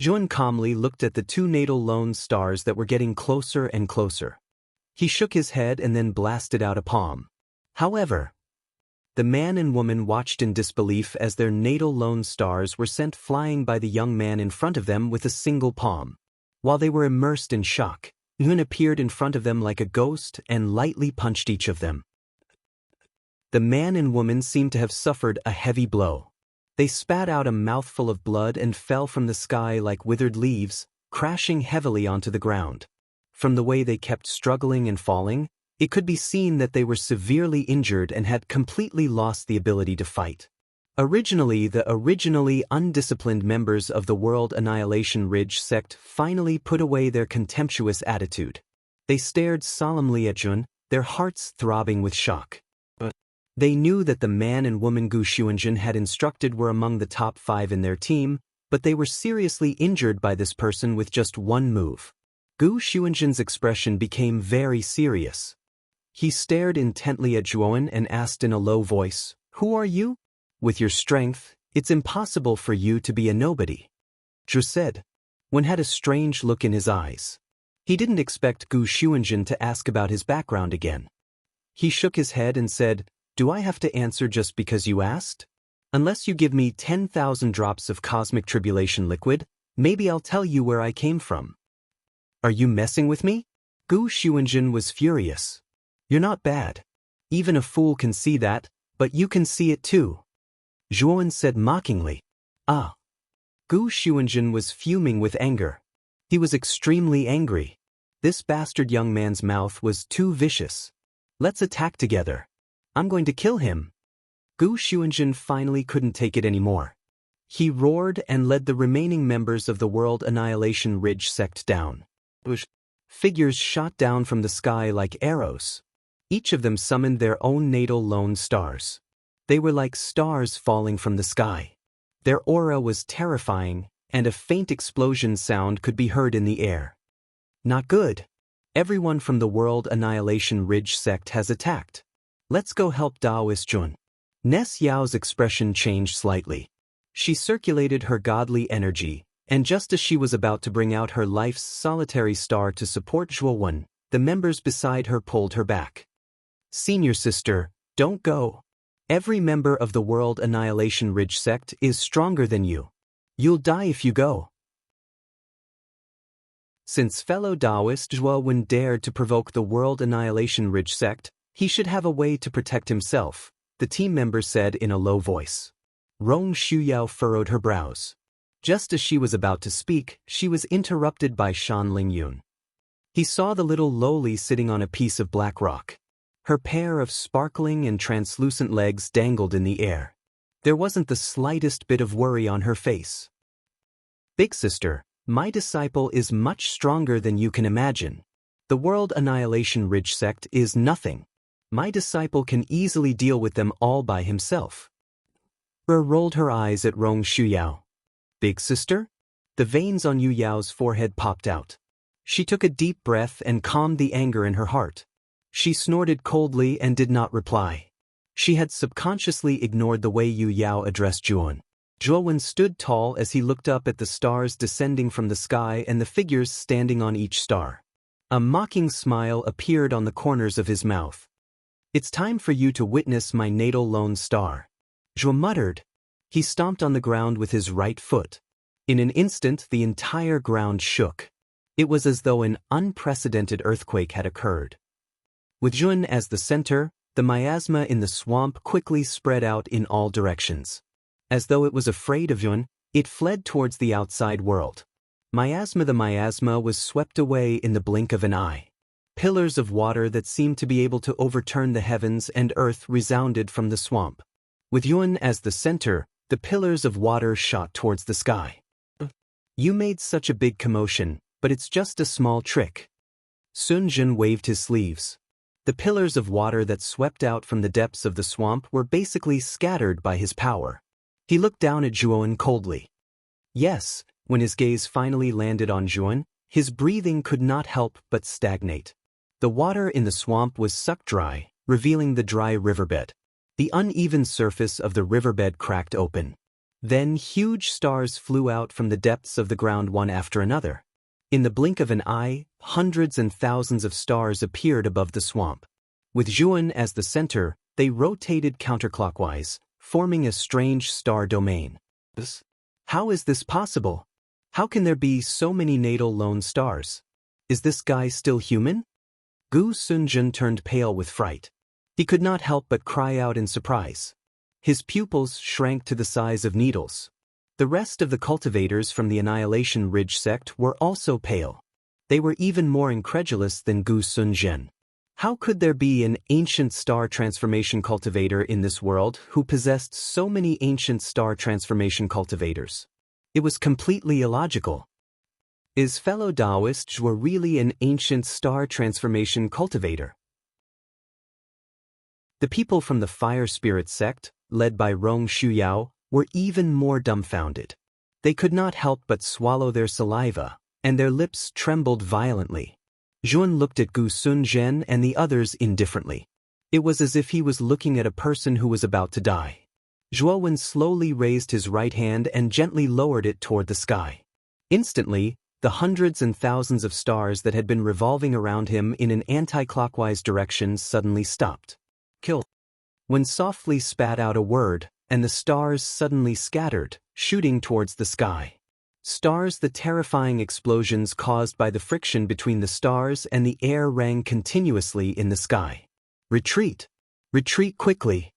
Zhuon calmly looked at the two natal lone stars that were getting closer and closer. He shook his head and then blasted out a palm. However, the man and woman watched in disbelief as their natal lone stars were sent flying by the young man in front of them with a single palm. While they were immersed in shock, Zhuon appeared in front of them like a ghost and lightly punched each of them. The man and woman seemed to have suffered a heavy blow. They spat out a mouthful of blood and fell from the sky like withered leaves, crashing heavily onto the ground. From the way they kept struggling and falling, it could be seen that they were severely injured and had completely lost the ability to fight. The originally undisciplined members of the World Annihilation Ridge sect finally put away their contemptuous attitude. They stared solemnly at Zhuon, their hearts throbbing with shock. They knew that the man and woman Gu Xuanjin had instructed were among the top 5 in their team, but they were seriously injured by this person with just one move. Gu Xuanjin's expression became very serious. He stared intently at Zhuowen and asked in a low voice, "Who are you? With your strength, it's impossible for you to be a nobody." Zhu said. Wen had a strange look in his eyes. He didn't expect Gu Xuanjin to ask about his background again. He shook his head and said, "Do I have to answer just because you asked? Unless you give me 10,000 drops of cosmic tribulation liquid, maybe I'll tell you where I came from." "Are you messing with me?" Gu Xuanjin was furious. "You're not bad. Even a fool can see that, but you can see it too." Zhuowen said mockingly. "Ah." Gu Xuanjin was fuming with anger. He was extremely angry. This bastard young man's mouth was too vicious. "Let's attack together. I'm going to kill him." Gu Xuanjin finally couldn't take it anymore. He roared and led the remaining members of the World Annihilation Ridge sect down. Figures shot down from the sky like arrows. Each of them summoned their own natal lone stars. They were like stars falling from the sky. Their aura was terrifying, and a faint explosion sound could be heard in the air. Not good. Everyone from the World Annihilation Ridge sect has attacked. Let's go help Daoist Jun. Ness Yao's expression changed slightly. She circulated her godly energy, and just as she was about to bring out her life's solitary star to support Zhuowen, the members beside her pulled her back. Senior sister, don't go. Every member of the World Annihilation Ridge sect is stronger than you. You'll die if you go. Since fellow Taoist Zhuowen dared to provoke the World Annihilation Ridge sect, he should have a way to protect himself, the team member said in a low voice. Rong Shuyao furrowed her brows. Just as she was about to speak, she was interrupted by Shan Lingyun. He saw the little lowly sitting on a piece of black rock. Her pair of sparkling and translucent legs dangled in the air. There wasn't the slightest bit of worry on her face. Big sister, my disciple is much stronger than you can imagine. The World Annihilation Ridge sect is nothing. My disciple can easily deal with them all by himself. Her rolled her eyes at Rong Shuyao. Big sister? The veins on Yu Yao's forehead popped out. She took a deep breath and calmed the anger in her heart. She snorted coldly and did not reply. She had subconsciously ignored the way Yu Yao addressed Zhuowen. Zhuowen stood tall as he looked up at the stars descending from the sky and the figures standing on each star. A mocking smile appeared on the corners of his mouth. It's time for you to witness my natal lone star. Zhuo muttered. He stomped on the ground with his right foot. In an instant, the entire ground shook. It was as though an unprecedented earthquake had occurred. With Jun as the center, the miasma in the swamp quickly spread out in all directions. As though it was afraid of Jun, it fled towards the outside world. The miasma was swept away in the blink of an eye. Pillars of water that seemed to be able to overturn the heavens and earth resounded from the swamp. With Yun as the center, the pillars of water shot towards the sky. You made such a big commotion, but it's just a small trick. Sun Jin waved his sleeves. The pillars of water that swept out from the depths of the swamp were basically scattered by his power. He looked down at Zhuowen coldly. Yes, when his gaze finally landed on Zhuowen, his breathing could not help but stagnate. The water in the swamp was sucked dry, revealing the dry riverbed. The uneven surface of the riverbed cracked open. Then huge stars flew out from the depths of the ground one after another. In the blink of an eye, hundreds and thousands of stars appeared above the swamp. With Zhuowen as the center, they rotated counterclockwise, forming a strange star domain. How is this possible? How can there be so many natal lone stars? Is this guy still human? Gu Sunjun turned pale with fright. He could not help but cry out in surprise. His pupils shrank to the size of needles. The rest of the cultivators from the Annihilation Ridge sect were also pale. They were even more incredulous than Gu Sunjun. How could there be an ancient star transformation cultivator in this world who possessed so many ancient star transformation cultivators? It was completely illogical. Is fellow Taoist Zhuo really an ancient star transformation cultivator? The people from the Fire Spirit sect, led by Rong Shuyao, were even more dumbfounded. They could not help but swallow their saliva, and their lips trembled violently. Zhuowen looked at Gu Sunzhen and the others indifferently. It was as if he was looking at a person who was about to die. Zhuowen slowly raised his right hand and gently lowered it toward the sky. Instantly, the hundreds and thousands of stars that had been revolving around him in an anti-clockwise direction suddenly stopped. Kill. When softly spat out a word, and the stars suddenly scattered, shooting towards the sky. Stars. The terrifying explosions caused by the friction between the stars and the air rang continuously in the sky. Retreat! Retreat quickly!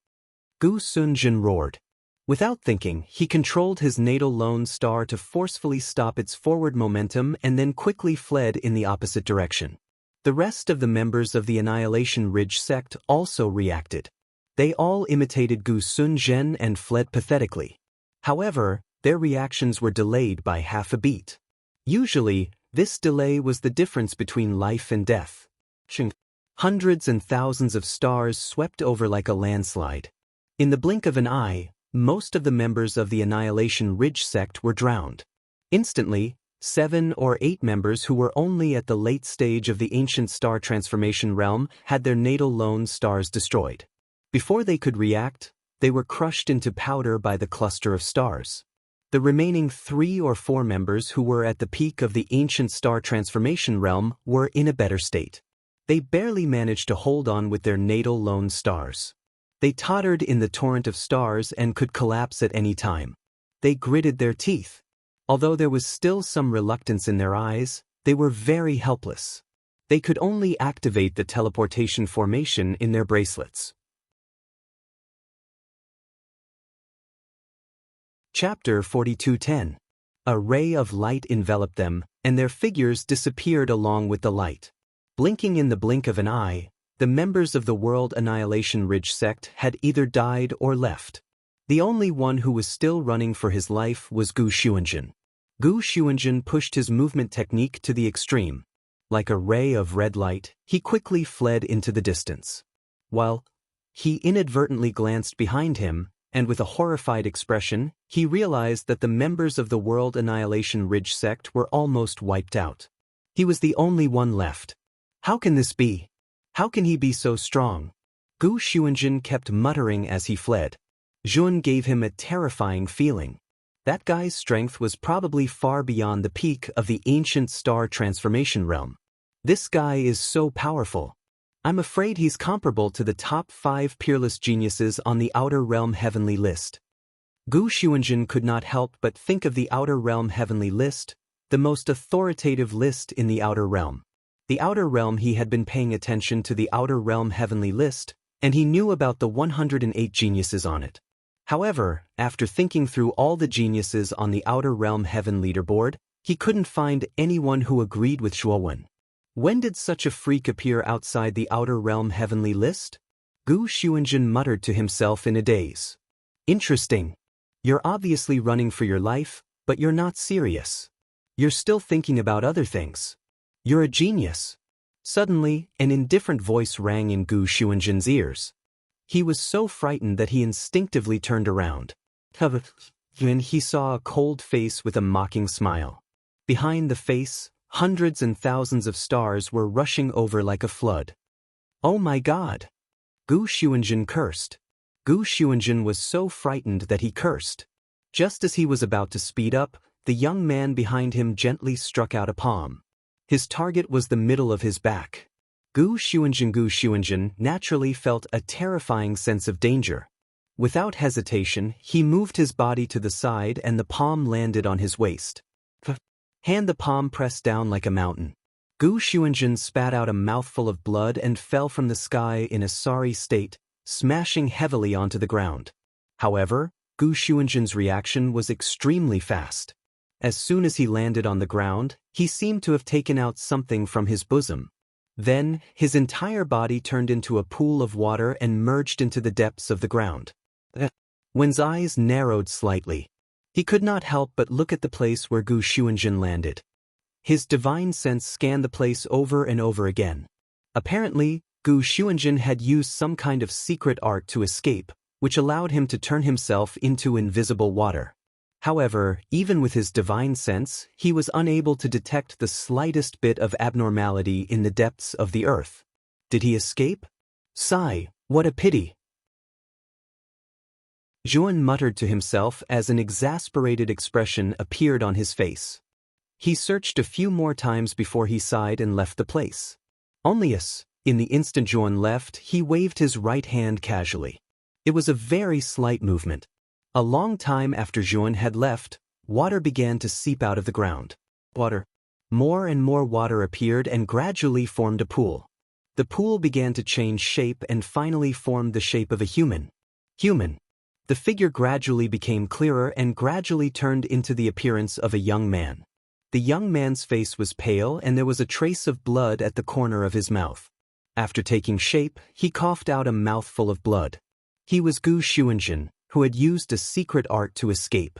Gu Sunjin roared. Without thinking, he controlled his natal lone star to forcefully stop its forward momentum and then quickly fled in the opposite direction. The rest of the members of the Annihilation Ridge sect also reacted. They all imitated Gu Sunzhen and fled pathetically. However, their reactions were delayed by half a beat. Usually, this delay was the difference between life and death. Hundreds and thousands of stars swept over like a landslide. In the blink of an eye, most of the members of the Annihilation Ridge sect were drowned. Instantly, 7 or 8 members who were only at the late stage of the ancient star transformation realm had their natal lone stars destroyed. Before they could react, they were crushed into powder by the cluster of stars. The remaining 3 or 4 members who were at the peak of the ancient star transformation realm were in a better state. They barely managed to hold on with their natal lone stars. They tottered in the torrent of stars and could collapse at any time. They gritted their teeth. Although there was still some reluctance in their eyes, they were very helpless. They could only activate the teleportation formation in their bracelets. Chapter 42:10. A ray of light enveloped them, and their figures disappeared along with the light. Blinking in the blink of an eye, the members of the World Annihilation Ridge sect had either died or left. The only one who was still running for his life was Gu Xuanjun. Gu Xuanjun pushed his movement technique to the extreme. Like a ray of red light, he quickly fled into the distance. While he inadvertently glanced behind him, and with a horrified expression, he realized that the members of the World Annihilation Ridge sect were almost wiped out. He was the only one left. How can this be? How can he be so strong? Gu Xuanjun kept muttering as he fled. Jun gave him a terrifying feeling. That guy's strength was probably far beyond the peak of the ancient star transformation realm. This guy is so powerful. I'm afraid he's comparable to the top 5 peerless geniuses on the Outer Realm Heavenly List. Gu Xuanjun could not help but think of the Outer Realm Heavenly List, the most authoritative list in the Outer Realm. The Outer Realm he had been paying attention to the Outer Realm Heavenly List, and he knew about the 108 geniuses on it. However, after thinking through all the geniuses on the Outer Realm Heaven leaderboard, he couldn't find anyone who agreed with Zhuowen. When did such a freak appear outside the Outer Realm Heavenly List? Gu Xuanjun muttered to himself in a daze. Interesting. You're obviously running for your life, but you're not serious. You're still thinking about other things. You're a genius. Suddenly, an indifferent voice rang in Gu Xuanjun's ears. He was so frightened that he instinctively turned around. Then he saw a cold face with a mocking smile. Behind the face, hundreds and thousands of stars were rushing over like a flood. Oh my God! Gu Xuanjun cursed. Gu Xuanjun was so frightened that he cursed. Just as he was about to speed up, the young man behind him gently struck out a palm. His target was the middle of his back. Gu Xuanjun naturally felt a terrifying sense of danger. Without hesitation, he moved his body to the side and the palm landed on his waist. The palm pressed down like a mountain. Gu Xuanjun spat out a mouthful of blood and fell from the sky in a sorry state, smashing heavily onto the ground. However, Gu Xuanjun's reaction was extremely fast. As soon as he landed on the ground, he seemed to have taken out something from his bosom. Then, his entire body turned into a pool of water and merged into the depths of the ground. Wen's eyes narrowed slightly. He could not help but look at the place where Gu Xuanjun landed. His divine sense scanned the place over and over again. Apparently, Gu Xuanjun had used some kind of secret art to escape, which allowed him to turn himself into invisible water. However, even with his divine sense, he was unable to detect the slightest bit of abnormality in the depths of the earth. Did he escape? Sigh, what a pity. Zhuan muttered to himself as an exasperated expression appeared on his face. He searched a few more times before he sighed and left the place. In the instant Zhuan left, he waved his right hand casually. It was a very slight movement. A long time after Zhuan had left, water began to seep out of the ground. More and more water appeared and gradually formed a pool. The pool began to change shape and finally formed the shape of a human. The figure gradually became clearer and gradually turned into the appearance of a young man. The young man's face was pale and there was a trace of blood at the corner of his mouth. After taking shape, he coughed out a mouthful of blood. He was Gu Xuanjun, who had used a secret art to escape.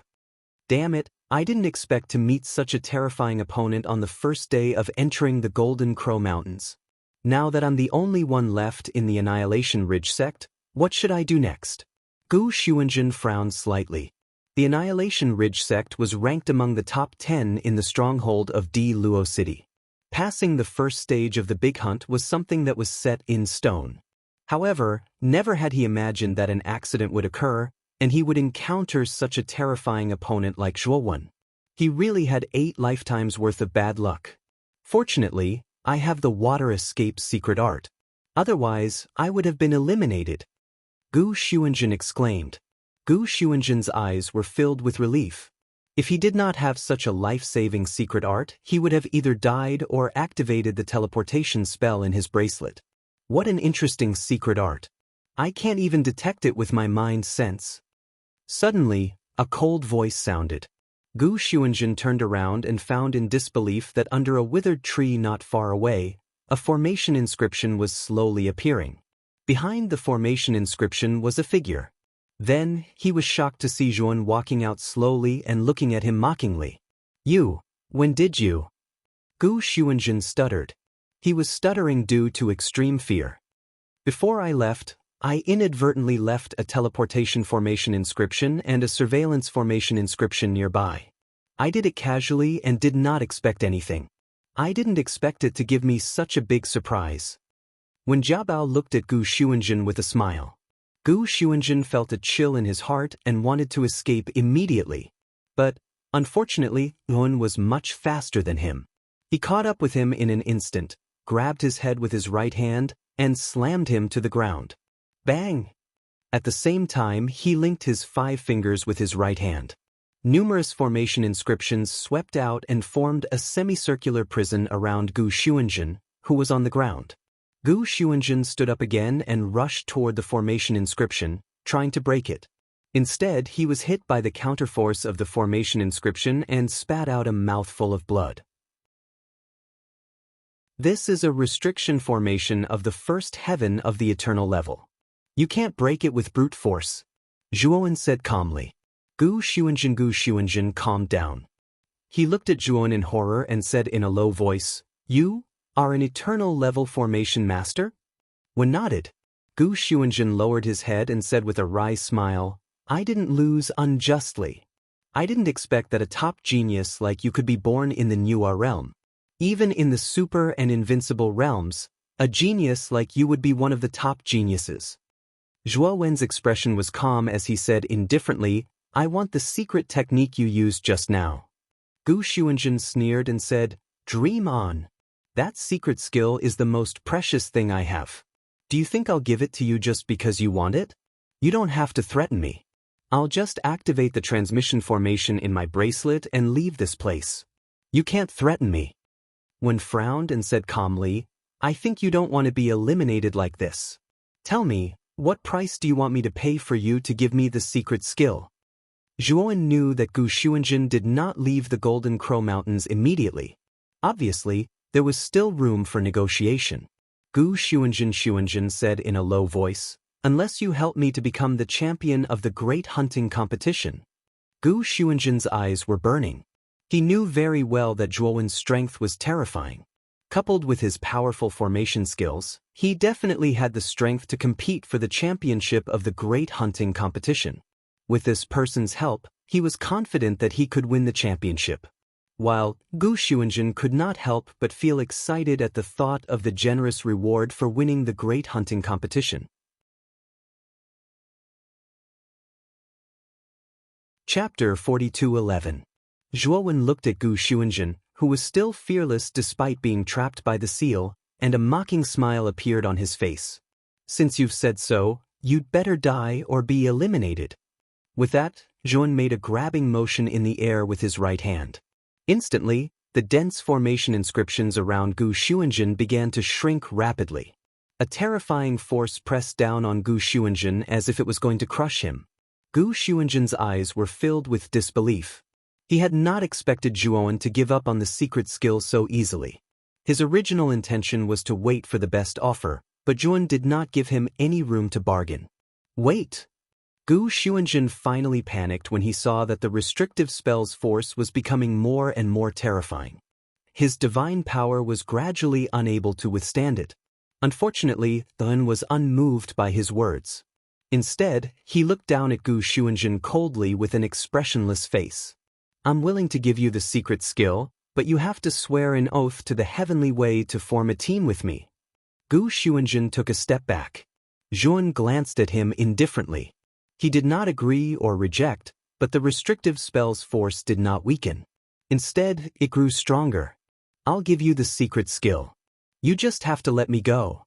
Damn it, I didn't expect to meet such a terrifying opponent on the first day of entering the Golden Crow Mountains. Now that I'm the only one left in the Annihilation Ridge sect, what should I do next? Gu Xuanzhen frowned slightly. The Annihilation Ridge sect was ranked among the top 10 in the stronghold of Di Luo City. Passing the first stage of the Big Hunt was something that was set in stone. However, never had he imagined that an accident would occur, and he would encounter such a terrifying opponent like Zhuowen. He really had 8 lifetimes worth of bad luck. Fortunately, I have the water escape secret art. Otherwise, I would have been eliminated. Gu Xuanzhen exclaimed. Gu Xuanzhen's eyes were filled with relief. If he did not have such a life-saving secret art, he would have either died or activated the teleportation spell in his bracelet. What an interesting secret art. I can't even detect it with my mind sense. Suddenly, a cold voice sounded. Gu Xuanzhen turned around and found in disbelief that under a withered tree not far away, a formation inscription was slowly appearing. Behind the formation inscription was a figure. Then, he was shocked to see Zhuowen walking out slowly and looking at him mockingly. You, when did you? Gu Xuanzhen stuttered. He was stuttering due to extreme fear. Before I left, I inadvertently left a teleportation formation inscription and a surveillance formation inscription nearby. I did it casually and did not expect anything. I didn't expect it to give me such a big surprise. When Jiabao looked at Gu Xuanzhen with a smile, Gu Xuanzhen felt a chill in his heart and wanted to escape immediately. But, unfortunately, Zhuowen was much faster than him. He caught up with him in an instant, grabbed his head with his right hand, and slammed him to the ground. Bang! At the same time, he linked his 5 fingers with his right hand. Numerous formation inscriptions swept out and formed a semicircular prison around Gu Xuanzhen, who was on the ground. Gu Xuanzhen stood up again and rushed toward the formation inscription, trying to break it. Instead, he was hit by the counterforce of the formation inscription and spat out a mouthful of blood. This is a restriction formation of the first heaven of the eternal level. You can't break it with brute force, Zhuowen said calmly. Gu Xuanzhen calmed down. He looked at Zhuowen in horror and said in a low voice, You are an eternal level formation master? When nodded, Gu Xuanzhen lowered his head and said with a wry smile, I didn't lose unjustly. I didn't expect that a top genius like you could be born in the New realm. Even in the super and invincible realms, a genius like you would be one of the top geniuses. Zhuowen's expression was calm as he said indifferently, I want the secret technique you used just now. Gu Xuanzhen sneered and said, Dream on. That secret skill is the most precious thing I have. Do you think I'll give it to you just because you want it? You don't have to threaten me. I'll just activate the transmission formation in my bracelet and leave this place. You can't threaten me. Wen frowned and said calmly, I think you don't want to be eliminated like this. Tell me, what price do you want me to pay for you to give me the secret skill? Zhuowen knew that Gu Xuanzhen did not leave the Golden Crow Mountains immediately. Obviously, there was still room for negotiation. Gu Xuanzhen said in a low voice, Unless you help me to become the champion of the great hunting competition. Gu Xuanzhen's eyes were burning. He knew very well that Zhuowen's strength was terrifying. Coupled with his powerful formation skills, he definitely had the strength to compete for the championship of the great hunting competition. With this person's help, he was confident that he could win the championship. While Gu Xuanzhen could not help but feel excited at the thought of the generous reward for winning the great hunting competition. Chapter 42:11. Zhuowen looked at Gu Xuanzhen, who was still fearless despite being trapped by the seal, and a mocking smile appeared on his face. Since you've said so, you'd better die or be eliminated. With that, Zhuowen made a grabbing motion in the air with his right hand. Instantly, the dense formation inscriptions around Gu Xuanzhen began to shrink rapidly. A terrifying force pressed down on Gu Xuanzhen as if it was going to crush him. Gu Xuanzhen's eyes were filled with disbelief. He had not expected Zhuowen to give up on the secret skill so easily. His original intention was to wait for the best offer, but Zhuowen did not give him any room to bargain. Wait! Gu Xuanzhen finally panicked when he saw that the restrictive spell's force was becoming more and more terrifying. His divine power was gradually unable to withstand it. Unfortunately, Thun was unmoved by his words. Instead, he looked down at Gu Xuanzhen coldly with an expressionless face. I'm willing to give you the secret skill, but you have to swear an oath to the heavenly way to form a team with me. Gu Xuanzhen took a step back. Zhuan glanced at him indifferently. He did not agree or reject, but the restrictive spell's force did not weaken. Instead, it grew stronger. I'll give you the secret skill. You just have to let me go.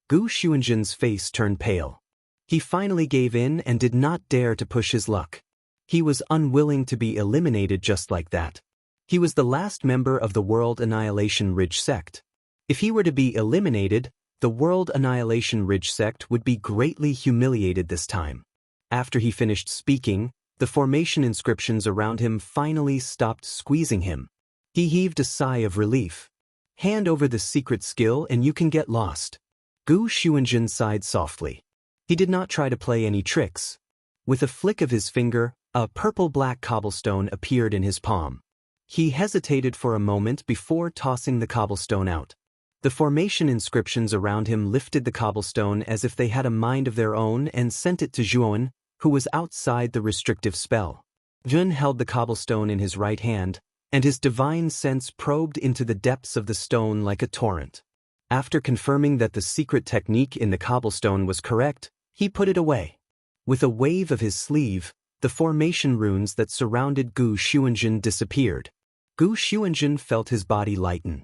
Gu Xuanzhen's face turned pale. He finally gave in and did not dare to push his luck. He was unwilling to be eliminated just like that. He was the last member of the World Annihilation Ridge sect. If he were to be eliminated, the World Annihilation Ridge sect would be greatly humiliated this time. After he finished speaking, the formation inscriptions around him finally stopped squeezing him. He heaved a sigh of relief. Hand over the secret skill and you can get lost. Gu Xuanzhen sighed softly. He did not try to play any tricks. With a flick of his finger, a purple-black cobblestone appeared in his palm. He hesitated for a moment before tossing the cobblestone out. The formation inscriptions around him lifted the cobblestone as if they had a mind of their own and sent it to Zhuan, who was outside the restrictive spell. Zhuan held the cobblestone in his right hand, and his divine sense probed into the depths of the stone like a torrent. After confirming that the secret technique in the cobblestone was correct, he put it away. With a wave of his sleeve, the formation runes that surrounded Gu Xuanzhen disappeared. Gu Xuanzhen felt his body lighten.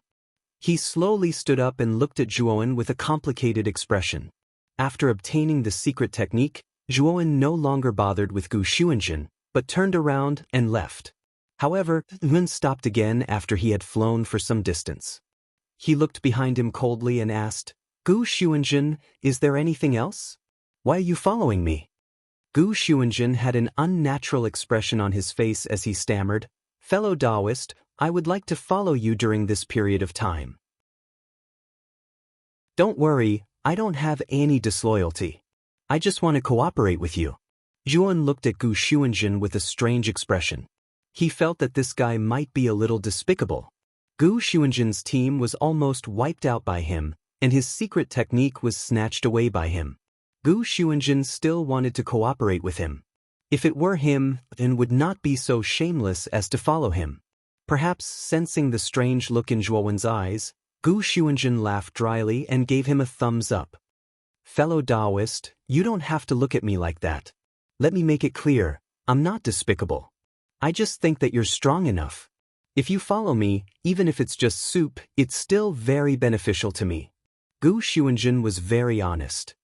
He slowly stood up and looked at Zhuan with a complicated expression. After obtaining the secret technique, Zhuan no longer bothered with Gu Xuanzhen, but turned around and left. However, Zhuan stopped again after he had flown for some distance. He looked behind him coldly and asked, Gu Xuanzhen, is there anything else? Why are you following me? Gu Xuanzhen had an unnatural expression on his face as he stammered, Fellow Taoist, I would like to follow you during this period of time. Don't worry, I don't have any disloyalty. I just want to cooperate with you. Zhuan looked at Gu Xuanzhen with a strange expression. He felt that this guy might be a little despicable. Gu Xuanzhen's team was almost wiped out by him, and his secret technique was snatched away by him. Gu Xuanzhen still wanted to cooperate with him. If it were him, then would not be so shameless as to follow him. Perhaps sensing the strange look in Zhuan's eyes, Gu Xuanzhen laughed dryly and gave him a thumbs up. Fellow Taoist, you don't have to look at me like that. Let me make it clear, I'm not despicable. I just think that you're strong enough. If you follow me, even if it's just soup, it's still very beneficial to me. Gu Xuanzhen was very honest.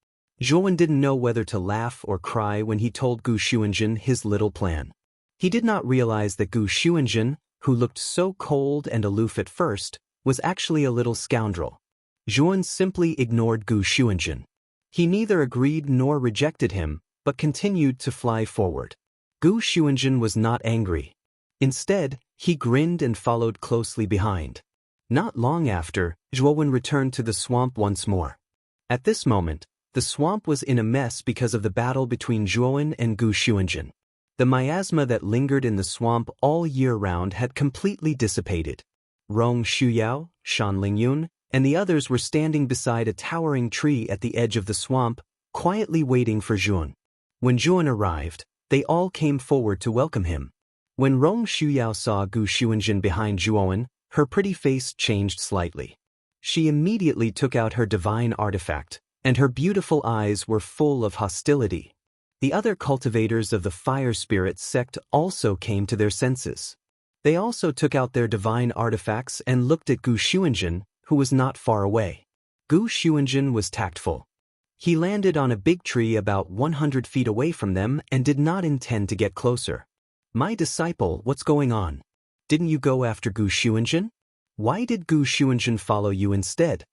Zhuan didn't know whether to laugh or cry when he told Gu Xuanzhen his little plan. He did not realize that Gu Xuanzhen, who looked so cold and aloof at first, was actually a little scoundrel. Zhuan simply ignored Gu Xuanzhen. He neither agreed nor rejected him, but continued to fly forward. Gu Xuanzhen was not angry. Instead, he grinned and followed closely behind. Not long after, Zhuan returned to the swamp once more. At this moment, the swamp was in a mess because of the battle between Zhuan and Gu Xuanzhen. The miasma that lingered in the swamp all year round had completely dissipated. Rong Shuyao, Shan Lingyun, and the others were standing beside a towering tree at the edge of the swamp, quietly waiting for Zhuan. When Zhuan arrived, they all came forward to welcome him. When Rong Shuyao saw Gu Xuanzhen behind Zhuan, her pretty face changed slightly. She immediately took out her divine artifact, and her beautiful eyes were full of hostility. The other cultivators of the fire spirit sect also came to their senses. They also took out their divine artifacts and looked at Gu Xuanzhen, who was not far away. Gu Xuanzhen was tactful. He landed on a big tree about 100 feet away from them and did not intend to get closer. My disciple, what's going on? Didn't you go after Gu Xuanzhen? Why did Gu Xuanzhen follow you instead?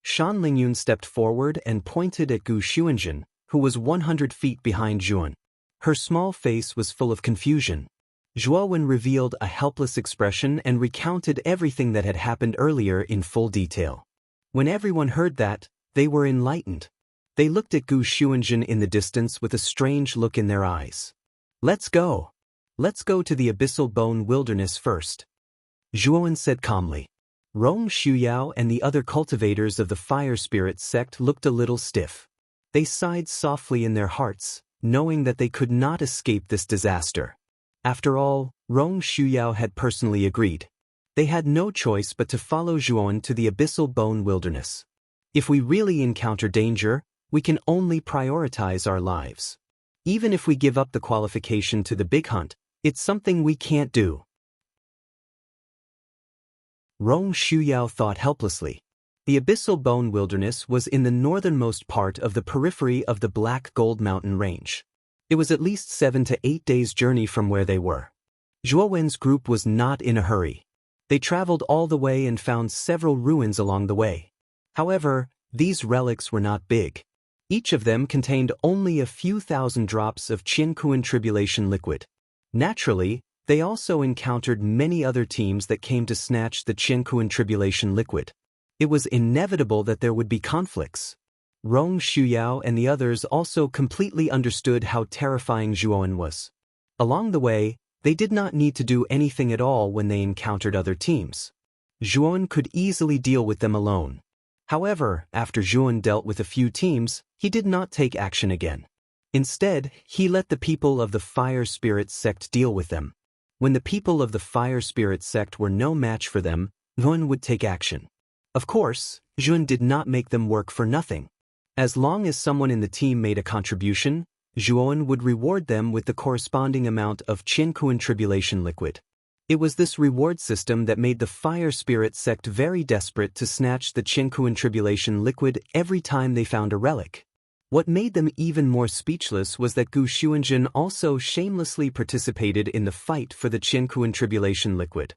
Shan Lingyun stepped forward and pointed at Gu Xuanzhen, who was 100 feet behind Zhuan. Her small face was full of confusion. Zhuan revealed a helpless expression and recounted everything that had happened earlier in full detail. When everyone heard that, they were enlightened. They looked at Gu Xuanzhen in the distance with a strange look in their eyes. Let's go. Let's go to the Abyssal Bone Wilderness first. Zhuan said calmly. Rong Shuyao and the other cultivators of the fire spirit sect looked a little stiff. They sighed softly in their hearts, knowing that they could not escape this disaster. After all, Rong Shuyao had personally agreed. They had no choice but to follow Zhuan to the abyssal bone wilderness. If we really encounter danger, we can only prioritize our lives. Even if we give up the qualification to the big hunt, it's something we can't do. Rong Shuyao thought helplessly. The abyssal bone wilderness was in the northernmost part of the periphery of the Black Gold Mountain range. It was at least 7 to 8 days' journey from where they were. Zhuowen's group was not in a hurry. They traveled all the way and found several ruins along the way. However, these relics were not big. Each of them contained only a few thousand drops of Qiankuan tribulation liquid. Naturally, they also encountered many other teams that came to snatch the Qiankuan tribulation liquid. It was inevitable that there would be conflicts. Rong Shuyao and the others also completely understood how terrifying Zhuowen was. Along the way, they did not need to do anything at all when they encountered other teams. Zhuowen could easily deal with them alone. However, after Zhuowen dealt with a few teams, he did not take action again. Instead, he let the people of the Fire Spirit sect deal with them. When the people of the Fire Spirit sect were no match for them, Zhuowen would take action. Of course, Zhuowen did not make them work for nothing. As long as someone in the team made a contribution, Zhuowen would reward them with the corresponding amount of Qiankuan tribulation liquid. It was this reward system that made the Fire Spirit sect very desperate to snatch the Qiankuan tribulation liquid every time they found a relic. What made them even more speechless was that Gu Xuanzhen also shamelessly participated in the fight for the Qiankuan tribulation liquid.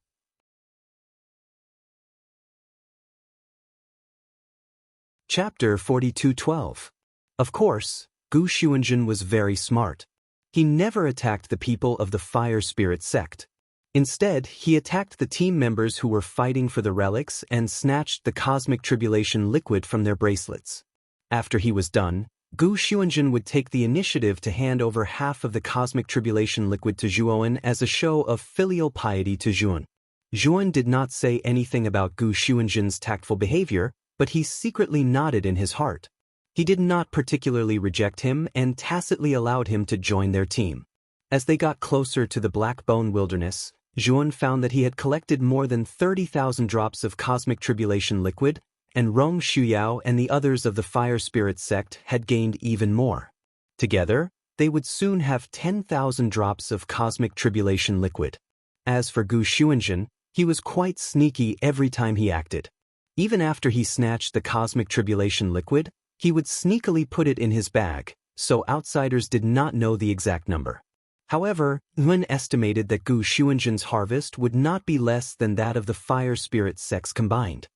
Chapter 42:12. Of course, Gu Xuanzhen was very smart. He never attacked the people of the Fire Spirit sect. Instead, he attacked the team members who were fighting for the relics and snatched the cosmic tribulation liquid from their bracelets. After he was done, Gu Xuanzhen would take the initiative to hand over half of the cosmic tribulation liquid to Zhuowen as a show of filial piety to Zhuowen. Zhuowen did not say anything about Gu Xuanzhen's tactful behavior, but he secretly nodded in his heart. He did not particularly reject him and tacitly allowed him to join their team. As they got closer to the Black Bone Wilderness, Zhuowen found that he had collected more than 30,000 drops of cosmic tribulation liquid, and Rong Shuyao and the others of the Fire Spirit sect had gained even more. Together, they would soon have 10,000 drops of cosmic tribulation liquid. As for Gu Xuanzhen, he was quite sneaky every time he acted. Even after he snatched the cosmic tribulation liquid, he would sneakily put it in his bag, so outsiders did not know the exact number. However, Yuan estimated that Gu Xuanzhen's harvest would not be less than that of the Fire Spirit sects combined.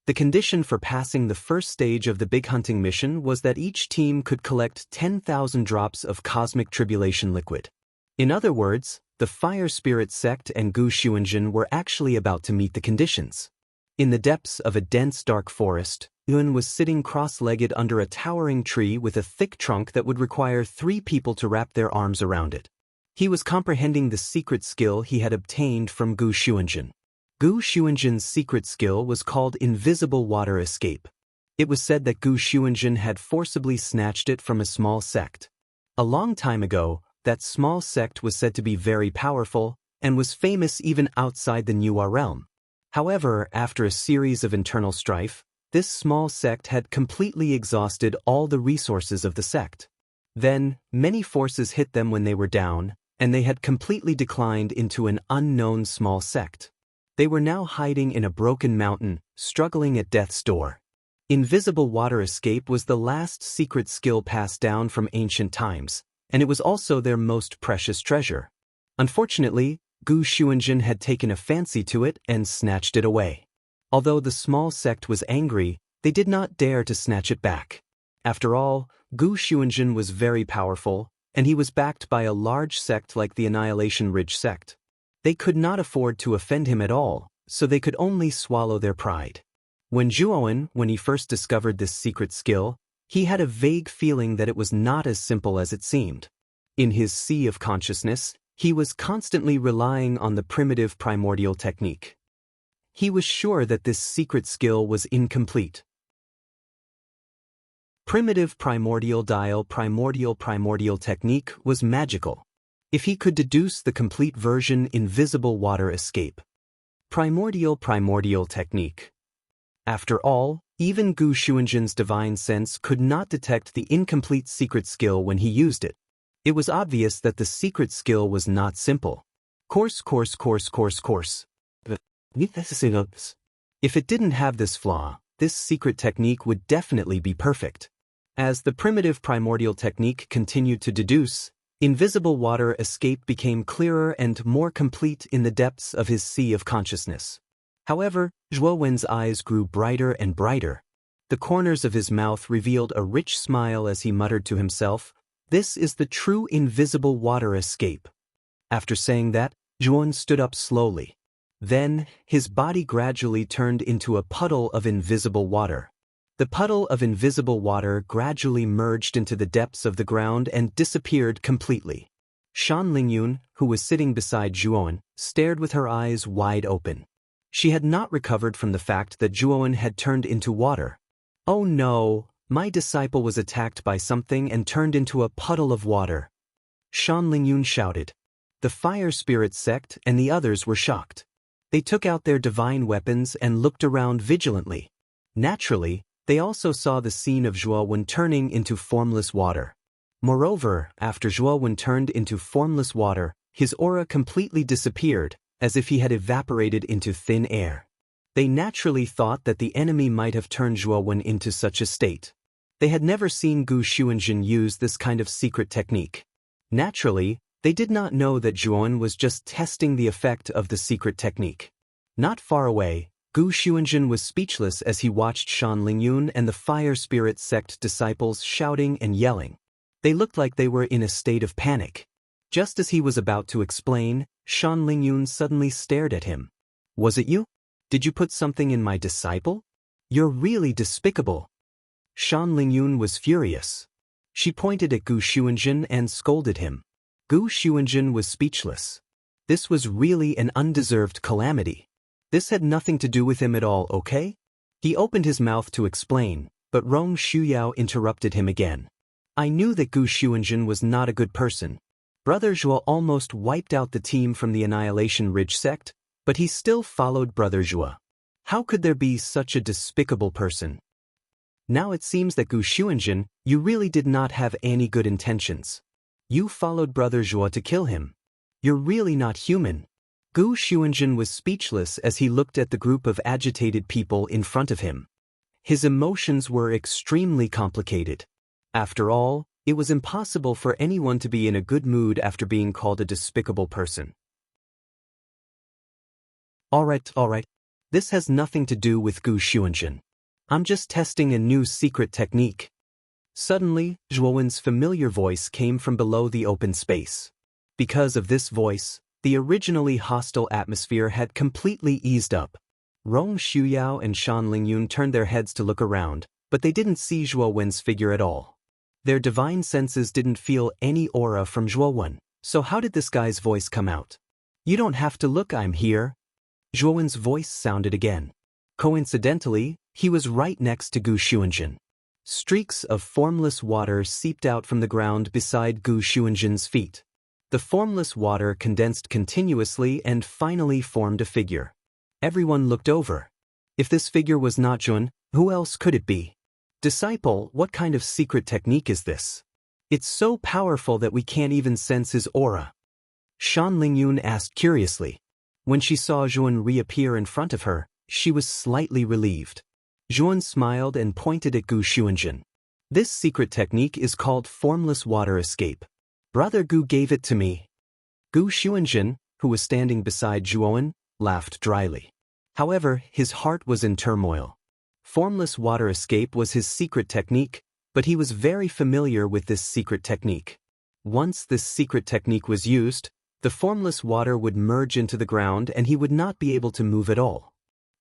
The condition for passing the first stage of the big hunting mission was that each team could collect 10,000 drops of cosmic tribulation liquid. In other words, the Fire Spirit sect and Gu Xuanzhen were actually about to meet the conditions. In the depths of a dense dark forest, Yuan was sitting cross-legged under a towering tree with a thick trunk that would require 3 people to wrap their arms around it. He was comprehending the secret skill he had obtained from Gu Xuanzhen. Gu Xuanzhen's secret skill was called invisible water escape. It was said that Gu Xuanzhen had forcibly snatched it from a small sect. A long time ago, that small sect was said to be very powerful and was famous even outside the Nuwa realm. However, after a series of internal strife, this small sect had completely exhausted all the resources of the sect. Then, many forces hit them when they were down, and they had completely declined into an unknown small sect. They were now hiding in a broken mountain, struggling at death's door. Invisible water escape was the last secret skill passed down from ancient times, and it was also their most precious treasure. Unfortunately, Gu Xuanzhen had taken a fancy to it and snatched it away. Although the small sect was angry, they did not dare to snatch it back. After all, Gu Xuanzhen was very powerful, and he was backed by a large sect like the Annihilation Ridge sect. They could not afford to offend him at all, so they could only swallow their pride. When he first discovered this secret skill, he had a vague feeling that it was not as simple as it seemed. In his sea of consciousness, he was constantly relying on the primitive primordial technique. He was sure that this secret skill was incomplete. Primitive primordial primordial technique was magical. If he could deduce the complete version invisible water escape. Primordial technique. After all, even Gu Xuanzhen's divine sense could not detect the incomplete secret skill when he used it. It was obvious that the secret skill was not simple. Course. If it didn't have this flaw, this secret technique would definitely be perfect. As the primitive primordial technique continued to deduce, invisible water escape became clearer and more complete in the depths of his sea of consciousness. However, Zhuo Wen's eyes grew brighter and brighter. The corners of his mouth revealed a rich smile as he muttered to himself, "This is the true invisible water escape." After saying that, Zhuo stood up slowly. Then, his body gradually turned into a puddle of invisible water. The puddle of invisible water gradually merged into the depths of the ground and disappeared completely. Shan Lingyun, who was sitting beside Zhuo, stared with her eyes wide open. She had not recovered from the fact that Zhuo had turned into water. "Oh no, my disciple was attacked by something and turned into a puddle of water," Shan Lingyun shouted. The fire spirit sect and the others were shocked. They took out their divine weapons and looked around vigilantly. Naturally, they also saw the scene of Zhuo Wen turning into formless water. Moreover, after Zhuo Wen turned into formless water, his aura completely disappeared, as if he had evaporated into thin air. They naturally thought that the enemy might have turned Zhuo Wen into such a state. They had never seen Gu Xuanzhen use this kind of secret technique. Naturally, they did not know that Zhuo Wen was just testing the effect of the secret technique. Not far away, Gu Xuanzhen was speechless as he watched Shan Lingyun and the fire spirit sect disciples shouting and yelling. They looked like they were in a state of panic. Just as he was about to explain, Shan Lingyun suddenly stared at him. "Was it you? Did you put something in my disciple? You're really despicable." Shan Lingyun was furious. She pointed at Gu Xuanzhen and scolded him. Gu Xuanzhen was speechless. This was really an undeserved calamity. This had nothing to do with him at all, okay? He opened his mouth to explain, but Rong Shuyao interrupted him again. "I knew that Gu Xuanzhen was not a good person. Brother Zhuo almost wiped out the team from the Annihilation Ridge sect, but he still followed Brother Zhuo. How could there be such a despicable person? Now it seems that Gu Xuanzhen, you really did not have any good intentions. You followed Brother Zhuo to kill him. You're really not human." Gu Xuanzhen was speechless as he looked at the group of agitated people in front of him. His emotions were extremely complicated. After all, it was impossible for anyone to be in a good mood after being called a despicable person. All right. This has nothing to do with Gu Xuanzhen. I'm just testing a new secret technique. Suddenly, Zhuo Wen's familiar voice came from below the open space. Because of this voice, the originally hostile atmosphere had completely eased up. Rong Shuyao and Shan Lingyun turned their heads to look around, but they didn't see Zhuo Wen's figure at all. Their divine senses didn't feel any aura from Zhuo Wen, so how did this guy's voice come out? "You don't have to look, I'm here." Zhuo Wen's voice sounded again. Coincidentally, he was right next to Gu Xuanzhen. Streaks of formless water seeped out from the ground beside Gu Xuanzhen's feet. The formless water condensed continuously and finally formed a figure. Everyone looked over. If this figure was not Zhuo, who else could it be? "Disciple, what kind of secret technique is this? It's so powerful that we can't even sense his aura." Shan Lingyun asked curiously. When she saw Zhuo reappear in front of her, she was slightly relieved. Zhuo smiled and pointed at Gu Xuanzhen. "This secret technique is called formless water escape. Brother Gu gave it to me." Gu Xuanzhen, who was standing beside Zhuo, laughed dryly. However, his heart was in turmoil. Formless water escape was his secret technique, but he was very familiar with this secret technique. Once this secret technique was used, the formless water would merge into the ground and he would not be able to move at all.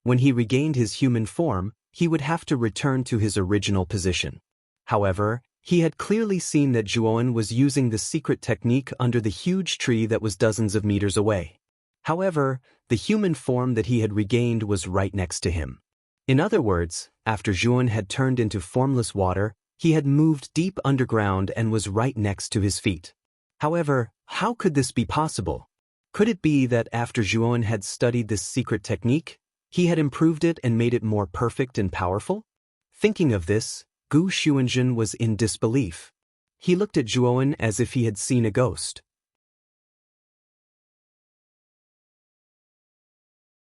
When he regained his human form, he would have to return to his original position. However, he had clearly seen that Zhuo was using the secret technique under the huge tree that was dozens of meters away. However, the human form that he had regained was right next to him. In other words, after Zhuo had turned into formless water, He had moved deep underground and was right next to his feet. However, how could this be possible? Could it be that after Zhuan had studied this secret technique, he had improved it and made it more perfect and powerful? Thinking of this, Gu Xuanzhen was in disbelief. He looked at Zhuan as if he had seen a ghost.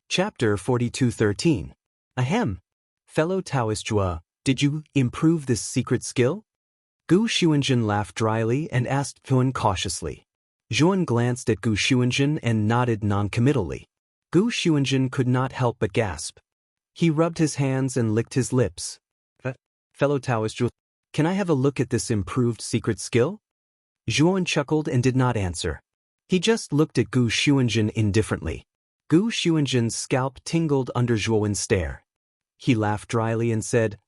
Chapter 42:13. Ahem. Fellow Taoist Zhua, did you improve this secret skill? Gu Xuanzhen laughed dryly and asked Zhuan cautiously. Zhuan glanced at Gu Xuanzhen and nodded noncommittally. Gu Xuanzhen could not help but gasp. He rubbed his hands and licked his lips. Fellow Taoist Zhua, can I have a look at this improved secret skill? Zhuan chuckled and did not answer. He just looked at Gu Xuanzhen indifferently. Gu Xuanzhen's scalp tingled under Zhuan's stare. He laughed dryly and said,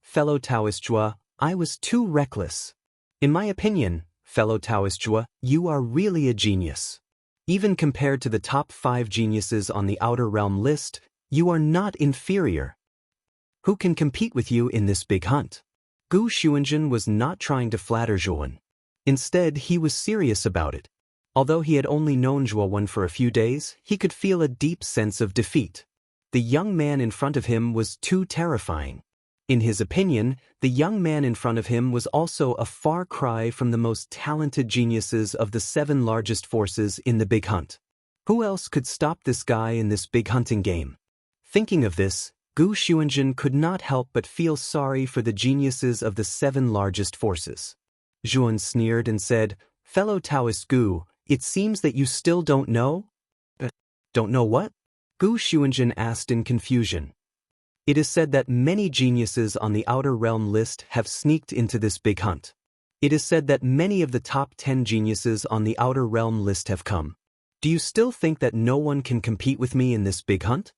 Fellow Taoist Zhua, I was too reckless. In my opinion, fellow Taoist Zhua, you are really a genius. Even compared to the top 5 geniuses on the Outer Realm list, you are not inferior. Who can compete with you in this big hunt? Gu Xuanzhen was not trying to flatter Zhuan. Instead, he was serious about it. Although he had only known Zhuan for a few days, he could feel a deep sense of defeat. The young man in front of him was too terrifying. In his opinion, the young man in front of him was also a far cry from the most talented geniuses of the 7 largest forces in the big hunt. Who else could stop this guy in this big hunting game? Thinking of this, Gu Xuanzhen could not help but feel sorry for the geniuses of the 7 largest forces. Zhuan sneered and said, Fellow Taoist Gu, it seems that you still don't know? Don't know what? Gu Xuanzhen asked in confusion. It is said that many geniuses on the Outer Realm list have sneaked into this big hunt. It is said that many of the top 10 geniuses on the Outer Realm list have come. Do you still think that no one can compete with me in this big hunt?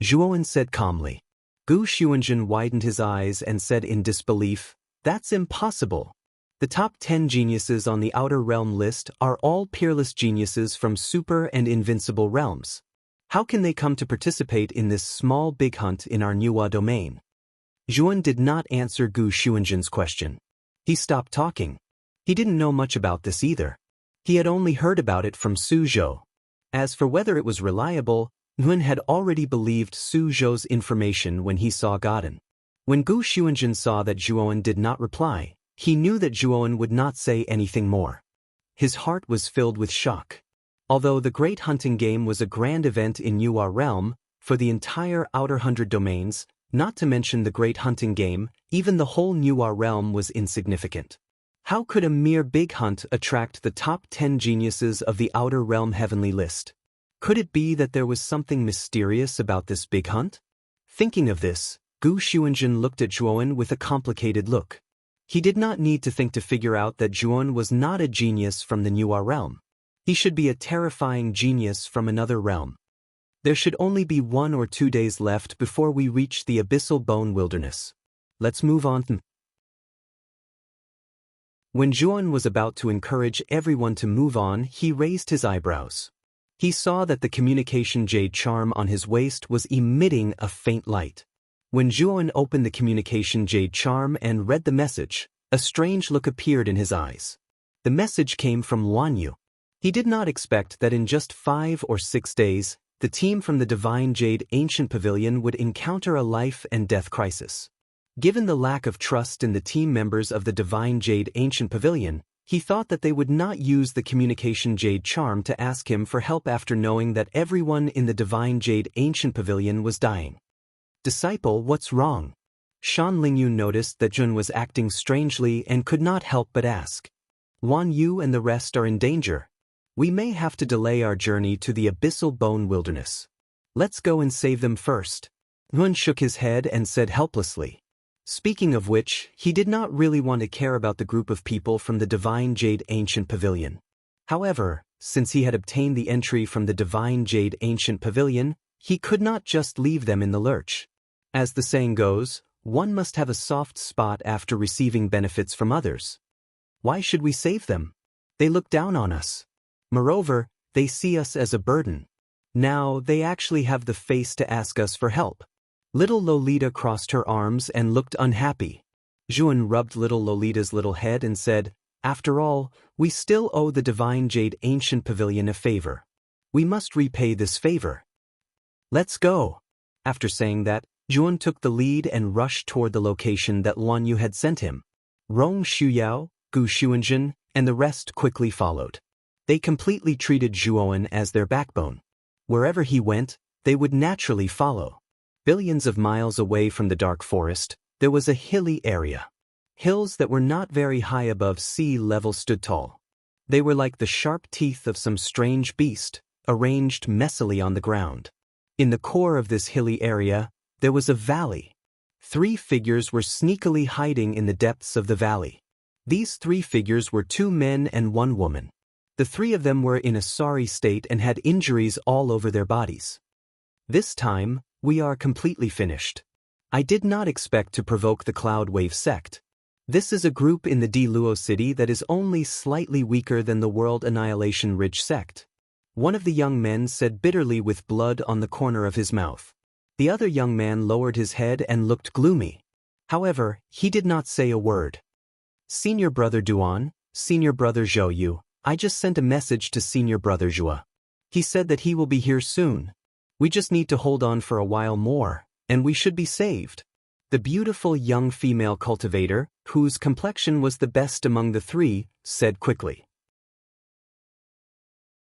Zhuan said calmly. Gu Xuanzhen widened his eyes and said in disbelief, That's impossible. The top 10 geniuses on the Outer Realm list are all peerless geniuses from super and invincible realms. How can they come to participate in this small big hunt in our Nuwa domain? Zhuan did not answer Gu Xuanzhen's question. He stopped talking. He didn't know much about this either. He had only heard about it from Su Zhou. As for whether it was reliable, Zhuan had already believed Su Zhou's information when he saw Gaden. When Gu Xuanzhen saw that Zhuan did not reply, he knew that Zhuan would not say anything more. His heart was filled with shock. Although the Great Hunting Game was a grand event in Nuwa Realm, for the entire Outer 100 domains, not to mention the Great Hunting Game, even the whole Nuwa Realm was insignificant. How could a mere big hunt attract the top 10 geniuses of the Outer Realm heavenly list? Could it be that there was something mysterious about this big hunt? Thinking of this, Gu Xuanzhen looked at Zhuan with a complicated look. He did not need to think to figure out that Zhuan was not a genius from the Nuwa Realm. He should be a terrifying genius from another realm. There should only be 1 or 2 days left before we reach the Abyssal Bone Wilderness. Let's move on. When Zhuan was about to encourage everyone to move on, he raised his eyebrows. He saw that the communication jade charm on his waist was emitting a faint light. When Zhuan opened the communication jade charm and read the message, a strange look appeared in his eyes. The message came from Guan Yu. He did not expect that in just 5 or 6 days, the team from the Divine Jade Ancient Pavilion would encounter a life and death crisis. Given the lack of trust in the team members of the Divine Jade Ancient Pavilion, he thought that they would not use the Communication Jade Charm to ask him for help after knowing that everyone in the Divine Jade Ancient Pavilion was dying. Disciple, what's wrong? Shan Lingyu noticed that Zhun was acting strangely and could not help but ask. Guan Yu and the rest are in danger. We may have to delay our journey to the Abyssal Bone Wilderness. Let's go and save them first. Zhun shook his head and said helplessly. Speaking of which, he did not really want to care about the group of people from the Divine Jade Ancient Pavilion. However, since he had obtained the entry from the Divine Jade Ancient Pavilion, he could not just leave them in the lurch. As the saying goes, one must have a soft spot after receiving benefits from others. Why should we save them? They look down on us. Moreover, they see us as a burden. Now, they actually have the face to ask us for help. Little Lolita crossed her arms and looked unhappy. Zhuan rubbed little Lolita's little head and said, "After all, we still owe the divine jade ancient pavilion a favor. We must repay this favor. Let's go." After saying that, Zhuan took the lead and rushed toward the location that Luan Yu had sent him. Rong Shuyao, Gu Xuanzhen, and the rest quickly followed. They completely treated Zhuowen as their backbone. Wherever he went, they would naturally follow. Billions of miles away from the dark forest, there was a hilly area. Hills that were not very high above sea level stood tall. They were like the sharp teeth of some strange beast, arranged messily on the ground. In the core of this hilly area, there was a valley. 3 figures were sneakily hiding in the depths of the valley. These 3 figures were 2 men and 1 woman. The 3 of them were in a sorry state and had injuries all over their bodies. This time, we are completely finished. I did not expect to provoke the Cloud Wave sect. This is a group in the Diluo city that is only slightly weaker than the World Annihilation Ridge sect. One of the young men said bitterly with blood on the corner of his mouth. The other young man lowered his head and looked gloomy. However, he did not say a word. "Senior Brother Duan, Senior Brother Zhou Yu, I just sent a message to Senior Brother Zhua. He said that he will be here soon. We just need to hold on for a while more, and we should be saved." The beautiful young female cultivator, whose complexion was the best among the 3, said quickly.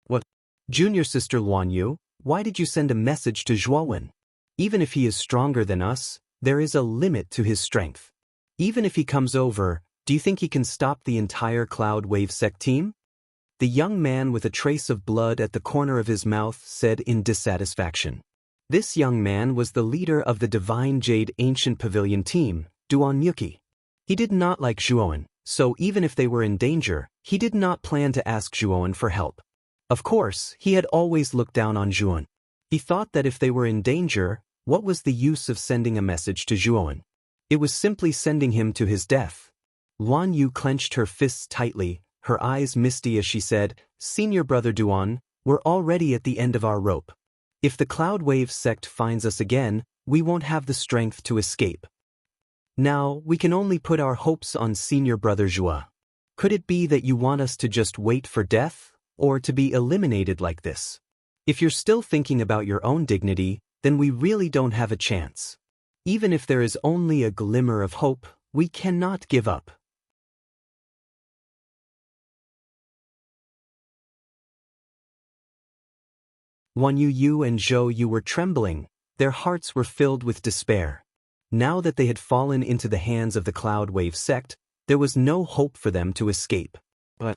"What? Junior Sister Luan Yu, why did you send a message to Zhuowen? Even if he is stronger than us, there is a limit to his strength. Even if he comes over, do you think he can stop the entire Cloud Wave sect team?" The young man with a trace of blood at the corner of his mouth said in dissatisfaction. This young man was the leader of the Divine Jade Ancient Pavilion team, Duan Yuki. He did not like Zhuowen, so even if they were in danger, he did not plan to ask Zhuowen for help. Of course, he had always looked down on Zhuowen. He thought that if they were in danger, what was the use of sending a message to Zhuowen? It was simply sending him to his death. Luan Yu clenched her fists tightly, her eyes misty as she said, "Senior Brother Duan, we're already at the end of our rope. If the Cloud Wave sect finds us again, we won't have the strength to escape. Now, we can only put our hopes on Senior Brother Zhua. Could it be that you want us to just wait for death, or to be eliminated like this? If you're still thinking about your own dignity, then we really don't have a chance. Even if there is only a glimmer of hope, we cannot give up." Luan Yu and Zhou Yu were trembling, their hearts were filled with despair. Now that they had fallen into the hands of the Cloud Wave sect, there was no hope for them to escape. But,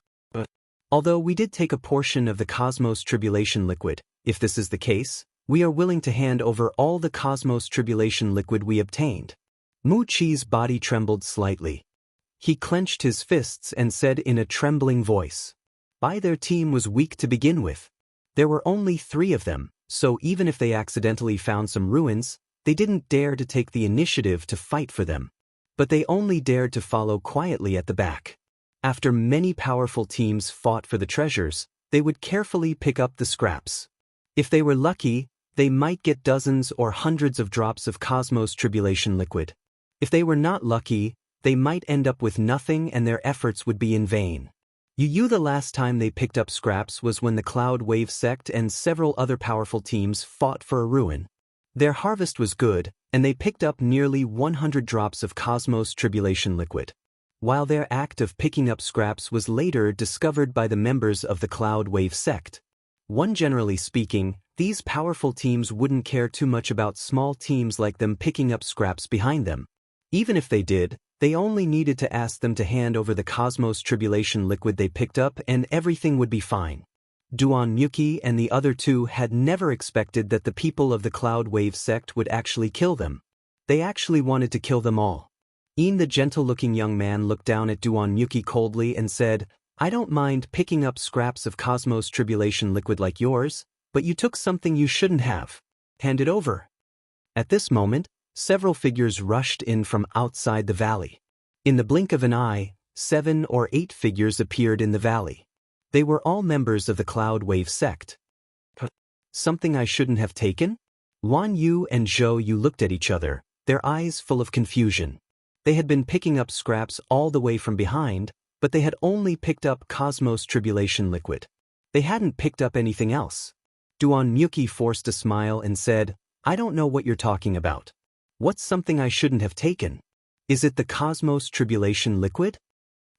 although we did take a portion of the Cosmos Tribulation Liquid, if this is the case, we are willing to hand over all the Cosmos Tribulation Liquid we obtained. Mu Qi's body trembled slightly. He clenched his fists and said in a trembling voice, Their team was weak to begin with. There were only 3 of them, so even if they accidentally found some ruins, they didn't dare to take the initiative to fight for them. But they only dared to follow quietly at the back. After many powerful teams fought for the treasures, they would carefully pick up the scraps. If they were lucky, they might get dozens or hundreds of drops of Cosmos Tribulation Liquid. If they were not lucky, they might end up with nothing and their efforts would be in vain. The last time they picked up scraps was when the Cloud Wave sect and several other powerful teams fought for a ruin. Their harvest was good, and they picked up nearly 100 drops of Cosmos Tribulation Liquid. While their act of picking up scraps was later discovered by the members of the Cloud Wave sect. Generally speaking, these powerful teams wouldn't care too much about small teams like them picking up scraps behind them. Even if they did, they only needed to ask them to hand over the Cosmos Tribulation Liquid they picked up and everything would be fine. Duan Yuki and the other 2 had never expected that the people of the Cloud Wave sect would actually kill them. They actually wanted to kill them all. The gentle-looking young man looked down at Duan Yuki coldly and said, "I don't mind picking up scraps of Cosmos Tribulation Liquid like yours, but you took something you shouldn't have. Hand it over." At this moment, several figures rushed in from outside the valley. In the blink of an eye, 7 or 8 figures appeared in the valley. They were all members of the Cloud Wave sect. Something I shouldn't have taken? Luan Yu and Zhou Yu looked at each other, their eyes full of confusion. They had been picking up scraps all the way from behind, but they had only picked up Cosmos Tribulation liquid. They hadn't picked up anything else. Duan Myuki forced a smile and said, "I don't know what you're talking about. What's something I shouldn't have taken? Is it the Cosmos Tribulation liquid?"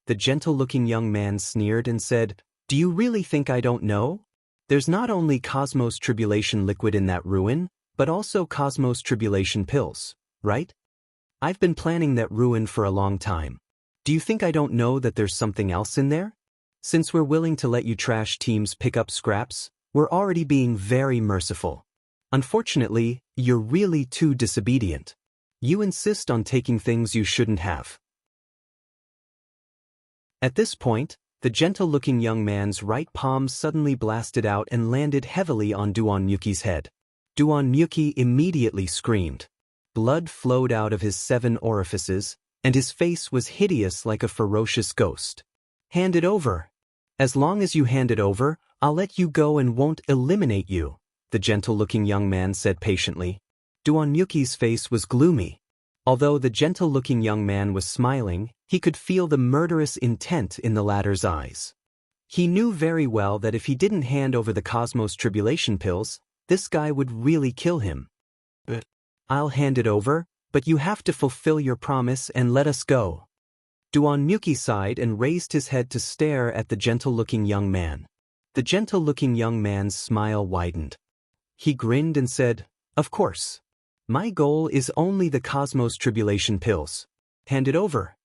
The gentle-looking young man sneered and said, "Do you really think I don't know? There's not only Cosmos Tribulation liquid in that ruin, but also Cosmos Tribulation pills, right? I've been planning that ruin for a long time. Do you think I don't know that there's something else in there? Since we're willing to let you trash teams pick up scraps, we're already being very merciful. Unfortunately, you're really too disobedient. You insist on taking things you shouldn't have." At this point, the gentle-looking young man's right palm suddenly blasted out and landed heavily on Duan Myuki's head. Duan Myuki immediately screamed. Blood flowed out of his 7 orifices, and his face was hideous like a ferocious ghost. "Hand it over. As long as you hand it over, I'll let you go and won't eliminate you," the gentle-looking young man said patiently. Duan Myuki's face was gloomy. Although the gentle-looking young man was smiling, he could feel the murderous intent in the latter's eyes. He knew very well that if he didn't hand over the Cosmos Tribulation pills, this guy would really kill him. "I'll hand it over, but you have to fulfill your promise and let us go." Duan Myuki sighed and raised his head to stare at the gentle-looking young man. The gentle-looking young man's smile widened. He grinned and said, "Of course. My goal is only the Cosmos Tribulation pills. Hand it over."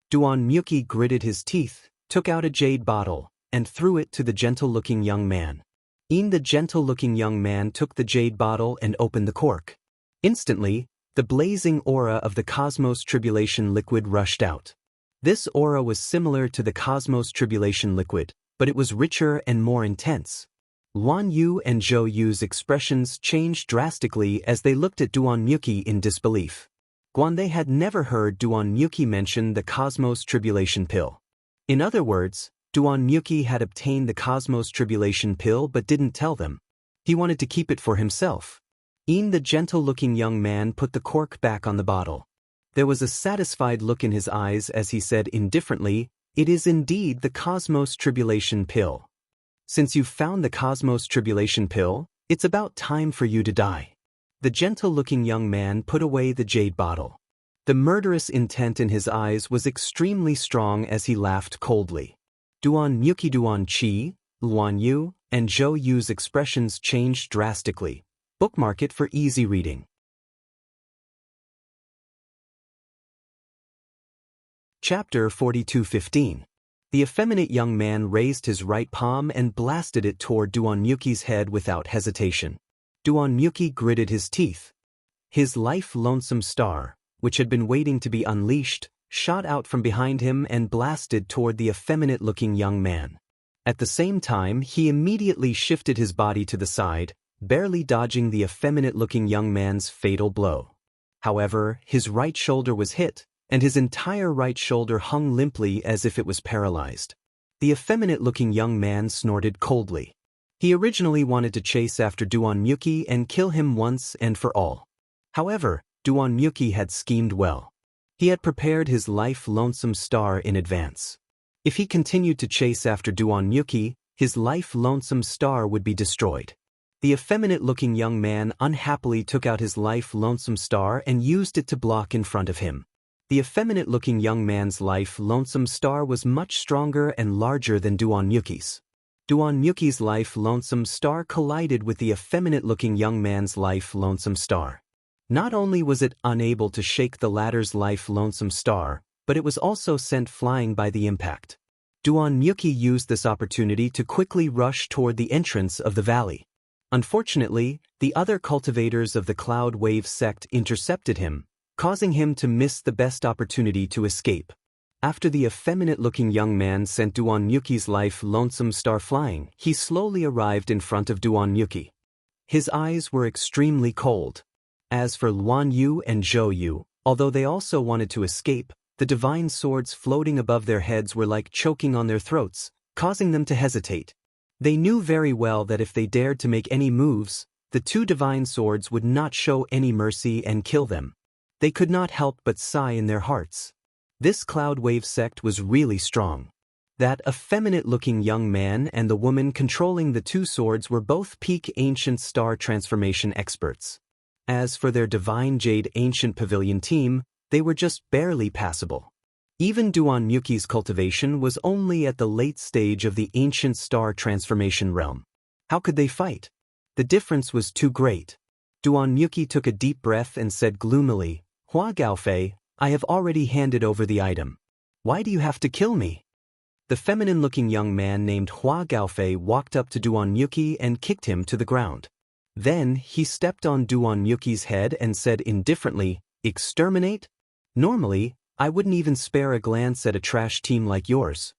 Duan Myuki gritted his teeth, took out a jade bottle, and threw it to the gentle-looking young man. The gentle-looking young man took the jade bottle and opened the cork. Instantly, the blazing aura of the Cosmos Tribulation liquid rushed out. This aura was similar to the Cosmos Tribulation liquid, but it was richer and more intense. Guan Yu and Zhou Yu's expressions changed drastically as they looked at Duan Myuki in disbelief. They had never heard Duan Myuki mention the Cosmos Tribulation pill. In other words, Duan Myuki had obtained the Cosmos Tribulation pill but didn't tell them. He wanted to keep it for himself. The gentle-looking young man put the cork back on the bottle. There was a satisfied look in his eyes as he said indifferently, "It is indeed the Cosmos Tribulation pill. Since you've found the Cosmos Tribulation pill, it's about time for you to die." The gentle-looking young man put away the jade bottle. The murderous intent in his eyes was extremely strong as he laughed coldly. Duan Myuki, Duan Qi, Guan Yu, and Zhou Yu's expressions changed drastically. Bookmark it for easy reading. Chapter 42:15. The effeminate young man raised his right palm and blasted it toward Duan Myuki's head without hesitation. Duan Myuki gritted his teeth. His life lonesome star, which had been waiting to be unleashed, shot out from behind him and blasted toward the effeminate-looking young man. At the same time, he immediately shifted his body to the side, barely dodging the effeminate-looking young man's fatal blow. However, his right shoulder was hit, and his entire right shoulder hung limply as if it was paralyzed. The effeminate-looking young man snorted coldly. He originally wanted to chase after Duan Myuki and kill him once and for all. However, Duan Myuki had schemed well. He had prepared his life lonesome star in advance. If he continued to chase after Duan Myuki, his life lonesome star would be destroyed. The effeminate-looking young man unhappily took out his life lonesome star and used it to block in front of him. The effeminate-looking young man's life lonesome star was much stronger and larger than Duan Myuki's. Duan Myuki's life lonesome star collided with the effeminate-looking young man's life lonesome star. Not only was it unable to shake the latter's life lonesome star, but it was also sent flying by the impact. Duan Myuki used this opportunity to quickly rush toward the entrance of the valley. Unfortunately, the other cultivators of the Cloud Wave sect intercepted him, causing him to miss the best opportunity to escape. After the effeminate-looking young man sent Duan Myuki's life lonesome star flying, he slowly arrived in front of Duan Myuki. His eyes were extremely cold. As for Guan Yu and Zhou Yu, although they also wanted to escape, the divine swords floating above their heads were like choking on their throats, causing them to hesitate. They knew very well that if they dared to make any moves, the 2 divine swords would not show any mercy and kill them. They could not help but sigh in their hearts. This cloud wave sect was really strong. That effeminate-looking young man and the woman controlling the two swords were both peak ancient star transformation experts. As for their divine jade ancient pavilion team, they were just barely passable. Even Duan Yuki's cultivation was only at the late stage of the ancient star transformation realm. How could they fight? The difference was too great. Duan Yuki took a deep breath and said gloomily, "Hua Gaofei, I have already handed over the item. Why do you have to kill me?" The feminine-looking young man named Hua Gaofei walked up to Duan Yuki and kicked him to the ground. Then he stepped on Duan Yuki's head and said indifferently, "Exterminate? Normally, I wouldn't even spare a glance at a trash team like yours.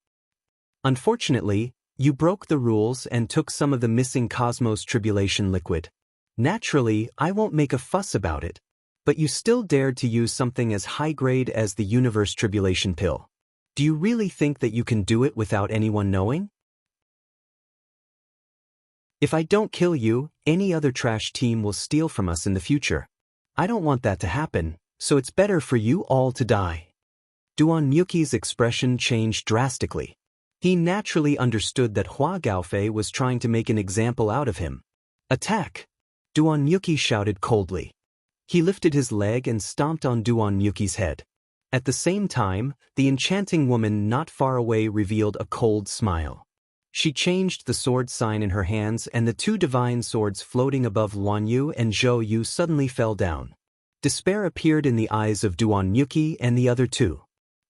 Unfortunately, you broke the rules and took some of the missing Cosmos Tribulation liquid. Naturally, I won't make a fuss about it. But you still dared to use something as high-grade as the Universe Tribulation pill. Do you really think that you can do it without anyone knowing? If I don't kill you, any other trash team will steal from us in the future. I don't want that to happen, so it's better for you all to die." Duan Yuki's expression changed drastically. He naturally understood that Hua Gaofei was trying to make an example out of him. "Attack!" Duan Yuki shouted coldly. He lifted his leg and stomped on Duan Yuki's head. At the same time, the enchanting woman not far away revealed a cold smile. She changed the sword sign in her hands and the two divine swords floating above Luan Yu and Zhou Yu suddenly fell down. Despair appeared in the eyes of Duan Yuki and the other two.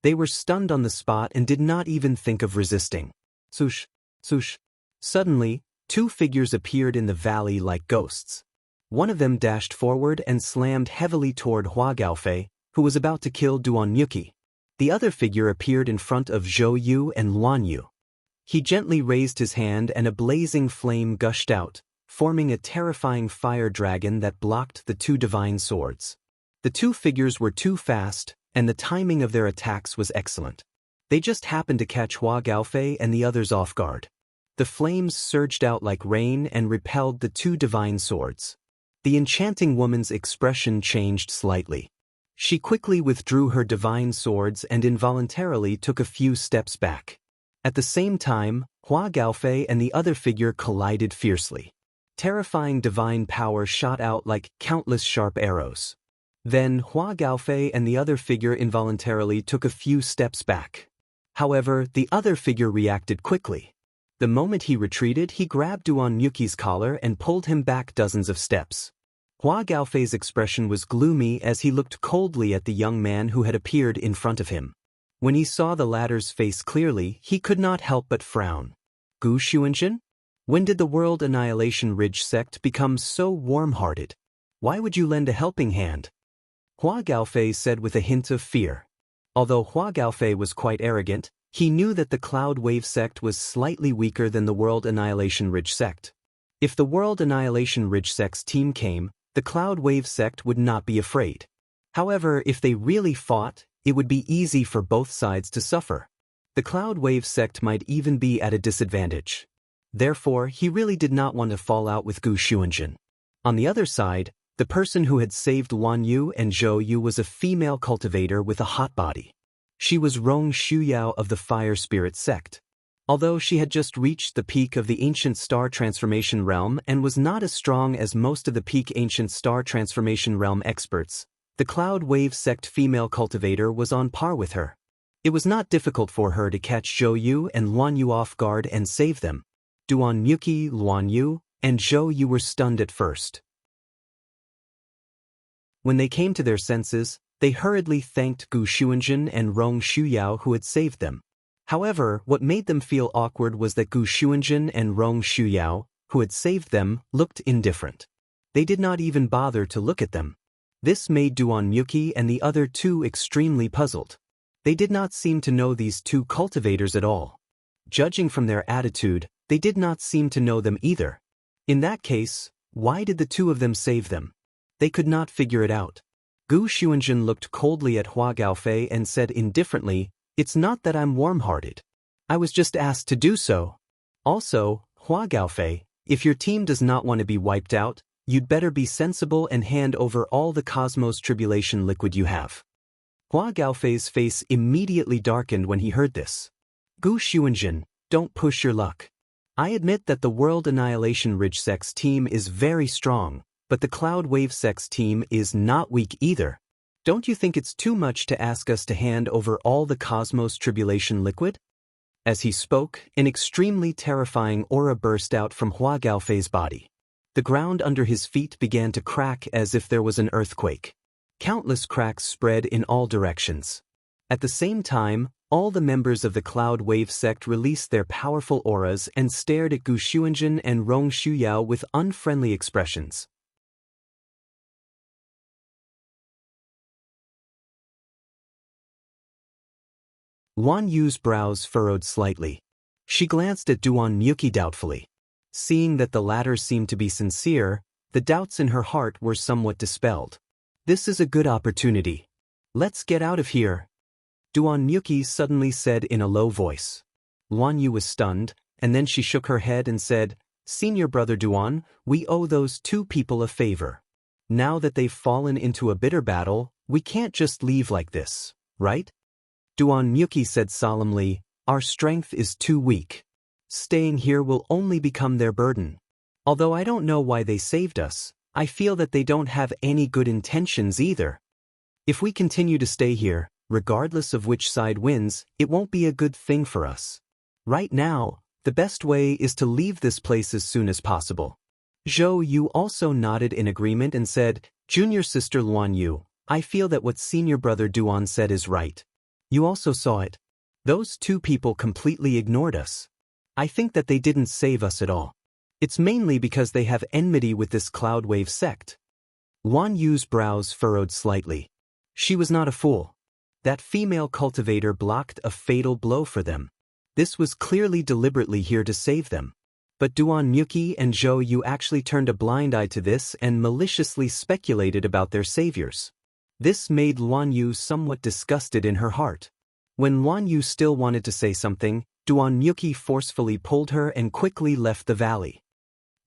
They were stunned on the spot and did not even think of resisting. Swoosh, swoosh. Suddenly, two figures appeared in the valley like ghosts. One of them dashed forward and slammed heavily toward Hua Gaofei, who was about to kill Duan Yuki. The other figure appeared in front of Zhou Yu and Luan Yu. He gently raised his hand and a blazing flame gushed out, forming a terrifying fire dragon that blocked the two divine swords. The two figures were too fast, and the timing of their attacks was excellent. They just happened to catch Hua Gaofei and the others off guard. The flames surged out like rain and repelled the two divine swords. The enchanting woman's expression changed slightly. She quickly withdrew her divine swords and involuntarily took a few steps back. At the same time, Hua Gaofei and the other figure collided fiercely. Terrifying divine power shot out like countless sharp arrows. Then Hua Gaofei and the other figure involuntarily took a few steps back. However, the other figure reacted quickly. The moment he retreated, he grabbed Duan Yuki's collar and pulled him back dozens of steps. Hua Gaofei's expression was gloomy as he looked coldly at the young man who had appeared in front of him. When he saw the latter's face clearly, he could not help but frown. Gu Xuanzhen? When did the World Annihilation Ridge sect become so warm-hearted? Why would you lend a helping hand? Hua Gaofei said with a hint of fear. Although Hua Gaofei was quite arrogant, he knew that the Cloud Wave sect was slightly weaker than the World Annihilation Ridge sect. If the World Annihilation Ridge sect's team came, the Cloud Wave sect would not be afraid. However, if they really fought, it would be easy for both sides to suffer. The Cloud Wave sect might even be at a disadvantage. Therefore, he really did not want to fall out with Gu Xuanzhen. On the other side, the person who had saved Luan Yu and Zhou Yu was a female cultivator with a hot body. She was Rong Shuyao of the Fire Spirit sect. Although she had just reached the peak of the Ancient Star Transformation Realm and was not as strong as most of the peak Ancient Star Transformation Realm experts, the Cloud Wave sect female cultivator was on par with her. It was not difficult for her to catch Zhou Yu and Luan Yu off guard and save them. Duan Yuki, Luan Yu, and Zhou Yu were stunned at first. When they came to their senses, they hurriedly thanked Gu Xuanzhen and Rong Shuyao who had saved them. However, what made them feel awkward was that Gu Xuanzhen and Rong Shuyao, who had saved them, looked indifferent. They did not even bother to look at them. This made Duan Yuki and the other two extremely puzzled. They did not seem to know these two cultivators at all. Judging from their attitude, they did not seem to know them either. In that case, why did the two of them save them? They could not figure it out. Gu Xuanzhen looked coldly at Hua Gaofei and said indifferently, "It's not that I'm warm-hearted. I was just asked to do so. Also, Hua Gaofei, if your team does not want to be wiped out, You'd better be sensible and hand over all the cosmos tribulation liquid you have. Hua Gaofei's face immediately darkened when he heard this. Gu Xuanjin, don't push your luck. I admit that the World Annihilation Ridge Sect's team is very strong, but the Cloud Wave Sect's team is not weak either. Don't you think it's too much to ask us to hand over all the cosmos tribulation liquid? As he spoke, an extremely terrifying aura burst out from Hua Gaofei's body. The ground under his feet began to crack as if there was an earthquake. Countless cracks spread in all directions. At the same time, all the members of the Cloud Wave sect released their powerful auras and stared at Gu Xuanjin and Rong Shuyao with unfriendly expressions. Wan Yu's brows furrowed slightly. She glanced at Duan Miyuki doubtfully. Seeing that the latter seemed to be sincere, the doubts in her heart were somewhat dispelled. This is a good opportunity. Let's get out of here. Duan Miyuki suddenly said in a low voice. Wan Yu was stunned, and then she shook her head and said, Senior brother Duan, we owe those two people a favor. Now that they've fallen into a bitter battle, we can't just leave like this, right? Duan Miyuki said solemnly, our strength is too weak. Staying here will only become their burden. Although I don't know why they saved us, I feel that they don't have any good intentions either. If we continue to stay here, regardless of which side wins, it won't be a good thing for us. Right now, the best way is to leave this place as soon as possible. Zhou Yu also nodded in agreement and said, Junior sister Luan Yu, I feel that what senior brother Duan said is right. You also saw it. Those two people completely ignored us. I think that they didn't save us at all. It's mainly because they have enmity with this Cloud Wave sect. Wan Yu's brows furrowed slightly. She was not a fool. That female cultivator blocked a fatal blow for them. This was clearly deliberately here to save them. But Duan Miyuki and Zhou Yu actually turned a blind eye to this and maliciously speculated about their saviors. This made Luan Yu somewhat disgusted in her heart. When Luan Yu still wanted to say something, Duan Miyuki forcefully pulled her and quickly left the valley.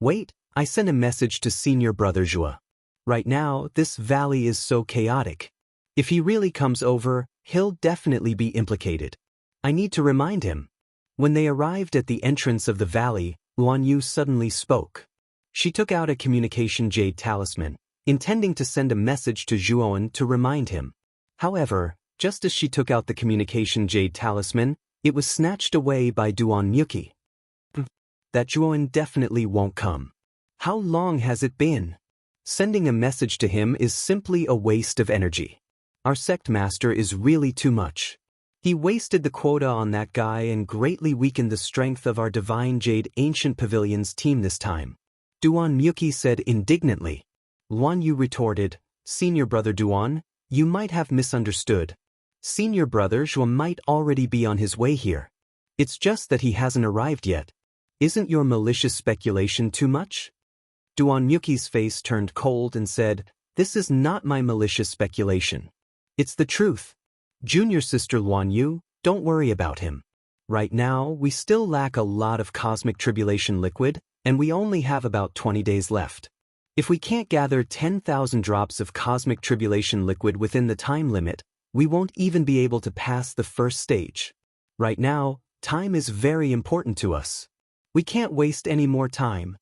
Wait, I sent a message to senior brother Zhua. Right now, this valley is so chaotic. If he really comes over, he'll definitely be implicated. I need to remind him. When they arrived at the entrance of the valley, Luan Yu suddenly spoke. She took out a communication jade talisman, intending to send a message to Zhuoan to remind him. However, just as she took out the communication jade talisman, it was snatched away by Duan Miyuki. That Zhuoan definitely won't come. How long has it been? Sending a message to him is simply a waste of energy. Our sect master is really too much. He wasted the quota on that guy and greatly weakened the strength of our Divine Jade Ancient Pavilion's team this time. Duan Miyuki said indignantly. Luan Yu retorted, Senior brother Duan, you might have misunderstood. Senior brother Zhua might already be on his way here. It's just that he hasn't arrived yet. Isn't your malicious speculation too much? Duan Miyuki's face turned cold and said, This is not my malicious speculation. It's the truth. Junior sister Luan Yu, don't worry about him. Right now, we still lack a lot of cosmic tribulation liquid, and we only have about 20 days left. If we can't gather 10,000 drops of cosmic tribulation liquid within the time limit, we won't even be able to pass the first stage. Right now, time is very important to us. We can't waste any more time.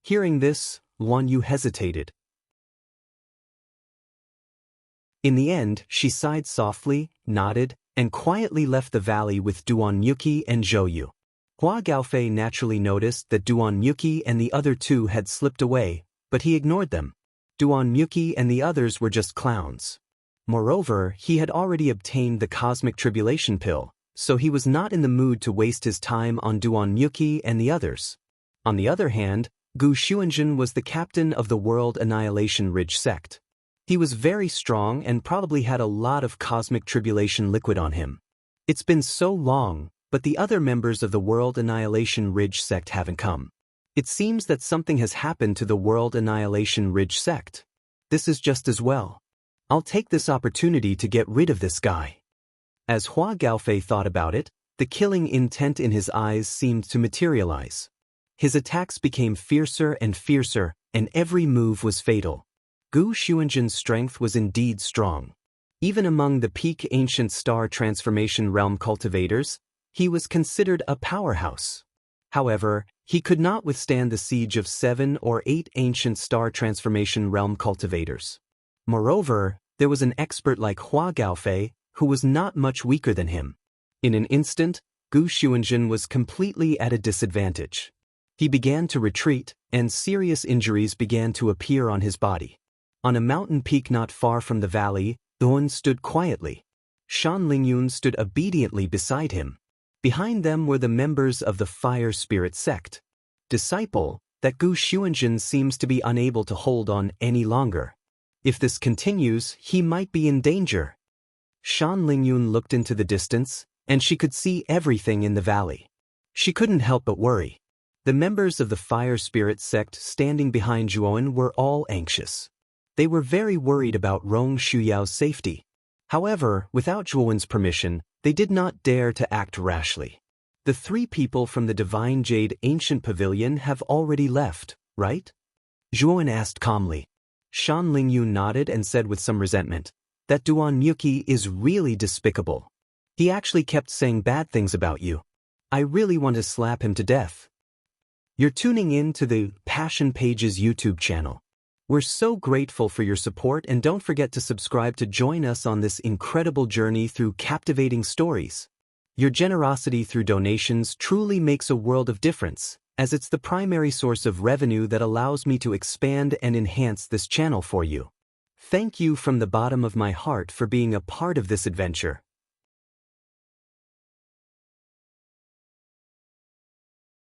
Hearing this, Luan Yu hesitated. In the end, she sighed softly, nodded, and quietly left the valley with Duan Miyuki and Zhou Yu. Hua Gaofei naturally noticed that Duan Miyuki and the other two had slipped away, but he ignored them. Duan Miyuki and the others were just clowns. Moreover, he had already obtained the cosmic tribulation pill, so he was not in the mood to waste his time on Duan Miyuki and the others. On the other hand, Gu Xuanjin was the captain of the World Annihilation Ridge sect. He was very strong and probably had a lot of cosmic tribulation liquid on him. It's been so long, but the other members of the World Annihilation Ridge sect haven't come. It seems that something has happened to the World Annihilation Ridge sect. This is just as well. I'll take this opportunity to get rid of this guy. As Hua Gaofei thought about it, the killing intent in his eyes seemed to materialize. His attacks became fiercer and fiercer, and every move was fatal. Gu Xuanzhen's strength was indeed strong. Even among the peak ancient star transformation realm cultivators, he was considered a powerhouse. However, he could not withstand the siege of 7 or 8 ancient star transformation realm cultivators. Moreover, there was an expert like Hua Gaofei, who was not much weaker than him. In an instant, Gu Xuanzhen was completely at a disadvantage. He began to retreat, and serious injuries began to appear on his body. On a mountain peak not far from the valley, Duan stood quietly. Shan Lingyun stood obediently beside him. Behind them were the members of the Fire Spirit sect. Disciple, that Gu Xuanzhen seems to be unable to hold on any longer. If this continues, he might be in danger. Shan Lingyun looked into the distance, and she could see everything in the valley. She couldn't help but worry. The members of the Fire Spirit sect standing behind Zhuowen were all anxious. They were very worried about Rong Shuyao's safety. However, without Zhuowen's permission, they did not dare to act rashly. The 3 people from the Divine Jade Ancient Pavilion have already left, right? Zhuowen asked calmly. Shan Lingyun nodded and said with some resentment, that Duan Muqi is really despicable. He actually kept saying bad things about you. I really want to slap him to death. You're tuning in to the Passion Pages YouTube channel. We're so grateful for your support, and don't forget to subscribe to join us on this incredible journey through captivating stories. Your generosity through donations truly makes a world of difference, as it's the primary source of revenue that allows me to expand and enhance this channel for you. Thank you from the bottom of my heart for being a part of this adventure.